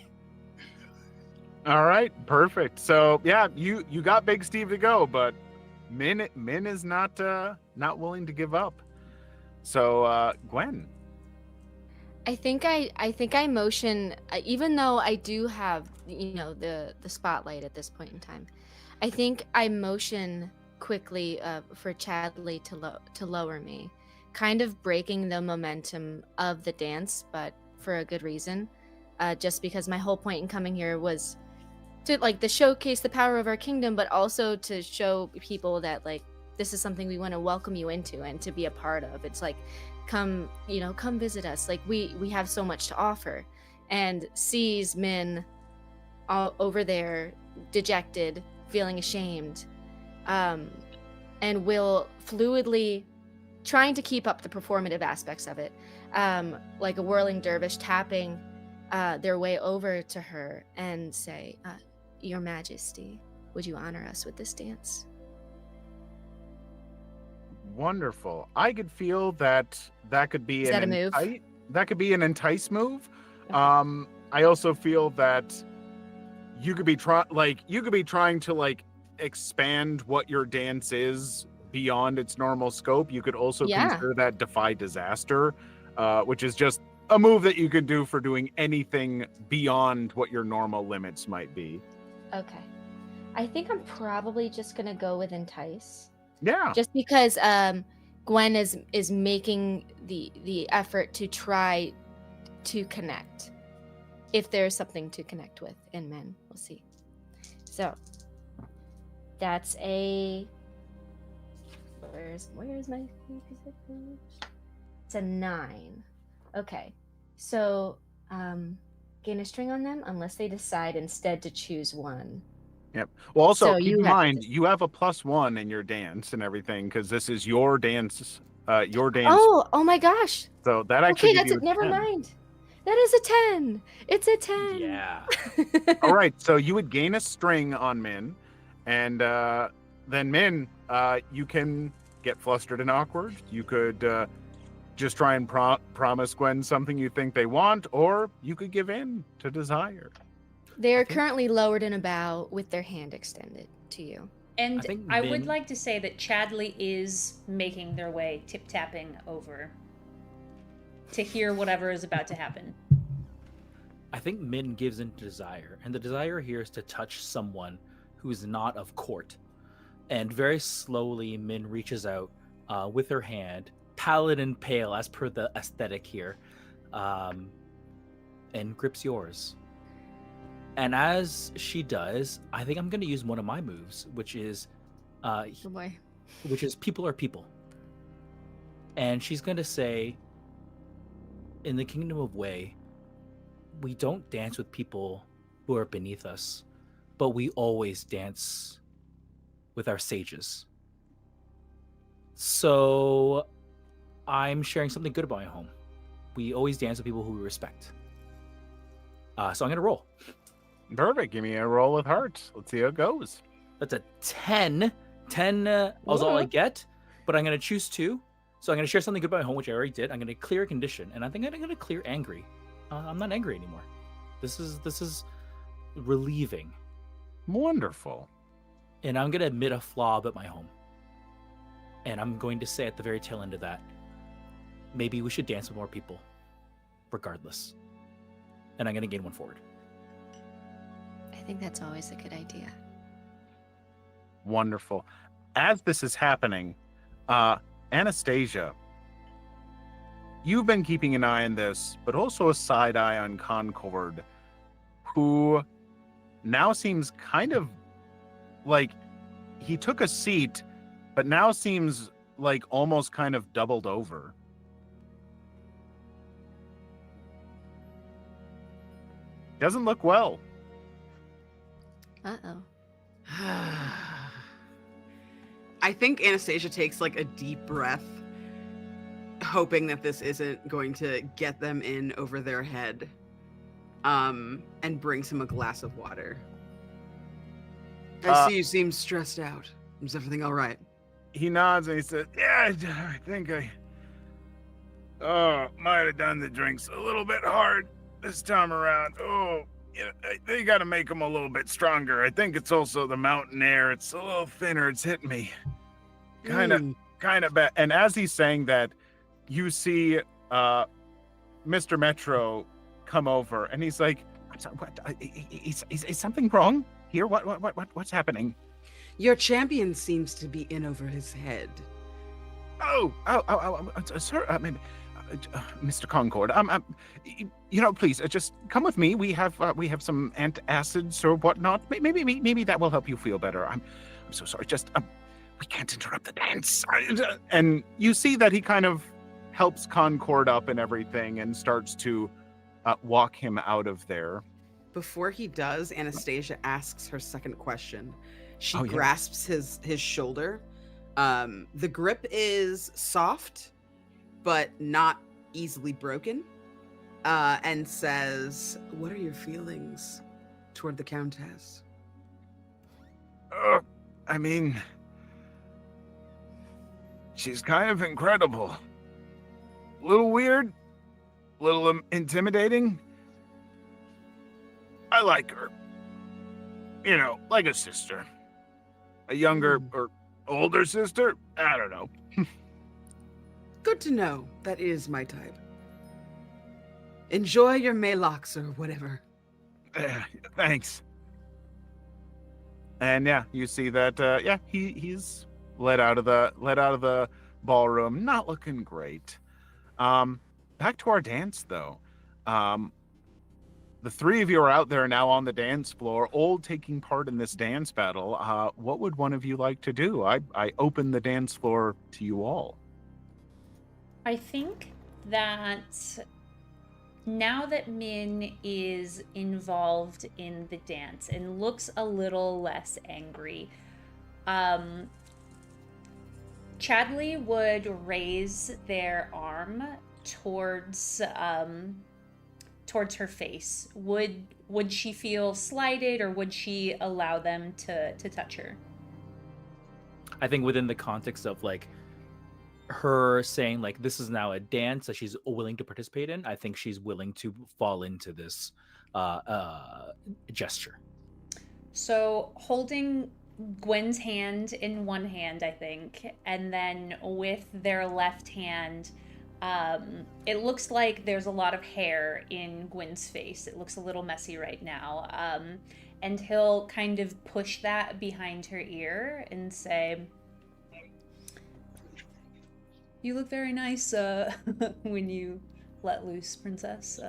All right, perfect. So yeah, you got Big Steve to go, but Min is not willing to give up. So Gwen. I think I motion, even though I do have the spotlight at this point in time. I think I motion quickly for Chadley to lower me, kind of breaking the momentum of the dance, but for a good reason. Just because my whole point in coming here was to showcase the power of our kingdom, but also to show people that like this is something we want to welcome you into and to be a part of. It's like, come visit us. Like we have so much to offer. And sees Min all over there, dejected, feeling ashamed, and will fluidly trying to keep up the performative aspects of it, like a whirling dervish tapping their way over to her and say, Your Majesty, would you honor us with this dance? Wonderful. I could feel that could be Is that a move? That could be an entice move. Okay. I also feel that you could be trying to like expand what your dance is beyond its normal scope. You could also Yeah. consider that defy disaster, which is just a move that you could do for doing anything beyond what your normal limits might be. Okay. I think I'm probably just gonna go with entice. Yeah. Just because Gwen is making the effort to try to connect. If there's something to connect with in men, we'll see. So that's a where's my piece of page? It's a 9. Okay. So gain a string on them unless they decide instead to choose one. Yep. Well, also So keep you in have to mind you have a +1 in your dance and everything because this is your dance. Your dance. Oh my gosh. So that actually. Okay, that's it. Never mind. That is a 10. It's a 10. Yeah. All right. So you would gain a string on Min, and then Min, you can get flustered and awkward. You could just try and promise Gwen something you think they want, or you could give in to desire. They are currently lowered in a bow with their hand extended to you. And think I would Min- like to say that Chadley is making their way, tip-tapping over to hear whatever is about to happen. I think Min gives into desire, and the desire here is to touch someone who's not of court. And very slowly, Min reaches out with her hand, pallid and pale as per the aesthetic here, and grips yours. And as she does, I think I'm going to use one of my moves, which is Oh boy. people are people. And she's going to say, in the kingdom of Wei, we don't dance with people who are beneath us, but we always dance with our sages. So I'm sharing something good about my home. We always dance with people who we respect. So I'm going to roll. Perfect. Give me a roll with hearts. Let's see how it goes. That's a 10. 10 is all I get, but I'm going to choose 2. So I'm going to share something good about my home, which I already did. I'm going to clear a condition, and I think I'm going to clear angry. I'm not angry anymore. This is relieving. Wonderful. And I'm going to admit a flaw about my home. And I'm going to say at the very tail end of that, maybe we should dance with more people, regardless. And I'm going to gain 1 forward. I think that's always a good idea. Wonderful. As this is happening, Anastasia, you've been keeping an eye on this, but also a side eye on Concord, who now seems kind of like he took a seat, but now seems like almost kind of doubled over. Doesn't look well. Uh-oh. I think Anastasia takes like a deep breath, hoping that this isn't going to get them in over their head, and brings him a glass of water. I see you seem stressed out. Is everything all right? He nods and he says, "Yeah, I think I might have done the drinks a little bit hard this time around. They got to make them a little bit stronger. I think it's also the mountain air. It's a little thinner. It's hitting me kind of bad." And as he's saying that, you see Mr. Metro come over, and he's like, "What? Is something wrong here? What's happening?" Your champion seems to be in over his head. Oh, sir, Mr. Concord, please just come with me. We have some antacids or whatnot. Maybe that will help you feel better. I'm so sorry. Just we can't interrupt the dance. And you see that he kind of helps Concord up and everything, and starts to walk him out of there. Before he does, Anastasia asks her second question. She Oh, yeah. grasps his shoulder. The grip is soft, but not easily broken, and says, "What are your feelings toward the Countess?" I mean, She's kind of incredible. A little weird, a little intimidating. I like her. You know, like a sister. A younger or older sister? I don't know. Good to know. That is my type. Enjoy your Maylox or whatever. Thanks. And yeah, you see that he's let out of the ballroom, not looking great. Back to our dance though. The three of you are out there now on the dance floor, all taking part in this dance battle. What would one of you like to do? I open the dance floor to you all. I think that now that Min is involved in the dance and looks a little less angry, Chadley would raise their arm towards her face. Would she feel slighted, or would she allow them to touch her? I think within the context of like her saying like this is now a dance that she's willing to participate in, I think she's willing to fall into this gesture. So holding Gwen's hand in one hand, I think, and then with their left hand, it looks like there's a lot of hair in Gwen's face. It looks a little messy right now. And he'll kind of push that behind her ear and say, "You look very nice when you let loose, Princess.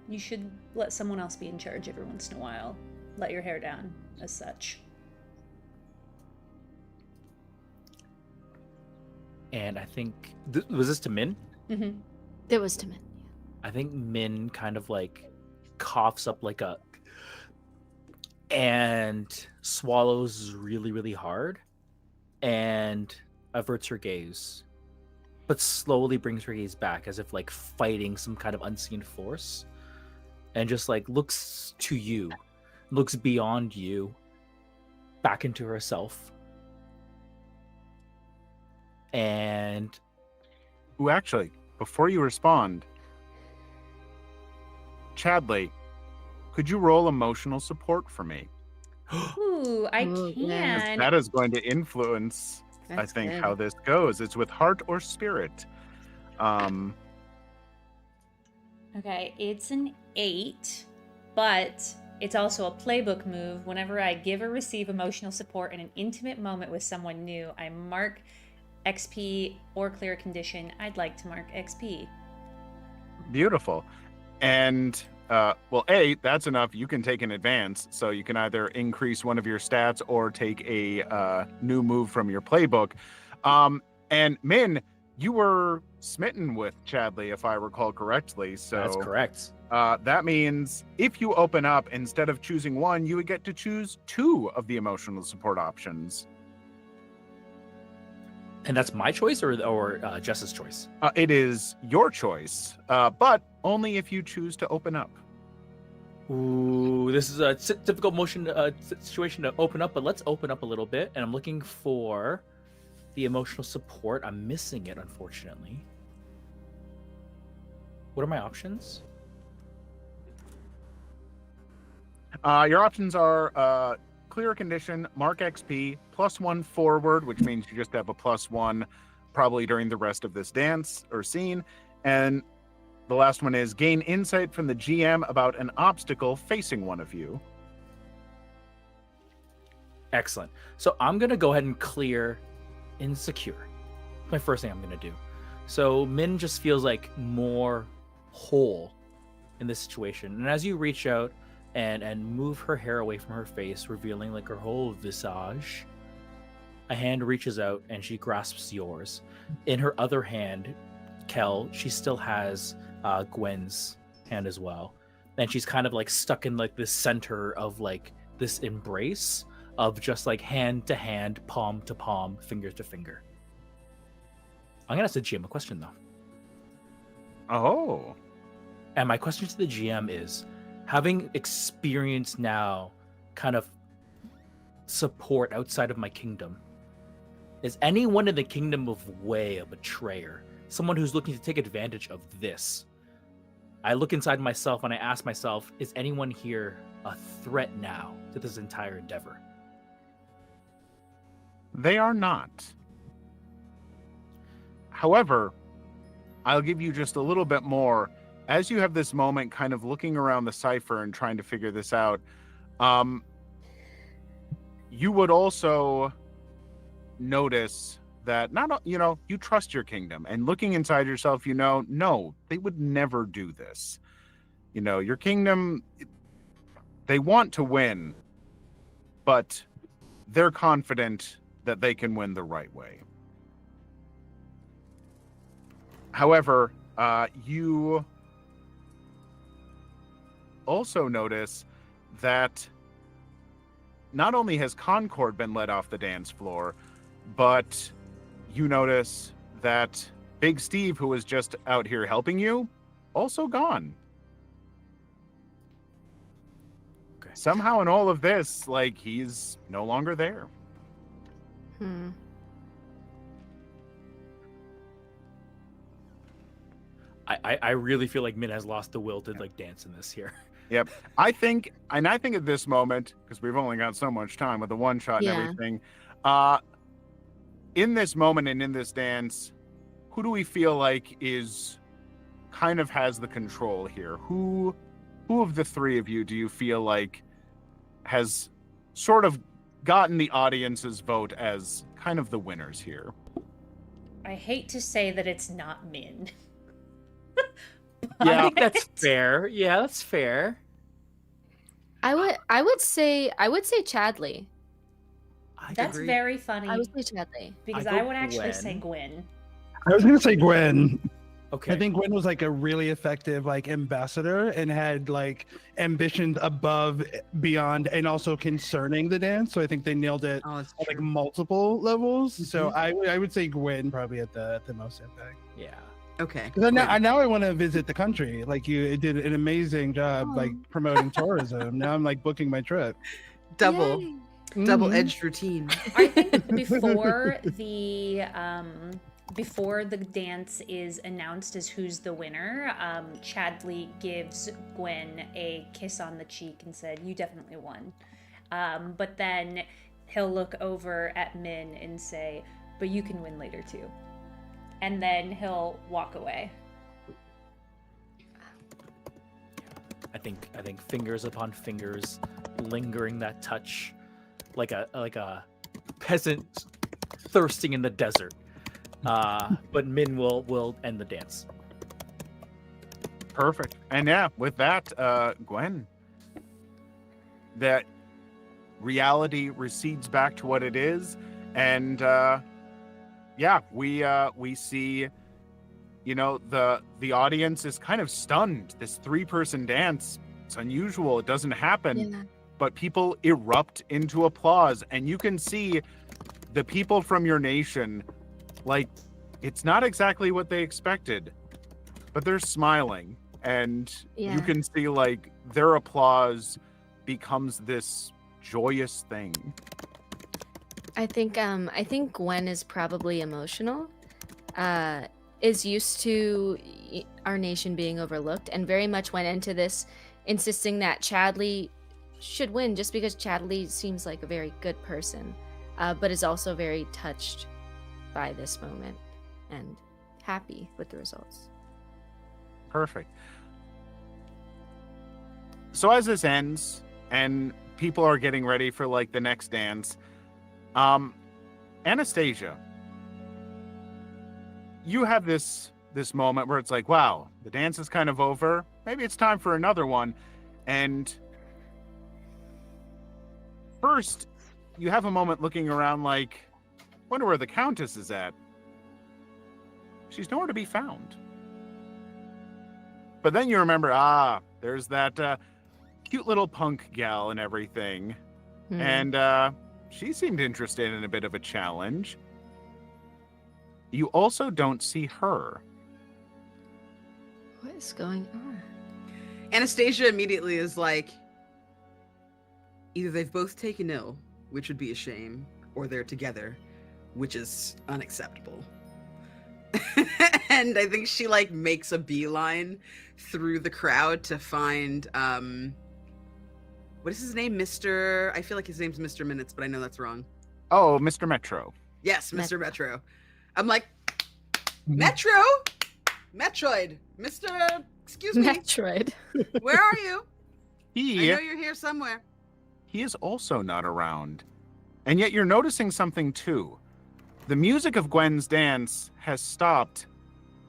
You should let someone else be in charge every once in a while. Let your hair down, as such." And I think, was this to Min? Mm-hmm. It was to Min. I think Min kind of like coughs up like and swallows really, really hard and averts her gaze, but slowly brings her gaze back as if like fighting some kind of unseen force, and just like looks to you, looks beyond you, back into herself. And actually, before you respond, Chadley, could you roll emotional support for me? Ooh, I Ooh, can. yeah. That is going to influence, That's I think, good. how this goes. It's with heart or spirit. Okay, it's an 8, but it's also a playbook move. Whenever I give or receive emotional support in an intimate moment with someone new, I mark XP or clear a condition. I'd like to mark XP. Beautiful. And well, A, that's enough. You can take an advance, so you can either increase one of your stats or take a new move from your playbook. And Min, you were smitten with Chadley, if I recall correctly. So that's correct. That means if you open up, instead of choosing one, you would get to choose 2 of the emotional support options. And that's my choice or Jess's choice? It is your choice, but only if you choose to open up. Ooh, this is a difficult situation to open up, but let's open up a little bit. And I'm looking for the emotional support. I'm missing it, unfortunately. What are my options? Your options are clear a condition, mark XP, +1 forward, which means you just have a +1 probably during the rest of this dance or scene. And the last one is gain insight from the GM about an obstacle facing one of you. Excellent. So I'm going to go ahead and clear insecure. My first thing I'm going to do. So Min just feels like more whole in this situation. And as you reach out and move her hair away from her face, revealing like her whole visage, a hand reaches out and she grasps yours. In her other hand, Kel, she still has Gwen's hand as well. And she's kind of like stuck in like the center of like this embrace of just like hand to hand, palm to palm, finger to finger. I'm gonna ask the GM a question though. Oh. And my question to the GM is, having experienced now kind of support outside of my kingdom, Is anyone in the kingdom of Wei a betrayer? Someone who's looking to take advantage of this? I look inside myself and I ask myself, is anyone here a threat now to this entire endeavor? They are not. However, I'll give you just a little bit more. As you have this moment kind of looking around the cipher and trying to figure this out, you would also notice that you trust your kingdom, and looking inside yourself, no, they would never do this. Your kingdom, they want to win, but they're confident that they can win the right way. However, you also notice that not only has Concord been let off the dance floor, but you notice that Big Steve, who was just out here helping you, also gone. Okay. Somehow in all of this, he's no longer there. I really feel like Min has lost the will to dance in this here. Yep. I think at this moment, because we've only got so much time with the one shot and everything, in this moment and in this dance, who do we feel like is kind of has the control here? Who of the three of you do you feel like has sort of gotten the audience's vote as kind of the winners here? I hate to say that it's not Min. Yeah, that's fair. Yeah, that's fair. I would say Chadley. That's very funny. I would say Chadley. Because I I would actually say Gwen. Gwen. I was gonna say Gwen. Okay. I think Gwen was a really effective ambassador and had ambitions above, beyond, and also concerning the dance. So I think they nailed it at multiple levels. So I would say Gwen probably at the most impact. Yeah. Okay. Because now I want to visit the country. You did an amazing job promoting tourism. Now I'm booking my trip. Double-edged routine. I think before the dance is announced as who's the winner, Chadley gives Gwen a kiss on the cheek and said, "You definitely won." But then he'll look over at Min and say, "But you can win later too." And then he'll walk away. I think fingers upon fingers, lingering that touch, like a peasant thirsting in the desert. But Min will end the dance. Perfect. And with that, Gwen, that reality recedes back to what it is, and we see, the audience is kind of stunned. This 3-person dance, it's unusual. It doesn't happen, but people erupt into applause, and you can see the people from your nation, it's not exactly what they expected, but they're smiling, and you can see their applause becomes this joyous thing. I think Gwen is probably emotional, is used to our nation being overlooked, and very much went into this insisting that Chadley should win just because Chadley seems like a very good person, but is also very touched by this moment and happy with the results. Perfect. So as this ends and people are getting ready for the next dance, Anastasia, you have this moment where it's wow, the dance is kind of over. Maybe it's time for another one. And first, you have a moment looking around wonder where the Countess is at. She's nowhere to be found. But then you remember, there's that cute little punk gal and everything. And she seemed interested in a bit of a challenge. You also don't see her. What is going on? Anastasia immediately is either they've both taken ill, which would be a shame, or they're together, which is unacceptable. And I think she like makes a beeline through the crowd to find what is his name? I feel like his name's Mr. Minutes, but I know that's wrong. Oh, Mr. Metro. Yes, Mr. Metro. I'm like, Mhm. Metro? Metroid. Mr. Excuse me. Metroid. Where are you? I He know you're here somewhere. is also not around. And yet you're noticing something too. The music of Gwen's dance has stopped,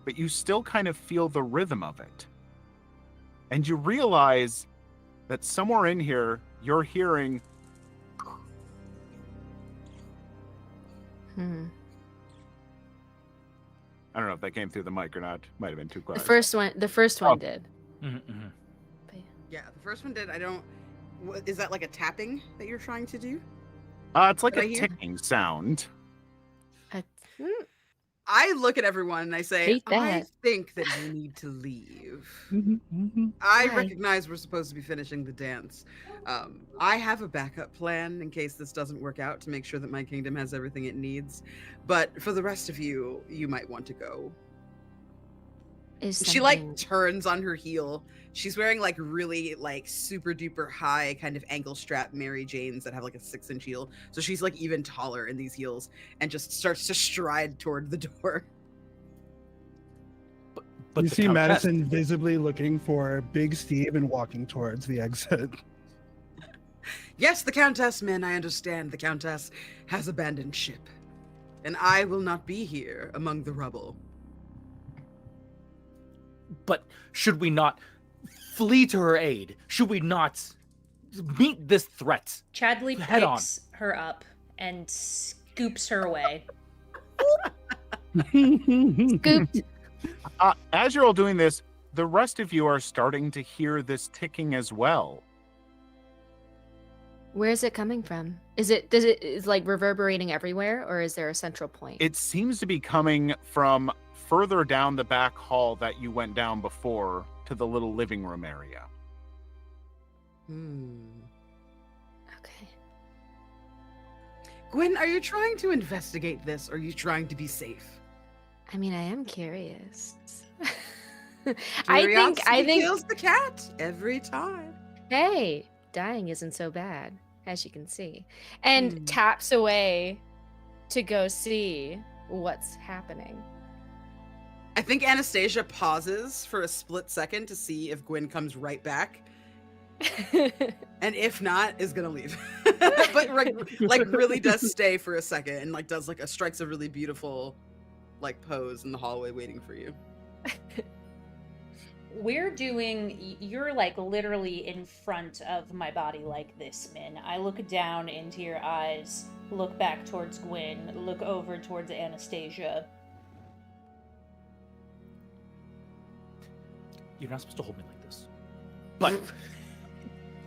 but you still kind of feel the rhythm of it. And you realize that somewhere in here, you're hearing Hmm. I don't know if that came through the mic or not. Might have been too The quiet. first one Oh. did. Mhm, mhm. But yeah. Yeah, the first one did. Is that like a tapping that you're trying to do? It's like Did I a hear? ticking sound. I look at everyone and I say, Hate I that. think that you need to leave. Mhm. I Why? recognize we're supposed to be finishing the dance. I have a backup plan in case this doesn't work out to make sure that my kingdom has everything it needs. But for the rest of you, you might want to go. Is She like something- turns on her heel. She's wearing like really like super duper high kind of ankle strap Mary Janes that have like a 6-inch heel. So she's like even taller in these heels and just starts to stride toward the door. But You the see Countess- Madison visibly looking for Big Steve and walking towards the exit. Yes, the Countess, men, I understand. The Countess has abandoned ship. And I will not be here among the rubble. But should we not flee to her aid? Should we not meet this threat? Chadley Head on. picks her up and scoops her away. Scooped. As you're all doing this, the rest of you are starting to hear this ticking as well. Where is it coming from? Is like reverberating everywhere, or is there a central point? It seems to be coming from further down the back hall that you went down before to the little living room area. Okay. Gwen, are you trying to investigate this or are you trying to be safe? I mean, I am curious. Curiosity I think. kills the cat every time. Hey, dying isn't so bad, as you can see, and Hmm. taps away to go see what's happening. I think Anastasia pauses for a split second to see if Gwen comes right back, and if not, is gonna leave. But like really does stay for a second and like does like strikes a really beautiful like pose in the hallway waiting for you. You're like literally in front of my body like this, Min. I look down into your eyes, look back towards Gwen, look over towards Anastasia. You're not supposed to hold me like this. But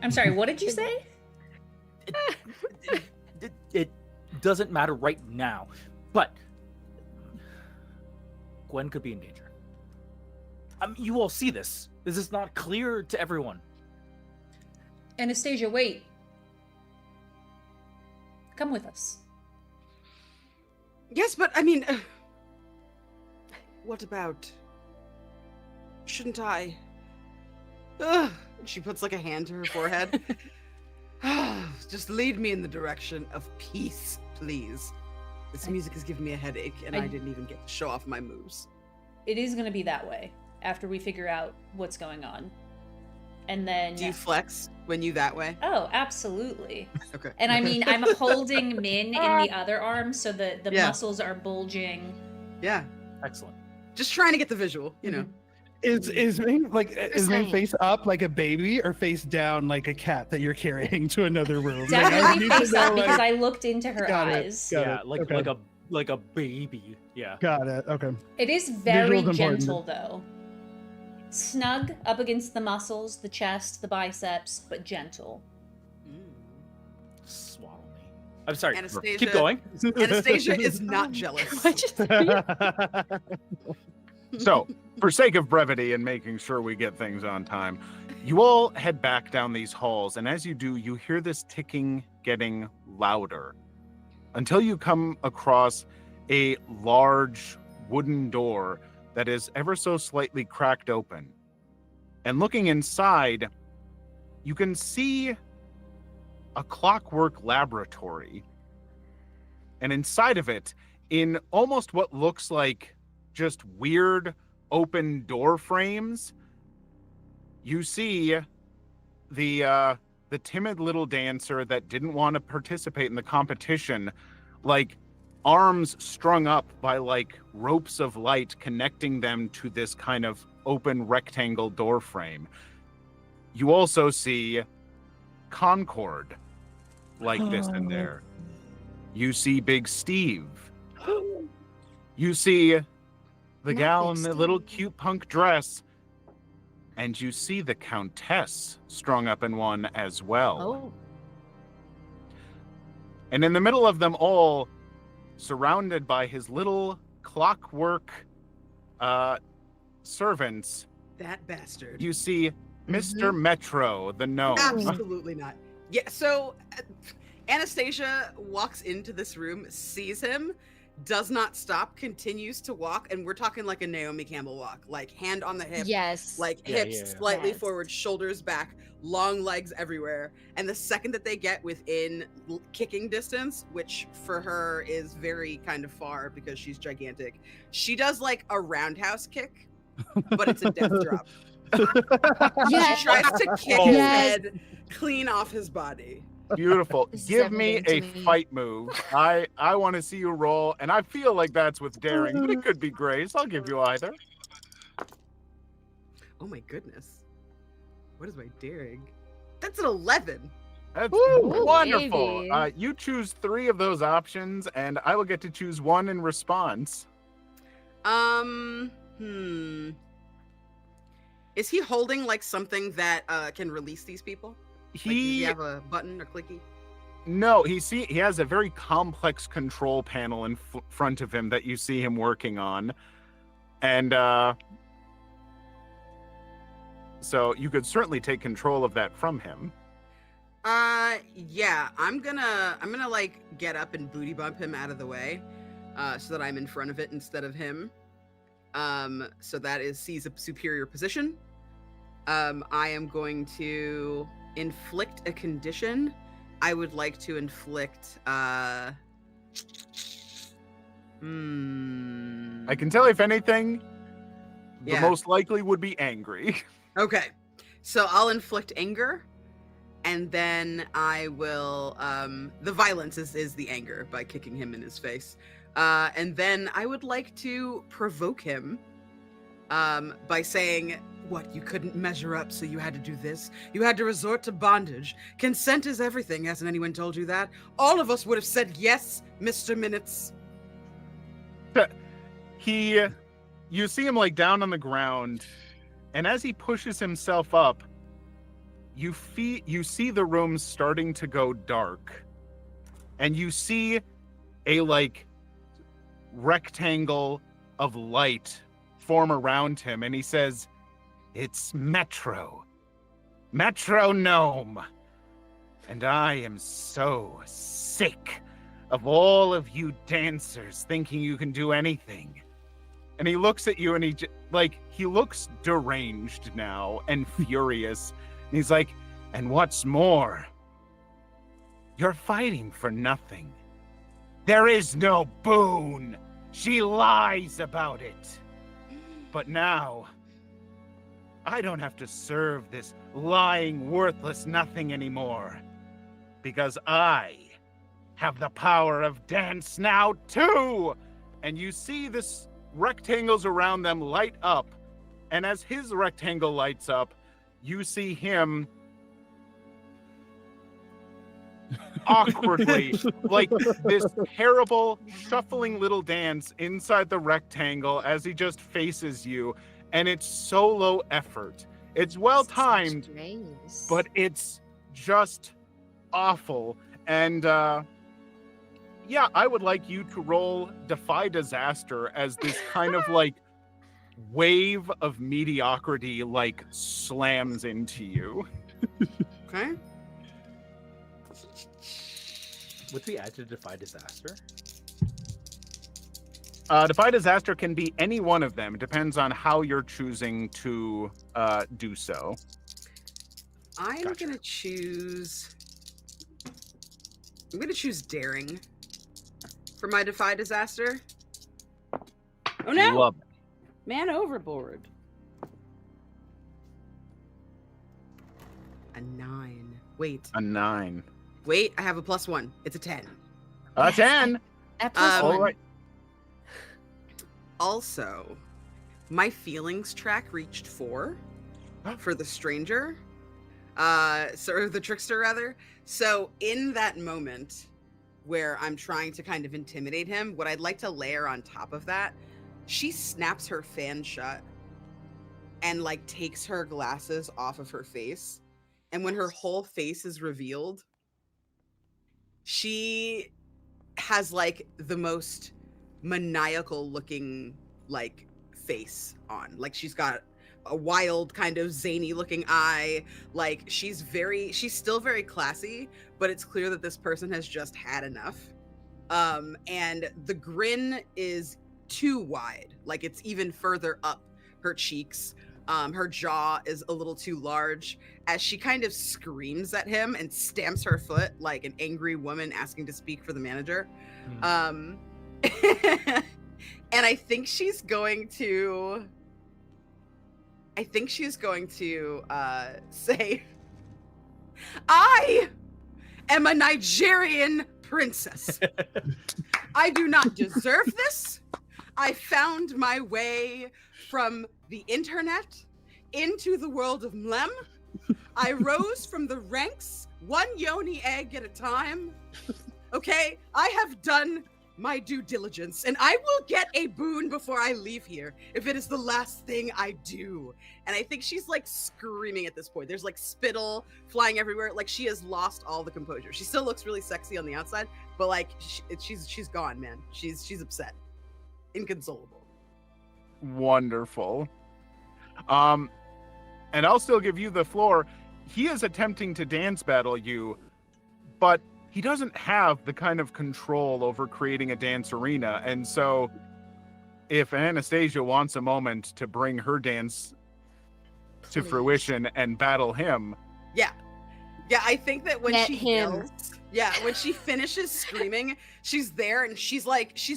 I'm sorry, what did you say? it doesn't matter right now. But Gwen could be in danger. You all see this. This is not clear to everyone. Anastasia, wait. Come with us. Yes, but I mean, what about? Shouldn't I? Ugh. She puts like a hand to her forehead. Just lead me in the direction of peace, please. This music is giving me a headache, and I didn't even get to show off my moves. It is going to be that way after we figure out what's going on. And then... Do you flex when you that way? Oh, absolutely. Okay. And I mean, I'm holding Min in the other arm so the Yeah. muscles are bulging. Yeah, Excellent. just trying to get the visual, you know. Is Ming like is Ming saying. face up like a baby or face down like a cat that you're carrying to another room? Like, I Definitely need to face know, up because like- I looked into her Got it. eyes. Got Yeah, it. like Okay. like a baby. Yeah. Got it. Okay. It is very Visual's important. gentle, though. Snug up against the muscles, the chest, the biceps, but gentle. Swaddle me. I'm sorry. Anastasia- Keep going. Anastasia is not jealous. So, for sake of brevity and making sure we get things on time, you all head back down these halls, and as you do, you hear this ticking getting louder. until you come across a large wooden door that is ever so slightly cracked open. And looking inside, you can see a clockwork laboratory. And inside of it, in almost what looks like just weird open door frames, you see the timid little dancer that didn't want to participate in the competition, like arms strung up by like ropes of light connecting them to this kind of open rectangle door frame. You also see Concord like this in there. You see Big Steve. You see the Not gal Big in the little Steve. cute punk dress. And you see the Countess strung up in one as well. Oh. And in the middle of them all, surrounded by his little clockwork servants, That bastard. you see Mr. Metro, the gnome. Absolutely not. Yeah, so Anastasia walks into this room, sees him, does not stop, continues to walk, and we're talking like a Naomi Campbell walk, like hand on the hip, Yes. like Yeah, hips yeah. slightly Yes. forward, shoulders back, long legs everywhere. And the second that they get within kicking distance, which for her is very kind of far because she's gigantic, she does like a roundhouse kick, but it's a death drop. Yes. She tries to kick Oh. his Yes. head clean off his body. Beautiful. This is Give me a everything to me. fight move. I want to see you roll, and I feel like that's with daring, but it could be grace. I'll give you either. Oh my goodness. What is my daring? That's an 11. That's Ooh, wonderful. baby. You choose 3 of those options, and I will get to choose 1 in response. Is he holding like something that can release these people? Like, does he have a button or clicky? No, he has a very complex control panel in front of him that you see him working on, and so you could certainly take control of that from him. Yeah, I'm gonna like get up and booty bump him out of the way, so that I'm in front of it instead of him. So that sees a superior position. I am going to inflict a condition. I would like to inflict I can tell, if anything, the Yeah. most likely would be angry. Okay. So I'll inflict anger, and then I will the violence is the anger by kicking him in his face. And then I would like to provoke him by saying, "What, you couldn't measure up, so you had to do this? You had to resort to bondage. Consent is everything. Hasn't anyone told you that? All of us would have said yes, Mr. Minutes." You see him like down on the ground, and as he pushes himself up, you see the room starting to go dark, and you see a like rectangle of light form around him, and he says, "It's Metro Gnome, and I am so sick of all of you dancers thinking you can do anything." And he looks at you, and he looks deranged now and furious. And he's like, "And what's more, you're fighting for nothing. There is no boon. She lies about it. But now, I don't have to serve this lying, worthless nothing anymore, because I have the power of dance now too." And you see this rectangles around them light up, and as his rectangle lights up, you see him awkwardly, like this terrible shuffling little dance inside the rectangle as he just faces you, and it's so low effort. It's well timed, but it's just awful. And yeah, I would like you to roll Defy Disaster as this kind of like wave of mediocrity like slams into you. Okay. Would we add to Defy Disaster? Defy Disaster can be any one of them. It depends on how you're choosing to do so. I'm Gotcha. gonna choose. I'm gonna choose Daring for my Defy Disaster. Oh no! Love it. Man overboard. A 9. Wait. A 9. Wait, I have a +1. It's a 10. A Yes. 10. That plus Um, one. All right. Also, my feelings track reached 4 for the stranger. Or the trickster rather. So in that moment where I'm trying to kind of intimidate him, what I'd like to layer on top of that, she snaps her fan shut and like takes her glasses off of her face. And when her whole face is revealed, she has like the most maniacal looking like face on. Like she's got a wild kind of zany looking eye. Like she's still very classy, but it's clear that this person has just had enough. And the grin is too wide. Like it's even further up her cheeks. Her jaw is a little too large as she kind of screams at him and stamps her foot like an angry woman asking to speak for the manager. And I think she's going to say, I am a Nigerian princess. I do not deserve this. I found my way from the internet into the world of Mlem. I rose from the ranks, one yoni egg at a time. Okay, I have done my due diligence, and I will get a boon before I leave here if it is the last thing I do. And I think she's like screaming at this point. There's like spittle flying everywhere. Like she has lost all the composure. She still looks really sexy on the outside, but like she's gone, man. She's upset, inconsolable. Wonderful. And I'll still give you the floor. He is attempting to dance battle you, but he doesn't have the kind of control over creating a dance arena. And so if Anastasia wants a moment to bring her dance to Please. fruition and battle him. Yeah, I think that when Let she him. yells, when she finishes screaming, she's there and she's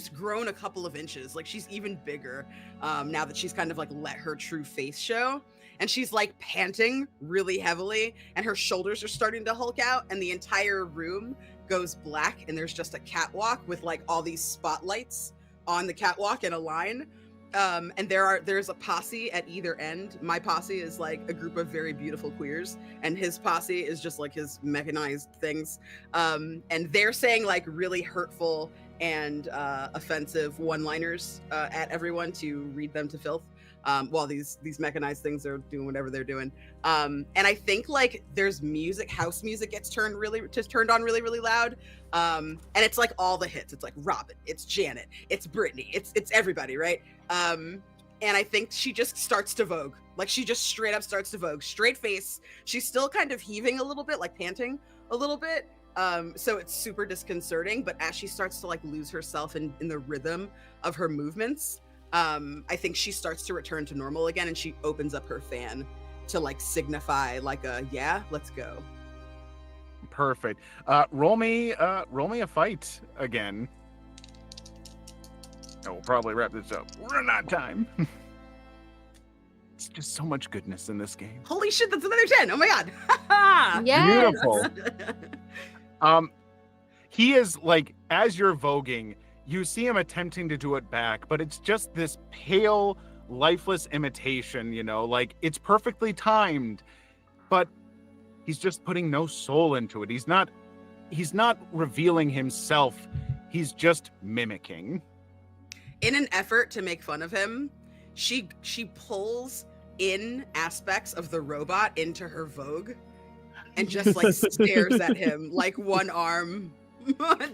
grown a couple of inches. Like she's even bigger now that she's kind of like let her true face show. And she's like panting really heavily and her shoulders are starting to hulk out and the entire room goes black and there's just a catwalk with like all these spotlights on the catwalk in a line. And there's a posse at either end. My posse is like a group of very beautiful queers and his posse is just like his mechanized things. And they're saying like really hurtful and offensive one-liners at everyone to read them to filth. While these mechanized things are doing whatever they're doing. And I think like there's music, house music gets turned on really, really loud. And it's like all the hits. It's like Robin, it's Janet, it's Britney, it's everybody, right? And I think she just starts to vogue. Like she just straight up starts to vogue, straight face. She's still kind of heaving a little bit, like panting a little bit. So it's super disconcerting, but as she starts to like lose herself in the rhythm of her movements, I think she starts to return to normal again and she opens up her fan to like signify like a let's go. Perfect. Roll me a fight again. And we'll probably wrap this up. We're running out of time. It's just so much goodness in this game. Holy shit, that's another 10. Oh my god. Yes. Beautiful. He is like, as you're voguing, you see him attempting to do it back, but it's just this pale, lifeless imitation, like it's perfectly timed, but he's just putting no soul into it. He's not revealing himself. He's just mimicking. In an effort to make fun of him, she pulls in aspects of the robot into her Vogue and just like stares at him like one arm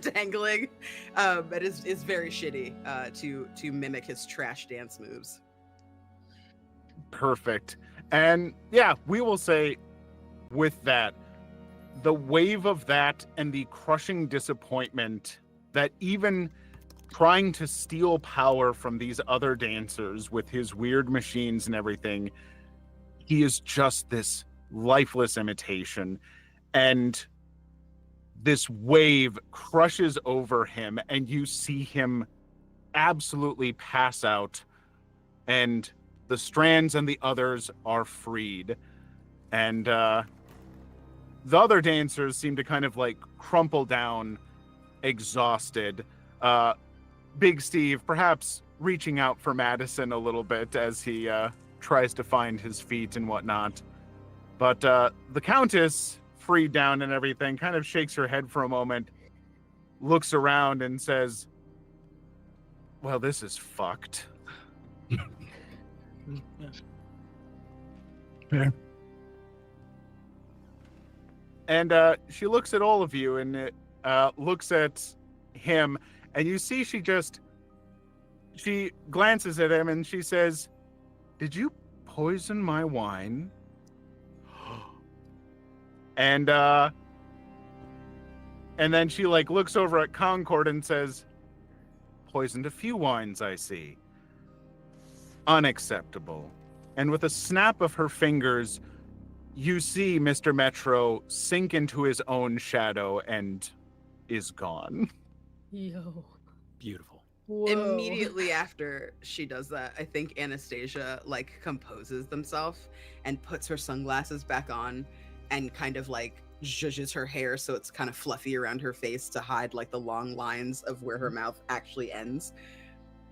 dangling. It is very shitty to mimic his trash dance moves. Perfect. And yeah, we will say with that, the wave of that and the crushing disappointment that even trying to steal power from these other dancers with his weird machines and everything, he is just this lifeless imitation. And this wave crushes over him, and you see him absolutely pass out, and the Strands and the others are freed. And the other dancers seem to kind of like crumple down, exhausted. Big Steve perhaps reaching out for Madison a little bit as he tries to find his feet and whatnot. But the Countess, freed down and everything, kind of shakes her head for a moment, looks around and says, well, this is fucked. Fair. And she looks at all of you and looks at him, and you see she glances at him and she says, did you poison my wine? And then she like looks over at Concord and says, poisoned a few wines, I see. Unacceptable. And with a snap of her fingers, you see Mr. Metro sink into his own shadow and is gone. Yo. Beautiful. Immediately after she does that, I think Anastasia like composes themselves and puts her sunglasses back on and kind of like zhuzhes her hair so it's kind of fluffy around her face to hide like the long lines of where her mouth actually ends.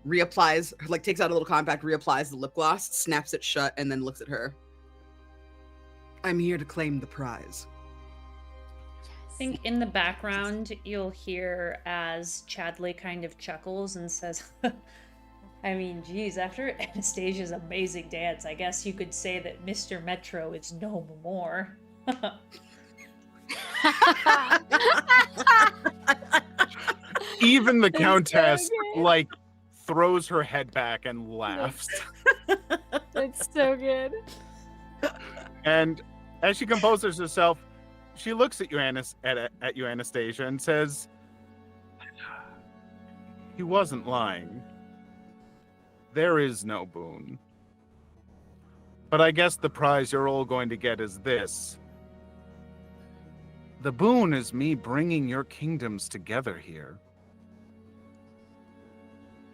Reapplies, like takes out a little compact, reapplies the lip gloss, snaps it shut, and then looks at her. I'm here to claim the prize. I think in the background, you'll hear as Chadley kind of chuckles and says, I mean, geez, after Anastasia's amazing dance, I guess you could say that Mr. Metro is no more. Even the Countess like throws her head back and laughs. That's so good. And as she composes herself, she looks at you, Anastasia, and says, he wasn't lying. There is no boon. But I guess the prize you're all going to get is this. The boon is me bringing your kingdoms together here.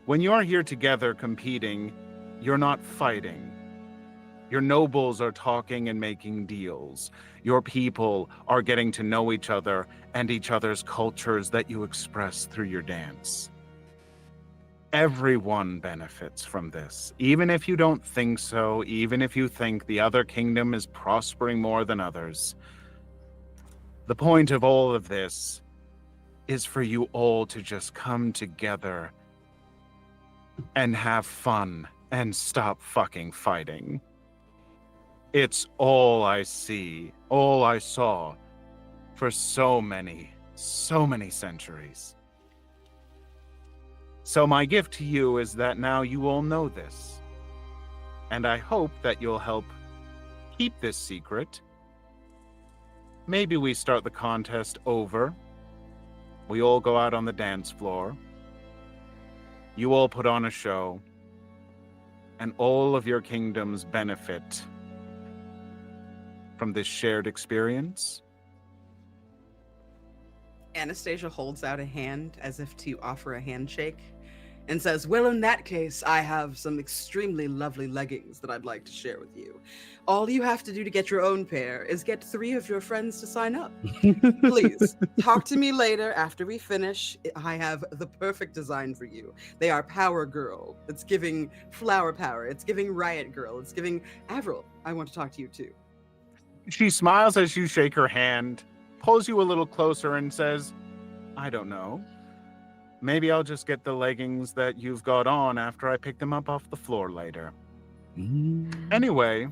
When you're here together competing, you're not fighting. Your nobles are talking and making deals. Your people are getting to know each other and each other's cultures that you express through your dance. Everyone benefits from this, even if you don't think so, even if you think the other kingdom is prospering more than others. The point of all of this is for you all to just come together and have fun and stop fucking fighting. It's all I see, all I saw for so many centuries. So my gift to you is that now you all know this. And I hope that you'll help keep this secret. Maybe we start the contest over. We all go out on the dance floor. You all put on a show. And all of your kingdoms benefit from this shared experience. Anastasia holds out a hand as if to offer a handshake and says, well, in that case, I have some extremely lovely leggings that I'd like to share with you. All you have to do to get your own pair is get 3 of your friends to sign up. Please, talk to me later after we finish. I have the perfect design for you. They are Power Girl. It's giving Flower Power. It's giving Riot Girl. It's giving Avril. I want to talk to you too. She smiles as you shake her hand, pulls you a little closer and says, I don't know. Maybe I'll just get the leggings that you've got on after I pick them up off the floor later. Anyway,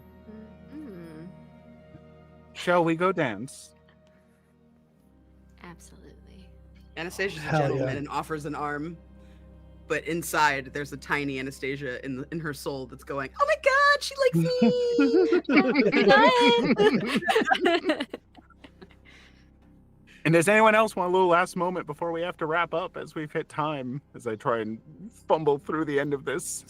shall we go dance? Absolutely. Anastasia's a Hell gentleman yeah. and offers an arm, but inside there's a tiny Anastasia in her soul that's going, oh my god, she likes me. And does anyone else want a little last moment before we have to wrap up as we've hit time as I try and fumble through the end of this?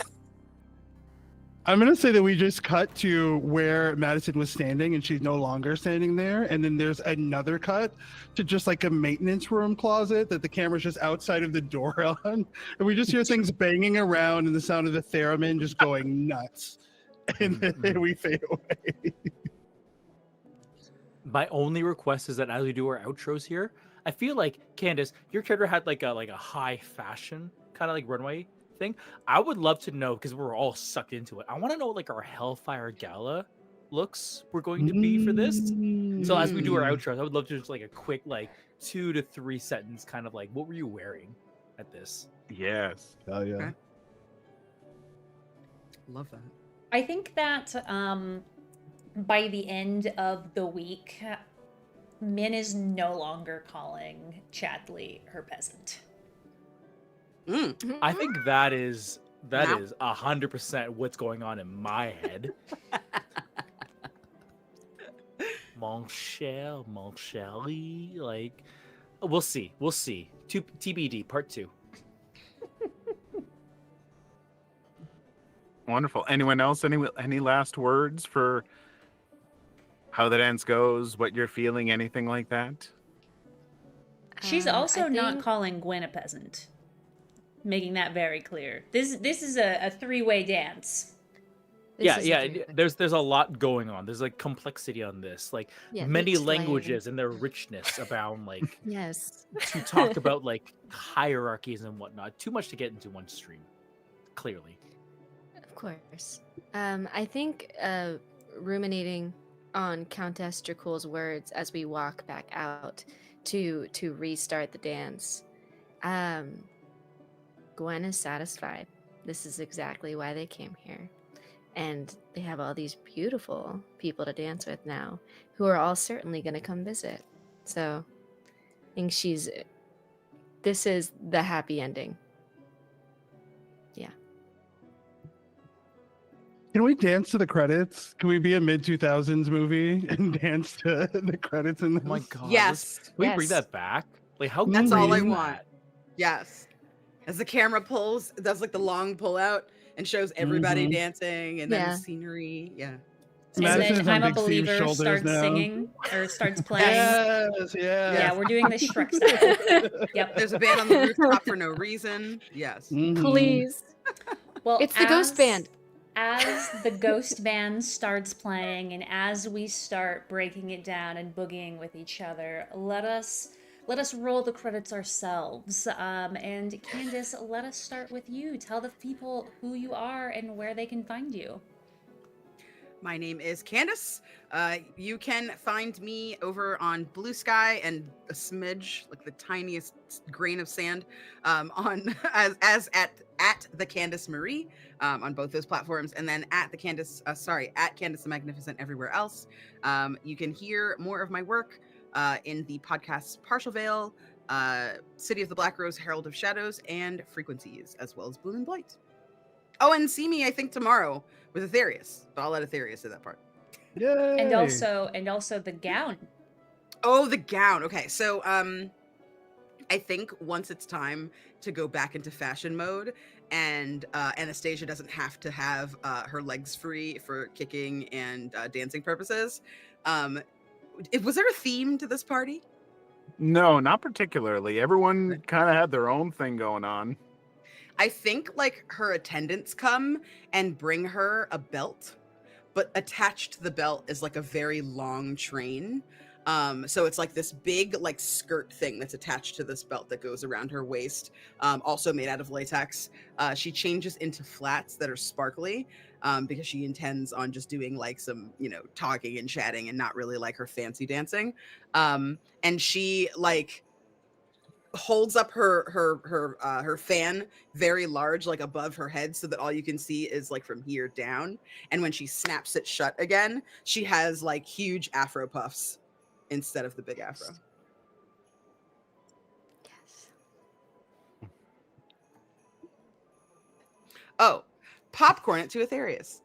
I'm gonna say that we just cut to where Madison was standing and she's no longer standing there, and then there's another cut to just like a maintenance room closet that the camera's just outside of the door on, and we just hear things banging around and the sound of the theremin just going nuts, and then we fade away. My only request is that as we do our outros here, I feel like Candace, your character had like a high fashion kind of like runway thing. I would love to know because we're all sucked into it. I want to know what like our Hellfire Gala looks we're going to be for this. So as we do our outros, I would love to just like a quick like 2 to 3 sentence kind of like what were you wearing at this? Yes. Oh yeah. Okay. Love that. I think that by the end of the week, Min is no longer calling Chadley her peasant. I think that is Now- 100% what's going on in my head. Mon cher, mon chéri, like we'll see. TBD part 2. Wonderful. Anyone else? Any last words for how the dance goes? What you're feeling? Anything like that? She's I also not think- calling Gwen a peasant. Making that very clear. This is a 3-way dance. This Yeah, is a yeah. three-way. There's a lot going on. There's like complexity on this. Like Yeah, many mixed languages and their richness abound. Like Yes. to talk about like hierarchies and whatnot. Too much to get into one stream. Clearly. Of course. I think ruminating on Countess Dracul's words as we walk back out to restart the dance. Gwen is satisfied. This is exactly why they came here. And they have all these beautiful people to dance with now who are all certainly going to come visit. So I think this is the happy ending. Can we dance to the credits? Can we be a mid-2000s movie and dance to the credits in this? Oh my god. Yes. Can we bring Yes. that back? Like how That's all I great is want. that? Yes. As the camera pulls, it does like the long pull out and shows everybody Mhm. dancing and then Yeah. the scenery. Yeah. And Madison's then on I'm a Big Steve's Believer shoulders starts now. singing or starts playing. Yes, yeah. Yeah, we're doing the Shrek style. Yep. There's a band on the rooftop for no reason. Yes. Mhm. Please. Well, It's the ghost band. As the ghost band starts playing and as we start breaking it down and boogieing with each other, let us roll the credits ourselves. And Candace, let us start with you. Tell the people who you are and where they can find you. My name is Candace. You can find me over on Blue Sky and a smidge, like the tiniest grain of sand, on as at the Candace Marie on both those platforms, and then at Candace the Magnificent everywhere else. You can hear more of my work in the podcasts Partial Veil, City of the Black Rose, Herald of Shadows, and Frequencies, as well as Bloom and Blight. Oh, and see me, I think, tomorrow with Aetherius, but I'll let Aetherius say that part. Yay. And also the gown. Oh, the gown. Okay, so I think once it's time to go back into fashion mode, and Anastasia doesn't have to have her legs free for kicking and dancing purposes. Was there a theme to this party? No, not particularly. Everyone kind of had their own thing going on. I think like her attendants come and bring her a belt, but attached to the belt is like a very long train. So it's like this big like skirt thing that's attached to this belt that goes around her waist, also made out of latex. She changes into flats that are sparkly because she intends on just doing like some, talking and chatting and not really like her fancy dancing. And she like holds up her fan very large, like above her head, so that all you can see is like from here down. And when she snaps it shut again, she has like huge afro puffs instead of the big afro. Yes. Oh, popcorn it to Aetherius.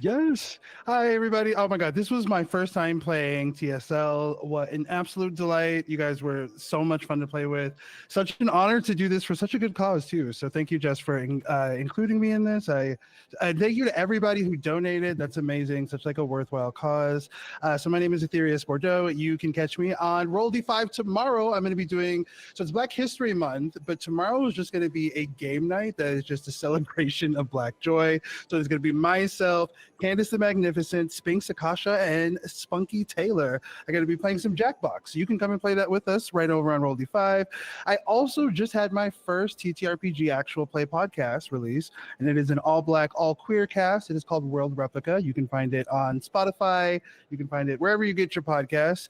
Yes. Hi, everybody. Oh my God, this was my first time playing TSL. What an absolute delight. You guys were so much fun to play with. Such an honor to do this for such a good cause, too. So thank you, Jess, for including me in this. I thank you to everybody who donated. That's amazing. Such like a worthwhile cause. So my name is Ethereus Bordeaux. You can catch me on Roll D5 tomorrow. I'm going to be doing, so it's Black History Month, but tomorrow is just going to be a game night that is just a celebration of Black joy. So there's going to be myself, Candace the Magnificent, Spinx Akasha, and Spunky Taylor. I'm going to be playing some Jackbox. You can come and play that with us right over on Roll D5. I also just had my first TTRPG actual play podcast release, and it is an all-black, all-queer cast. It is called World Replica. You can find it on Spotify. You can find it wherever you get your podcasts.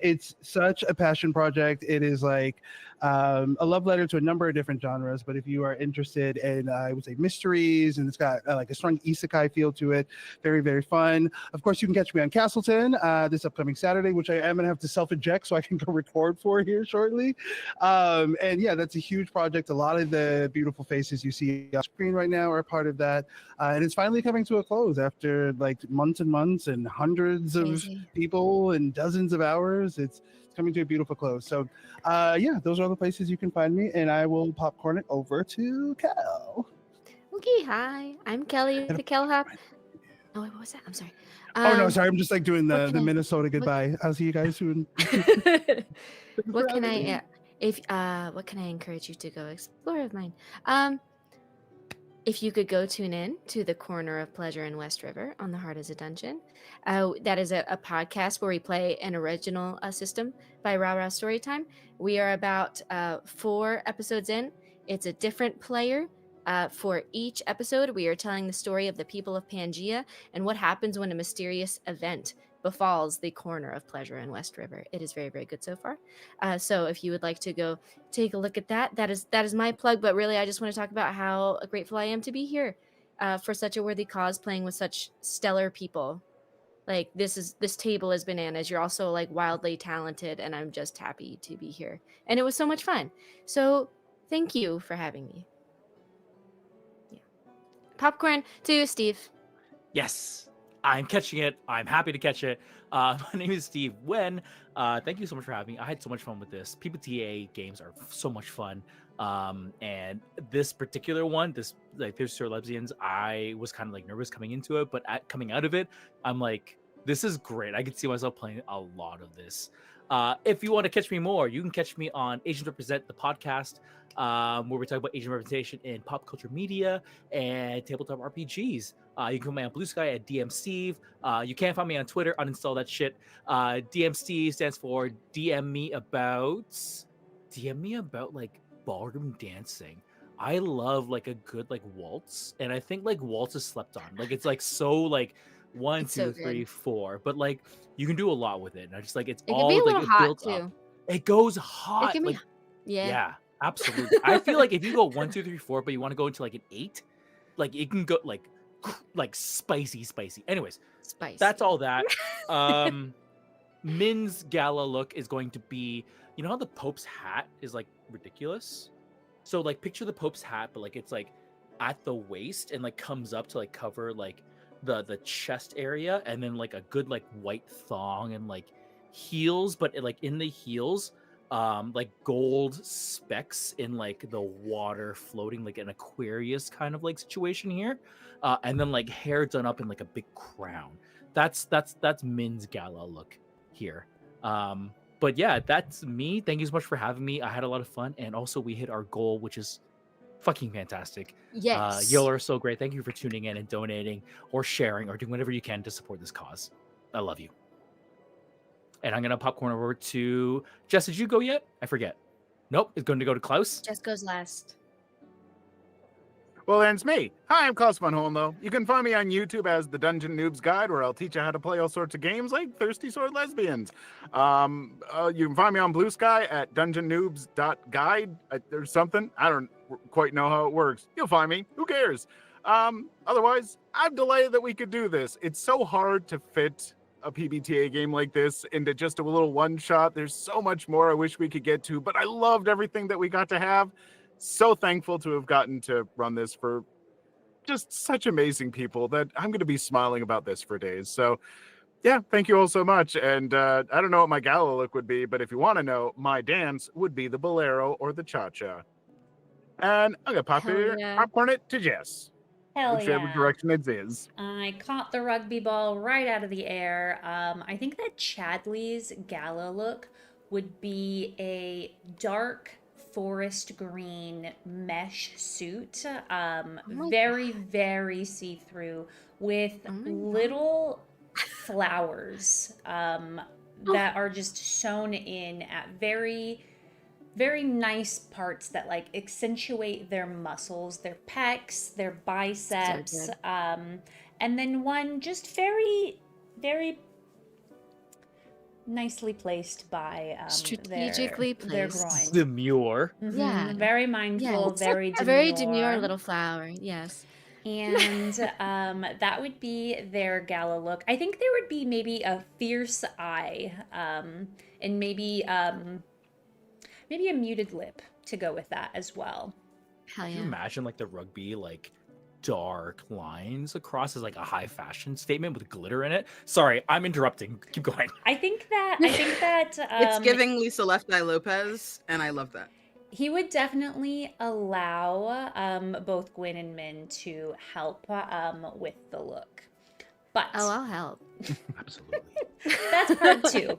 It's such a passion project. It is like a love letter to a number of different genres, but if you are interested in, I would say, mysteries, and it's got like a strong isekai feel to it, very, very fun. Of course, you can catch me on Castleton this upcoming Saturday, which I am going to have to self-eject so I can go record for here shortly. And yeah, that's a huge project. A lot of the beautiful faces you see on screen right now are part of that. And it's finally coming to a close after like months and months and hundreds of Crazy. people and dozens of hours. It's coming to a beautiful close. So yeah, those are all the places you can find me, and I will popcorn it over to Cal. Okay, hi. I'm Kelly the Kellhop. Oh, wait, what was that? I'm sorry. Oh no, sorry. I'm just like doing what the can I- Minnesota goodbye. I'll see you guys soon. What can I what can I encourage you to go explore of mine? If you could go tune in to the Corner of Pleasure in West River on The Heart is a Dungeon. That is a podcast where we play an original system by Rara Storytime. We are about 4 episodes in. It's a different player. For each episode, we are telling the story of the people of Pangea and what happens when a mysterious event befalls the Corner of Pleasure in West River. It is very, very good so far. So if you would like to go take a look at that, that is my plug. But really, I just want to talk about how grateful I am to be here for such a worthy cause, playing with such stellar people. Like this table is bananas. You're also like wildly talented, and I'm just happy to be here. And it was so much fun. So thank you for having me. Yeah. Popcorn to Steve. Yes, I'm catching it. I'm happy to catch it. My name is Steve Wen. Thank you so much for having me. I had so much fun with this. PBTA games are so much fun. And this particular one, this like There's Sir Lesbians, I was kind of like nervous coming into it, but coming out of it, I'm like, this is great. I could see myself playing a lot of this. If you want to catch me more, you can catch me on Asians Represent, the podcast, where we talk about Asian representation in pop culture media and tabletop RPGs. You can find me on Blue Sky at DM Steve. You can't find me on Twitter. Uninstall that shit. DM Steve stands for DM me about like ballroom dancing. I love like a good like waltz, and I think like waltz is slept on. Like it's like so like 1, It's so 2, 3, good. 4, but like you can do a lot with it. And I just like it's It can all be a like little it hot builds too. up. It goes It hot. can be, Like yeah. yeah, absolutely. I feel like if you go 1, 2, 3, 4, but you want to go into like an 8, like it can go like spicy. Anyways, Spicy. that's all that. Min's gala look is going to be, you know how the Pope's hat is like ridiculous? So like picture the Pope's hat, but like it's like at the waist and like comes up to like cover like the chest area, and then like a good like white thong and like heels, but like in the heels, like gold specks in like the water floating like an Aquarius kind of like situation here. And then like hair done up in like a big crown. That's Min's gala look here. But yeah, that's me. Thank you so much for having me. I had a lot of fun, and also we hit our goal, which is fucking fantastic. Yes. Y'all are so great. Thank you for tuning in and donating or sharing or doing whatever you can to support this cause. I love you. And I'm gonna popcorn over to Jess. Did you go yet? I forget. Nope, it's going to go to Klaus. Jess goes last. Well, then it's me. Hi, I'm Klaus Von Holmlo. You can find me on YouTube as the Dungeon Noob's Guide, where I'll teach you how to play all sorts of games like Thirsty Sword Lesbians. You can find me on Blue Sky at dungeonnoobs.guide or something. I don't quite know how it works. You'll find me. Who cares? Otherwise, I'm delighted that we could do this. It's so hard to fit a PBTA game like this into just a little one shot. There's so much more I wish we could get to, but I loved everything that we got to have. So thankful to have gotten to run this for just such amazing people that I'm going to be smiling about this for days. So yeah, thank you all so much. And I don't know what my gala look would be, but if you want to know, my dance would be the bolero or the cha-cha. And I'm going to Hell yeah. popcorn it to Jess, Hell whichever yeah. direction it is. I caught the rugby ball right out of the air. I think that Chadley's gala look would be a dark forest green mesh suit, my very, very see-through with Oh my God. little flowers that are just sewn in at very nice parts that like accentuate their muscles, their pecs, their biceps, good. and then one just very nicely placed by Strategically their placed. groin. Demure. Yeah. Very mindful, Yes. very A very demure little flower. Yes. and that would be their gala look. I think there would be maybe a fierce eye, and maybe a muted lip to go with that as well. Hell Can you yeah. imagine like the rugby like dark lines across as like a high fashion statement with glitter in it? Sorry, I'm interrupting. Keep going. I think that It's giving Lisa Left Eye Lopez, and I love that. he would definitely allow both Gwen and Min to help with the look. But Oh, I'll help. Absolutely. that's part two.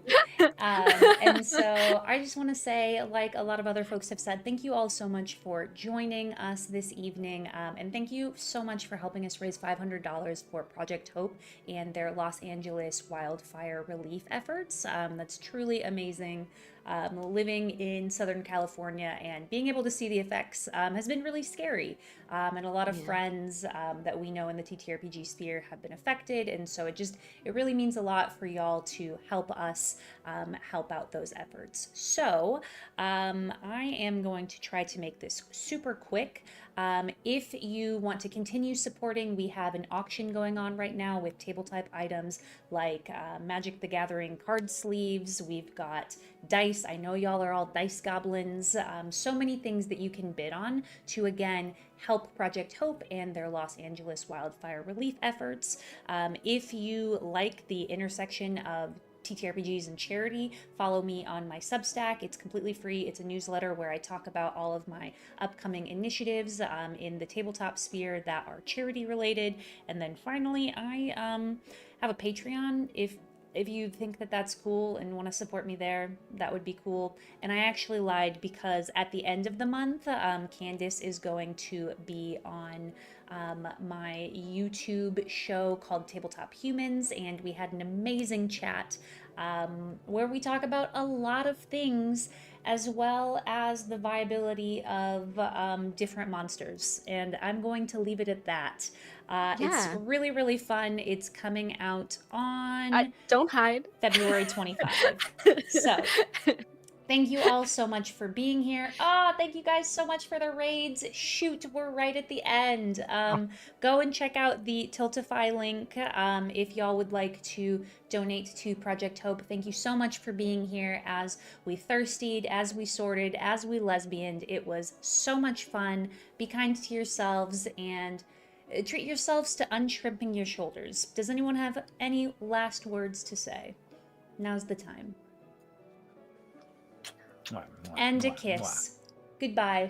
And so I just want to say, like a lot of other folks have said, thank you all so much for joining us this evening. And thank you so much for helping us raise $500 for Project Hope and their Los Angeles wildfire relief efforts. That's truly amazing. Living in Southern California and being able to see the effects has been really scary. And a lot of friends that we know in the TTRPG sphere have been affected. And so it really means a lot for y'all to help us help out those efforts. So I am going to try to make this super quick. If you want to continue supporting, we have an auction going on right now with tabletop items like Magic the Gathering card sleeves. We've got dice. I know y'all are all dice goblins. So many things that you can bid on to, again, help Project Hope and their Los Angeles wildfire relief efforts. If you like the intersection of TTRPGs and charity, follow me on my Substack. It's completely free. It's a newsletter where I talk about all of my upcoming initiatives in the tabletop sphere that are charity related. And then finally, I have a Patreon. If you think that that's cool and want to support me there, that would be cool. And I actually lied because at the end of the month, Candace is going to be on my YouTube show called Tabletop Humans, and we had an amazing chat where we talk about a lot of things as well as the viability of different monsters. And I'm going to leave it at that. It's really, really fun. It's coming out on Don't hide. February 25. So thank you all so much for being here. Thank you guys so much for the raids. Shoot, we're right at the end. Go and check out the Tiltify link if y'all would like to donate to Project Hope. Thank you so much for being here as we thirstied, as we sorted, as we lesbianed. It was so much fun. Be kind to yourselves and treat yourselves to unshrimping your shoulders. Does anyone have any last words to say? Now's the time. And a kiss. Goodbye.